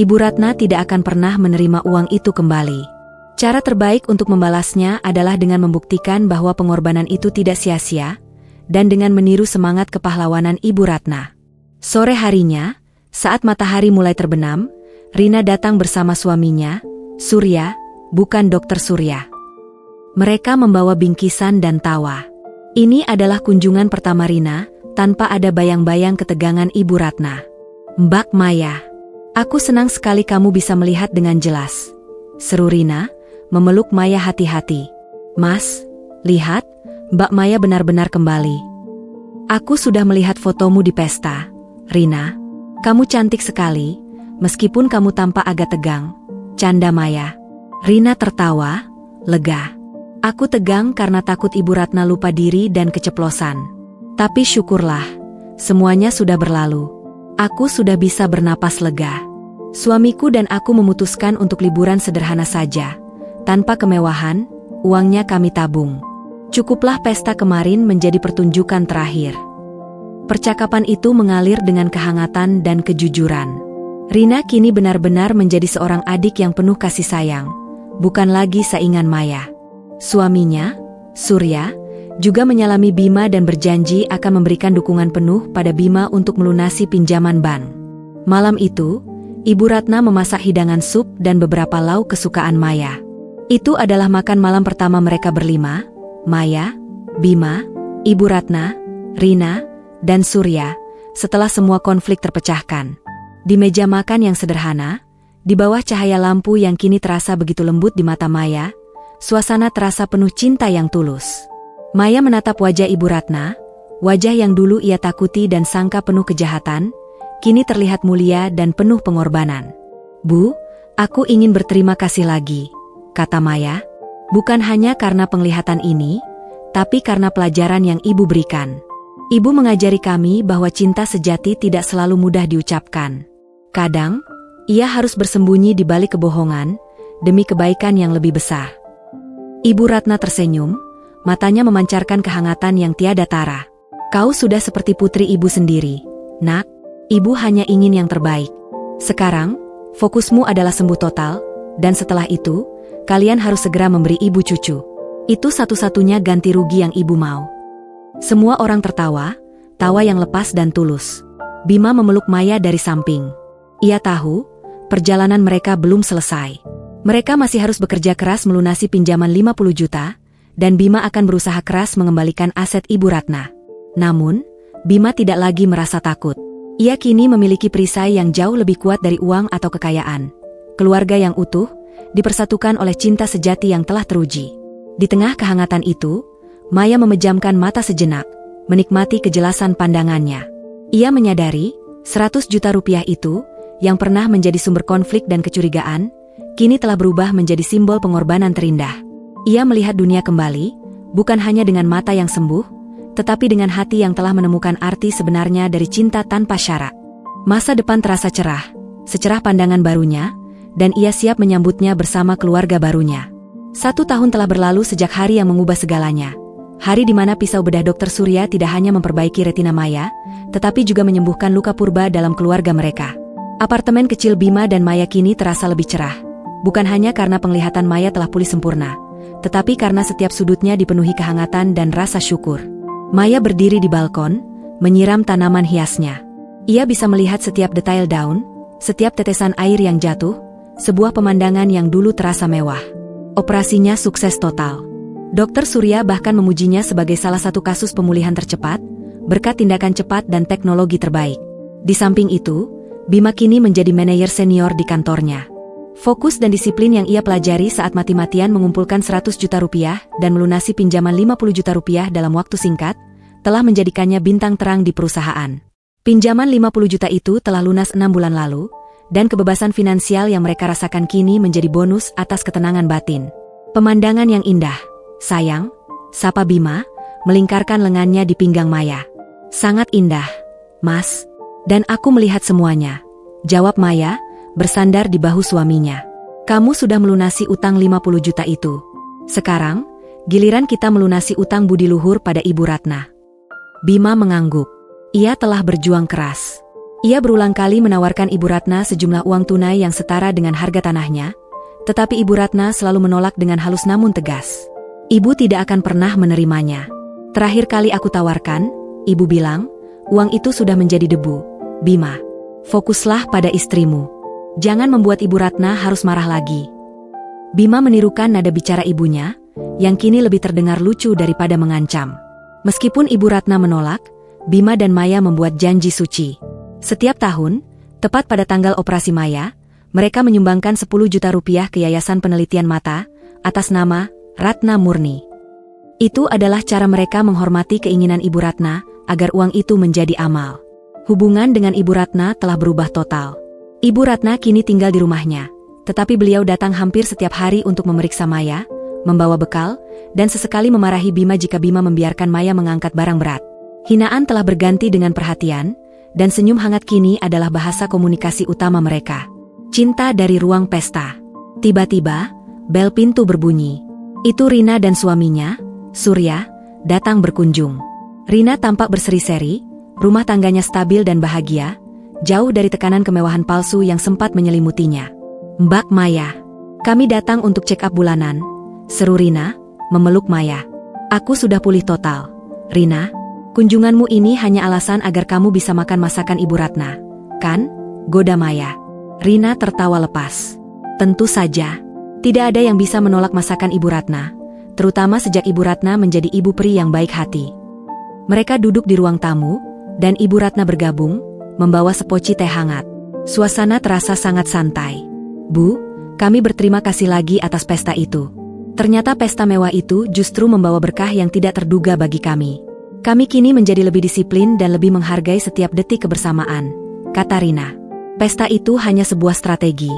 Speaker 1: Ibu Ratna tidak akan pernah menerima uang itu kembali. Cara terbaik untuk membalasnya adalah dengan membuktikan bahwa pengorbanan itu tidak sia-sia, dan dengan meniru semangat kepahlawanan Ibu Ratna. Sore harinya, saat matahari mulai terbenam, Rina datang bersama suaminya, Surya, bukan Dokter Surya. Mereka membawa bingkisan dan tawa. Ini adalah kunjungan pertama Rina, tanpa ada bayang-bayang ketegangan Ibu Ratna. Mbak Maya, aku senang sekali kamu bisa melihat dengan jelas. Seru Rina, memeluk Maya hati-hati. Mas, lihat, Mbak Maya benar-benar kembali. Aku sudah melihat fotomu di pesta. Rina, kamu cantik sekali, meskipun kamu tampak agak tegang. Canda Maya. Rina tertawa, lega. Aku tegang karena takut Ibu Ratna lupa diri dan keceplosan. Tapi syukurlah, semuanya sudah berlalu. Aku sudah bisa bernapas lega. Suamiku dan aku memutuskan untuk liburan sederhana saja. Tanpa kemewahan, uangnya kami tabung. Cukuplah pesta kemarin menjadi pertunjukan terakhir. Percakapan itu mengalir dengan kehangatan dan kejujuran. Rina kini benar-benar menjadi seorang adik yang penuh kasih sayang, bukan lagi saingan Maya. Suaminya, Surya, juga menyalami Bima dan berjanji akan memberikan dukungan penuh pada Bima untuk melunasi pinjaman bank. Malam itu, Ibu Ratna memasak hidangan sup dan beberapa lauk kesukaan Maya. Itu adalah makan malam pertama mereka berlima, Maya, Bima, Ibu Ratna, Rina, dan Surya, setelah semua konflik terpecahkan. Di meja makan yang sederhana, di bawah cahaya lampu yang kini terasa begitu lembut di mata Maya, suasana terasa penuh cinta yang tulus. Maya menatap wajah Ibu Ratna, wajah yang dulu ia takuti dan sangka penuh kejahatan, kini terlihat mulia dan penuh pengorbanan. Bu, aku ingin berterima kasih lagi, kata Maya, bukan hanya karena penglihatan ini, tapi karena pelajaran yang Ibu berikan. Ibu mengajari kami bahwa cinta sejati tidak selalu mudah diucapkan. Kadang, ia harus bersembunyi di balik kebohongan, demi kebaikan yang lebih besar. Ibu Ratna tersenyum, matanya memancarkan kehangatan yang tiada tara. Kau sudah seperti putri ibu sendiri, Nak. Ibu hanya ingin yang terbaik. Sekarang, fokusmu adalah sembuh total, dan setelah itu, kalian harus segera memberi ibu cucu. Itu satu-satunya ganti rugi yang ibu mau. Semua orang tertawa, tawa yang lepas dan tulus. Bima memeluk Maya dari samping. Ia tahu, perjalanan mereka belum selesai. Mereka masih harus bekerja keras melunasi pinjaman 50 juta, dan Bima akan berusaha keras mengembalikan aset Ibu Ratna. Namun, Bima tidak lagi merasa takut. Ia kini memiliki perisai yang jauh lebih kuat dari uang atau kekayaan. Keluarga yang utuh, dipersatukan oleh cinta sejati yang telah teruji. Di tengah kehangatan itu, Maya memejamkan mata sejenak, menikmati kejelasan pandangannya. Ia menyadari, 100 juta rupiah itu, yang pernah menjadi sumber konflik dan kecurigaan, kini telah berubah menjadi simbol pengorbanan terindah. Ia melihat dunia kembali, bukan hanya dengan mata yang sembuh, tetapi dengan hati yang telah menemukan arti sebenarnya dari cinta tanpa syarat. Masa depan terasa cerah, secerah pandangan barunya, dan ia siap menyambutnya bersama keluarga barunya. 1 tahun telah berlalu sejak hari yang mengubah segalanya. Hari di mana pisau bedah Dr. Surya tidak hanya memperbaiki retina Maya, tetapi juga menyembuhkan luka purba dalam keluarga mereka. Apartemen kecil Bima dan Maya kini terasa lebih cerah. Bukan hanya karena penglihatan Maya telah pulih sempurna, tetapi karena setiap sudutnya dipenuhi kehangatan dan rasa syukur. Maya berdiri di balkon, menyiram tanaman hiasnya. Ia bisa melihat setiap detail daun, setiap tetesan air yang jatuh, sebuah pemandangan yang dulu terasa mewah. Operasinya sukses total. Dr. Surya bahkan memujinya sebagai salah satu kasus pemulihan tercepat, berkat tindakan cepat dan teknologi terbaik. Di samping itu, Bima kini menjadi manajer senior di kantornya. Fokus dan disiplin yang ia pelajari saat mati-matian mengumpulkan 100 juta rupiah dan melunasi pinjaman 50 juta rupiah dalam waktu singkat, telah menjadikannya bintang terang di perusahaan. Pinjaman 50 juta itu telah lunas 6 bulan lalu, dan kebebasan finansial yang mereka rasakan kini menjadi bonus atas ketenangan batin. Pemandangan yang indah, sayang, sapa Bima, melingkarkan lengannya di pinggang Maya. Sangat indah, Mas. Dan aku melihat semuanya, jawab Maya, bersandar di bahu suaminya. Kamu sudah melunasi utang 50 juta itu. Sekarang, giliran kita melunasi utang budi luhur pada Ibu Ratna. Bima mengangguk. Ia telah berjuang keras. Ia berulang kali menawarkan Ibu Ratna sejumlah uang tunai yang setara dengan harga tanahnya, tetapi Ibu Ratna selalu menolak dengan halus namun tegas. Ibu tidak akan pernah menerimanya. Terakhir kali aku tawarkan, Ibu bilang, uang itu sudah menjadi debu. Bima, fokuslah pada istrimu. Jangan membuat Ibu Ratna harus marah lagi. Bima menirukan nada bicara ibunya, yang kini lebih terdengar lucu daripada mengancam. Meskipun Ibu Ratna menolak, Bima dan Maya membuat janji suci. Setiap tahun, tepat pada tanggal operasi Maya, mereka menyumbangkan 10 juta rupiah ke Yayasan Penelitian Mata, atas nama Ratna Murni. Itu adalah cara mereka menghormati keinginan Ibu Ratna, agar uang itu menjadi amal. Hubungan dengan Ibu Ratna telah berubah total. Ibu Ratna kini tinggal di rumahnya, tetapi beliau datang hampir setiap hari untuk memeriksa Maya, membawa bekal, dan sesekali memarahi Bima jika Bima membiarkan Maya mengangkat barang berat. Hinaan telah berganti dengan perhatian, dan senyum hangat kini adalah bahasa komunikasi utama mereka. Cinta dari ruang pesta. Tiba-tiba, bel pintu berbunyi. Itu Rina dan suaminya, Surya, datang berkunjung. Rina tampak berseri-seri, rumah tangganya stabil dan bahagia, jauh dari tekanan kemewahan palsu yang sempat menyelimutinya. Mbak Maya, kami datang untuk check up bulanan, seru Rina, memeluk Maya. Aku sudah pulih total. Rina, kunjunganmu ini hanya alasan agar kamu bisa makan masakan Ibu Ratna, kan? Goda Maya. Rina tertawa lepas. Tentu saja, tidak ada yang bisa menolak masakan Ibu Ratna, terutama sejak Ibu Ratna menjadi ibu peri yang baik hati. Mereka duduk di ruang tamu, dan Ibu Ratna bergabung, membawa sepoci teh hangat. Suasana terasa sangat santai. Bu, kami berterima kasih lagi atas pesta itu. Ternyata pesta mewah itu justru membawa berkah yang tidak terduga bagi kami. Kami kini menjadi lebih disiplin dan lebih menghargai setiap detik kebersamaan, kata Rina. Pesta itu hanya sebuah strategi.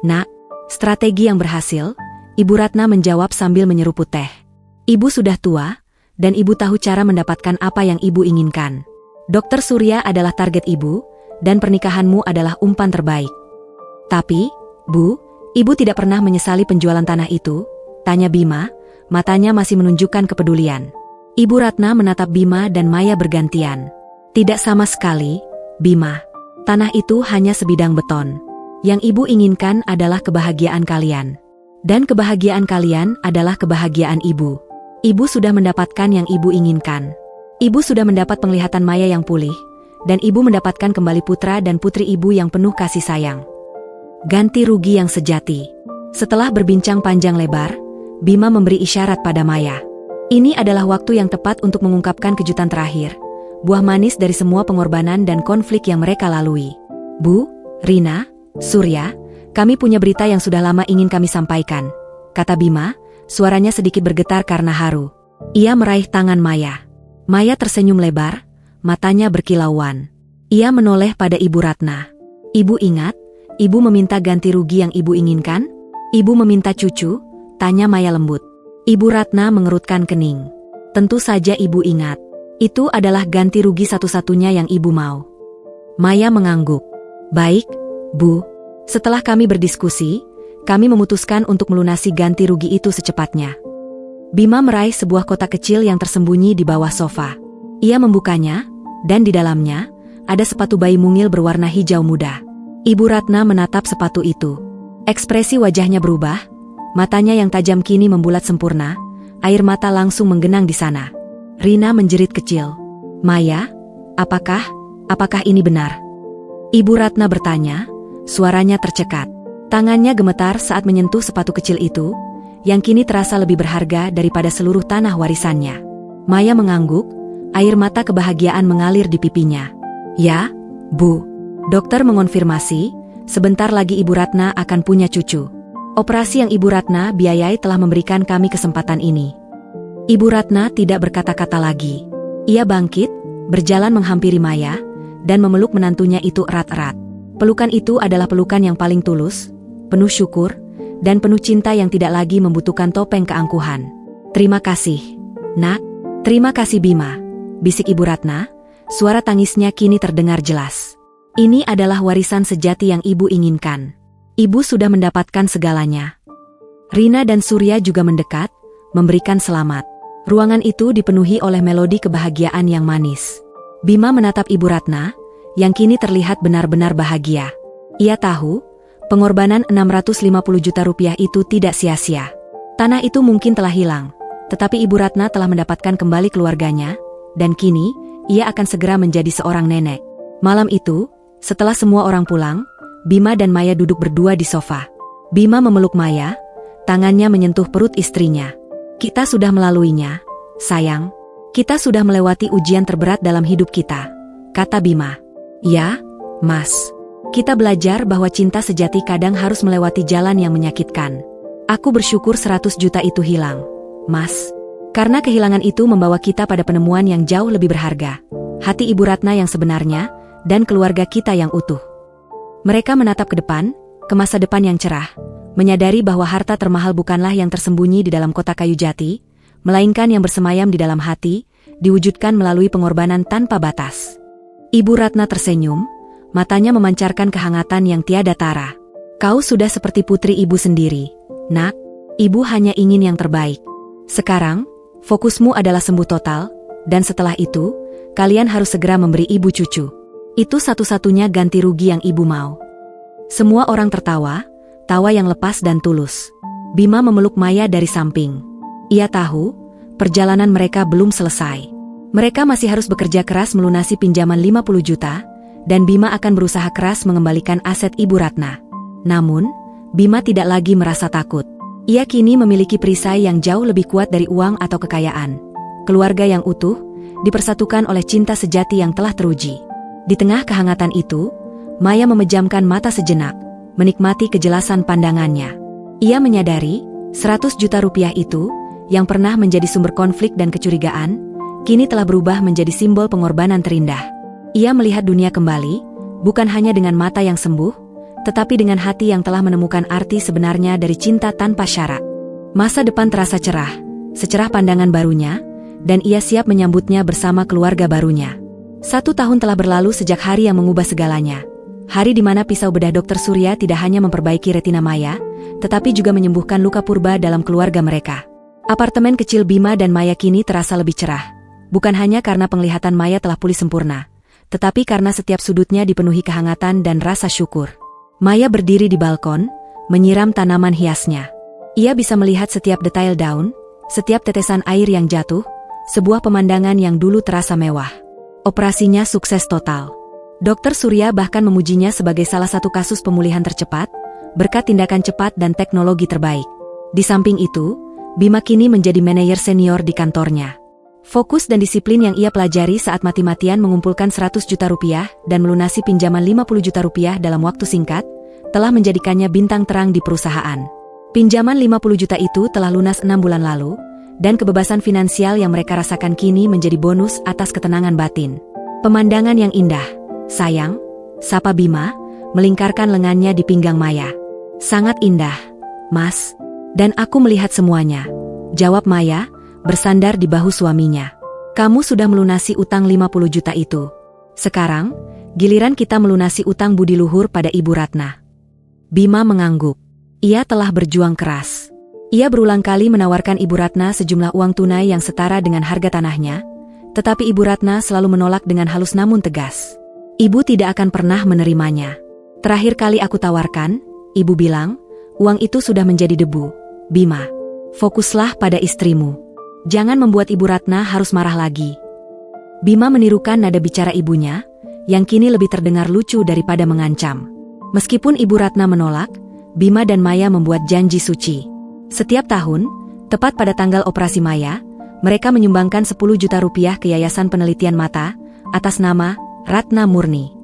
Speaker 1: Nak, strategi yang berhasil, Ibu Ratna menjawab sambil menyeruput teh. Ibu sudah tua, dan Ibu tahu cara mendapatkan apa yang Ibu inginkan. Dr. Surya adalah target Ibu, dan pernikahanmu adalah umpan terbaik. Tapi, Bu, Ibu tidak pernah menyesali penjualan tanah itu? Tanya Bima, matanya masih menunjukkan kepedulian. Ibu Ratna menatap Bima dan Maya bergantian. Tidak sama sekali, Bima. Tanah itu hanya sebidang beton. Yang Ibu inginkan adalah kebahagiaan kalian. Dan kebahagiaan kalian adalah kebahagiaan Ibu. Ibu sudah mendapatkan yang Ibu inginkan. Ibu sudah mendapat penglihatan Maya yang pulih, dan Ibu mendapatkan kembali putra dan putri Ibu yang penuh kasih sayang. Ganti rugi yang sejati. Setelah berbincang panjang lebar, Bima memberi isyarat pada Maya. Ini adalah waktu yang tepat untuk mengungkapkan kejutan terakhir, buah manis dari semua pengorbanan dan konflik yang mereka lalui. Bu, Rina, Surya, kami punya berita yang sudah lama ingin kami sampaikan, kata Bima, suaranya sedikit bergetar karena haru. Ia meraih tangan Maya. Maya tersenyum lebar, matanya berkilauan. Ia menoleh pada Ibu Ratna. Ibu ingat, Ibu meminta ganti rugi yang Ibu inginkan? Ibu meminta cucu? Tanya Maya lembut. Ibu Ratna mengerutkan kening. Tentu saja Ibu ingat. Itu adalah ganti rugi satu-satunya yang Ibu mau. Maya mengangguk. Baik, Bu. Setelah kami berdiskusi, kami memutuskan untuk melunasi ganti rugi itu secepatnya. Bima meraih sebuah kotak kecil yang tersembunyi di bawah sofa. Ia membukanya, dan di dalamnya, ada sepatu bayi mungil berwarna hijau muda. Ibu Ratna menatap sepatu itu. Ekspresi wajahnya berubah, matanya yang tajam kini membulat sempurna, air mata langsung menggenang di sana. Rina menjerit kecil. Maya, apakah ini benar? Ibu Ratna bertanya, suaranya tercekat. Tangannya gemetar saat menyentuh sepatu kecil itu, yang kini terasa lebih berharga daripada seluruh tanah warisannya. Maya mengangguk, air mata kebahagiaan mengalir di pipinya. Ya, Bu. Dokter mengonfirmasi, sebentar lagi Ibu Ratna akan punya cucu. Operasi yang Ibu Ratna biayai telah memberikan kami kesempatan ini. Ibu Ratna tidak berkata-kata lagi. Ia bangkit, berjalan menghampiri Maya, dan memeluk menantunya itu erat-erat. Pelukan itu adalah pelukan yang paling tulus, penuh syukur, dan penuh cinta yang tidak lagi membutuhkan topeng keangkuhan. Terima kasih, Nak. Terima kasih Bima, bisik Ibu Ratna, suara tangisnya kini terdengar jelas. Ini adalah warisan sejati yang Ibu inginkan. Ibu sudah mendapatkan segalanya. Rina dan Surya juga mendekat, memberikan selamat. Ruangan itu dipenuhi oleh melodi kebahagiaan yang manis. Bima menatap Ibu Ratna, yang kini terlihat benar-benar bahagia. Ia tahu, pengorbanan 650 juta rupiah itu tidak sia-sia. Tanah itu mungkin telah hilang, tetapi Ibu Ratna telah mendapatkan kembali keluarganya, dan kini, ia akan segera menjadi seorang nenek. Malam itu, setelah semua orang pulang, Bima dan Maya duduk berdua di sofa. Bima memeluk Maya, tangannya menyentuh perut istrinya. Kita sudah melaluinya, sayang. Kita sudah melewati ujian terberat dalam hidup kita, kata Bima. Ya, Mas. Kita belajar bahwa cinta sejati kadang harus melewati jalan yang menyakitkan. Aku bersyukur 100 juta itu hilang, Mas. Karena kehilangan itu membawa kita pada penemuan yang jauh lebih berharga. Hati Ibu Ratna yang sebenarnya, dan keluarga kita yang utuh. Mereka menatap ke depan, ke masa depan yang cerah, menyadari bahwa harta termahal bukanlah yang tersembunyi di dalam kotak kayu jati, melainkan yang bersemayam di dalam hati, diwujudkan melalui pengorbanan tanpa batas. Ibu Ratna tersenyum, matanya memancarkan kehangatan yang tiada tara. Kau sudah seperti putri Ibu sendiri, Nak. Ibu hanya ingin yang terbaik. Sekarang, fokusmu adalah sembuh total, dan setelah itu, kalian harus segera memberi Ibu cucu. Itu satu-satunya ganti rugi yang Ibu mau. Semua orang tertawa, tawa yang lepas dan tulus. Bima memeluk Maya dari samping. Ia tahu, perjalanan mereka belum selesai. Mereka masih harus bekerja keras melunasi pinjaman 50 juta, dan Bima akan berusaha keras mengembalikan aset Ibu Ratna. Namun, Bima tidak lagi merasa takut. Ia kini memiliki perisai yang jauh lebih kuat dari uang atau kekayaan. Keluarga yang utuh, dipersatukan oleh cinta sejati yang telah teruji. Di tengah kehangatan itu, Maya memejamkan mata sejenak, menikmati kejelasan pandangannya. Ia menyadari, 100 juta rupiah itu, yang pernah menjadi sumber konflik dan kecurigaan, kini telah berubah menjadi simbol pengorbanan terindah. Ia melihat dunia kembali, bukan hanya dengan mata yang sembuh, tetapi dengan hati yang telah menemukan arti sebenarnya dari cinta tanpa syarat. Masa depan terasa cerah, secerah pandangan barunya, dan ia siap menyambutnya bersama keluarga barunya. 1 tahun telah berlalu sejak hari yang mengubah segalanya. Hari di mana pisau bedah Dr. Surya tidak hanya memperbaiki retina Maya, tetapi juga menyembuhkan luka purba dalam keluarga mereka. Apartemen kecil Bima dan Maya kini terasa lebih cerah. Bukan hanya karena penglihatan Maya telah pulih sempurna, tetapi karena setiap sudutnya dipenuhi kehangatan dan rasa syukur. Maya berdiri di balkon, menyiram tanaman hiasnya. Ia bisa melihat setiap detail daun, setiap tetesan air yang jatuh, sebuah pemandangan yang dulu terasa mewah. Operasinya sukses total. Dr. Surya bahkan memujinya sebagai salah satu kasus pemulihan tercepat, berkat tindakan cepat dan teknologi terbaik. Di samping itu, Bima kini menjadi manajer senior di kantornya. Fokus dan disiplin yang ia pelajari saat mati-matian mengumpulkan 100 juta rupiah dan melunasi pinjaman 50 juta rupiah dalam waktu singkat, telah menjadikannya bintang terang di perusahaan. Pinjaman 50 juta itu telah lunas 6 bulan lalu, dan kebebasan finansial yang mereka rasakan kini menjadi bonus atas ketenangan batin. Pemandangan yang indah, sayang, sapa Bima, melingkarkan lengannya di pinggang Maya. Sangat indah, Mas. Dan aku melihat semuanya, jawab Maya, bersandar di bahu suaminya. Kamu sudah melunasi utang 50 juta itu. Sekarang, giliran kita melunasi utang budi luhur pada Ibu Ratna. Bima mengangguk. Ia telah berjuang keras. Ia berulang kali menawarkan Ibu Ratna sejumlah uang tunai yang setara dengan harga tanahnya, tetapi Ibu Ratna selalu menolak dengan halus namun tegas. Ibu tidak akan pernah menerimanya. Terakhir kali aku tawarkan, Ibu bilang, uang itu sudah menjadi debu. Bima, fokuslah pada istrimu. Jangan membuat Ibu Ratna harus marah lagi. Bima menirukan nada bicara ibunya, yang kini lebih terdengar lucu daripada mengancam. Meskipun Ibu Ratna menolak, Bima dan Maya membuat janji suci. Setiap tahun, tepat pada tanggal operasi Maya, mereka menyumbangkan 10 juta rupiah ke Yayasan Penelitian Mata, atas nama Ratna Murni.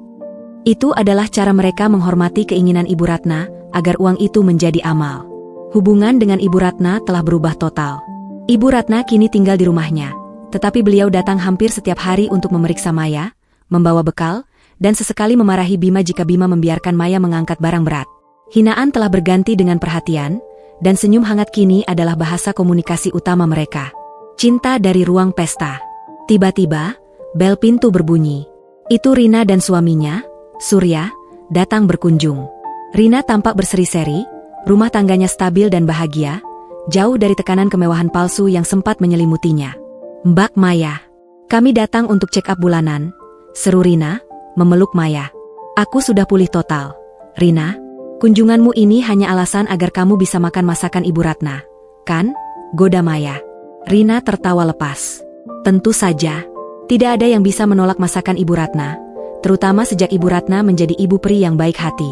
Speaker 1: Itu adalah cara mereka menghormati keinginan Ibu Ratna, agar uang itu menjadi amal. Hubungan dengan Ibu Ratna telah berubah total. Ibu Ratna kini tinggal di rumahnya, tetapi beliau datang hampir setiap hari untuk memeriksa Maya, membawa bekal, dan sesekali memarahi Bima jika Bima membiarkan Maya mengangkat barang berat. Hinaan telah berganti dengan perhatian, dan senyum hangat kini adalah bahasa komunikasi utama mereka. Cinta dari ruang pesta. Tiba-tiba, bel pintu berbunyi. Itu Rina dan suaminya, Surya, datang berkunjung. Rina tampak berseri-seri, rumah tangganya stabil dan bahagia, jauh dari tekanan kemewahan palsu yang sempat menyelimutinya. Mbak Maya, kami datang untuk check up bulanan, seru Rina, memeluk Maya. Aku sudah pulih total. Rina, kunjunganmu ini hanya alasan agar kamu bisa makan masakan Ibu Ratna, kan? Goda Maya. Rina tertawa lepas. Tentu saja, tidak ada yang bisa menolak masakan Ibu Ratna, terutama sejak Ibu Ratna menjadi ibu peri yang baik hati.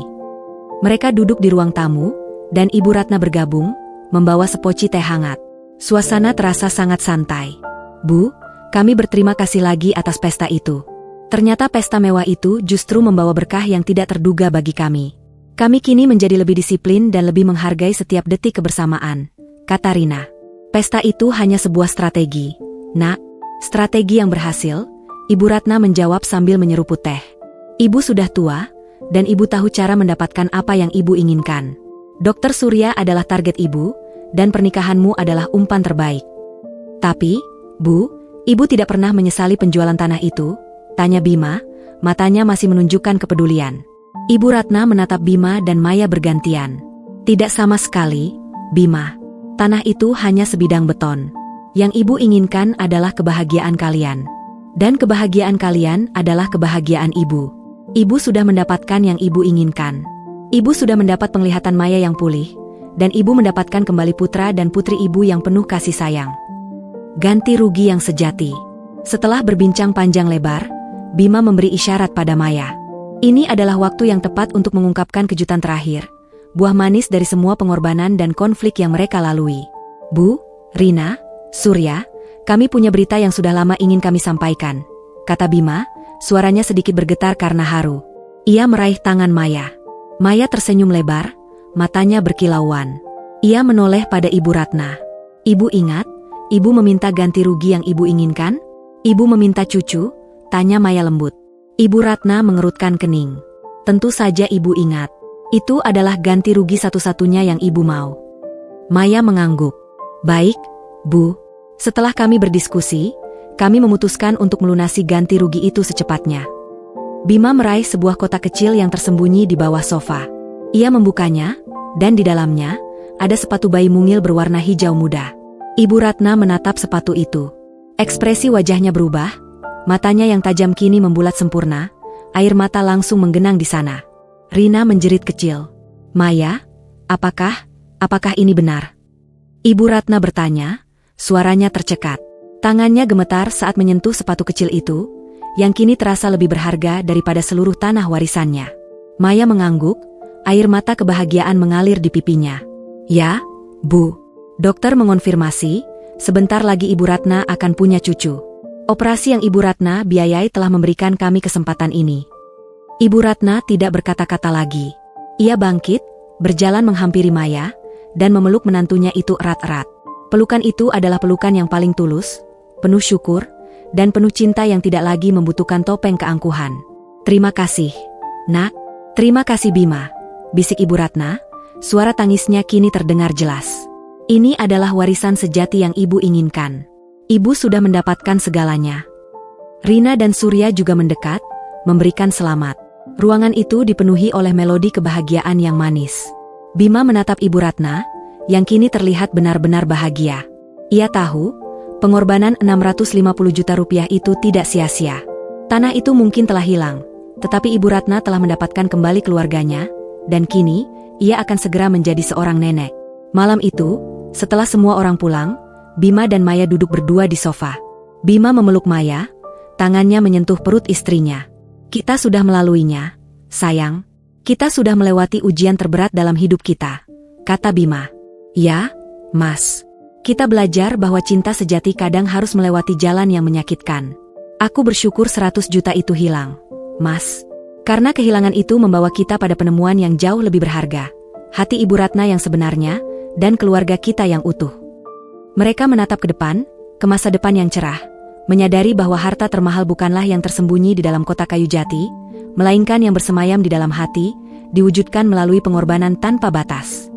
Speaker 1: Mereka duduk di ruang tamu, dan Ibu Ratna bergabung, membawa sepoci teh hangat. Suasana terasa sangat santai. Bu, kami berterima kasih lagi atas pesta itu. Ternyata pesta mewah itu justru membawa berkah yang tidak terduga bagi kami. Kami kini menjadi lebih disiplin dan lebih menghargai setiap detik kebersamaan, kata Rina. Pesta itu hanya sebuah strategi. Nak, strategi yang berhasil, Ibu Ratna menjawab sambil menyeruput teh. Ibu sudah tua, dan Ibu tahu cara mendapatkan apa yang Ibu inginkan. Dokter Surya adalah target Ibu, dan pernikahanmu adalah umpan terbaik. Tapi, Bu, Ibu tidak pernah menyesali penjualan tanah itu? Tanya Bima, matanya masih menunjukkan kepedulian. Ibu Ratna menatap Bima dan Maya bergantian. Tidak sama sekali, Bima. Tanah itu hanya sebidang beton. Yang Ibu inginkan adalah kebahagiaan kalian. Dan kebahagiaan kalian adalah kebahagiaan Ibu. Ibu sudah mendapatkan yang Ibu inginkan. Ibu sudah mendapat penglihatan Maya yang pulih, dan Ibu mendapatkan kembali putra dan putri Ibu yang penuh kasih sayang. Ganti rugi yang sejati. Setelah berbincang panjang lebar, Bima memberi isyarat pada Maya. Ini adalah waktu yang tepat untuk mengungkapkan kejutan terakhir, buah manis dari semua pengorbanan dan konflik yang mereka lalui. Bu, Rina, Surya, kami punya berita yang sudah lama ingin kami sampaikan, kata Bima, suaranya sedikit bergetar karena haru. Ia meraih tangan Maya. Maya tersenyum lebar, matanya berkilauan. Ia menoleh pada Ibu Ratna. Ibu ingat, Ibu meminta ganti rugi yang Ibu inginkan? Ibu meminta cucu? Tanya Maya lembut. Ibu Ratna mengerutkan kening. Tentu saja Ibu ingat. Itu adalah ganti rugi satu-satunya yang Ibu mau. Maya mengangguk. Baik, Bu. Setelah kami berdiskusi, kami memutuskan untuk melunasi ganti rugi itu secepatnya. Bima meraih sebuah kotak kecil yang tersembunyi di bawah sofa. Ia membukanya, dan di dalamnya, ada sepatu bayi mungil berwarna hijau muda. Ibu Ratna menatap sepatu itu. Ekspresi wajahnya berubah, matanya yang tajam kini membulat sempurna, air mata langsung menggenang di sana. Rina menjerit kecil. Maya, apakah ini benar? Ibu Ratna bertanya, suaranya tercekat. Tangannya gemetar saat menyentuh sepatu kecil itu, yang kini terasa lebih berharga daripada seluruh tanah warisannya. Maya mengangguk, air mata kebahagiaan mengalir di pipinya. Ya, Bu. Dokter mengonfirmasi, sebentar lagi Ibu Ratna akan punya cucu. Operasi yang Ibu Ratna biayai telah memberikan kami kesempatan ini. Ibu Ratna tidak berkata-kata lagi. Ia bangkit, berjalan menghampiri Maya, dan memeluk menantunya itu erat-erat. Pelukan itu adalah pelukan yang paling tulus, penuh syukur, dan penuh cinta yang tidak lagi membutuhkan topeng keangkuhan. "Terima kasih, Nak." "Terima kasih Bima," bisik Ibu Ratna, suara tangisnya kini terdengar jelas. "Ini adalah warisan sejati yang Ibu inginkan. Ibu sudah mendapatkan segalanya." Rina dan Surya juga mendekat, memberikan selamat. Ruangan itu dipenuhi oleh melodi kebahagiaan yang manis. Bima menatap Ibu Ratna, yang kini terlihat benar-benar bahagia. Ia tahu, pengorbanan 650 juta rupiah itu tidak sia-sia. Tanah itu mungkin telah hilang, tetapi Ibu Ratna telah mendapatkan kembali keluarganya, dan kini, ia akan segera menjadi seorang nenek. Malam itu, setelah semua orang pulang, Bima dan Maya duduk berdua di sofa. Bima memeluk Maya, tangannya menyentuh perut istrinya. "Kita sudah melaluinya, sayang. Kita sudah melewati ujian terberat dalam hidup kita," kata Bima. "Ya, Mas. Kita belajar bahwa cinta sejati kadang harus melewati jalan yang menyakitkan. Aku bersyukur 100 juta itu hilang, Mas. Karena kehilangan itu membawa kita pada penemuan yang jauh lebih berharga. Hati Ibu Ratna yang sebenarnya, dan keluarga kita yang utuh." Mereka menatap ke depan, ke masa depan yang cerah, menyadari bahwa harta termahal bukanlah yang tersembunyi di dalam kotak kayu jati, melainkan yang bersemayam di dalam hati, diwujudkan melalui pengorbanan tanpa batas.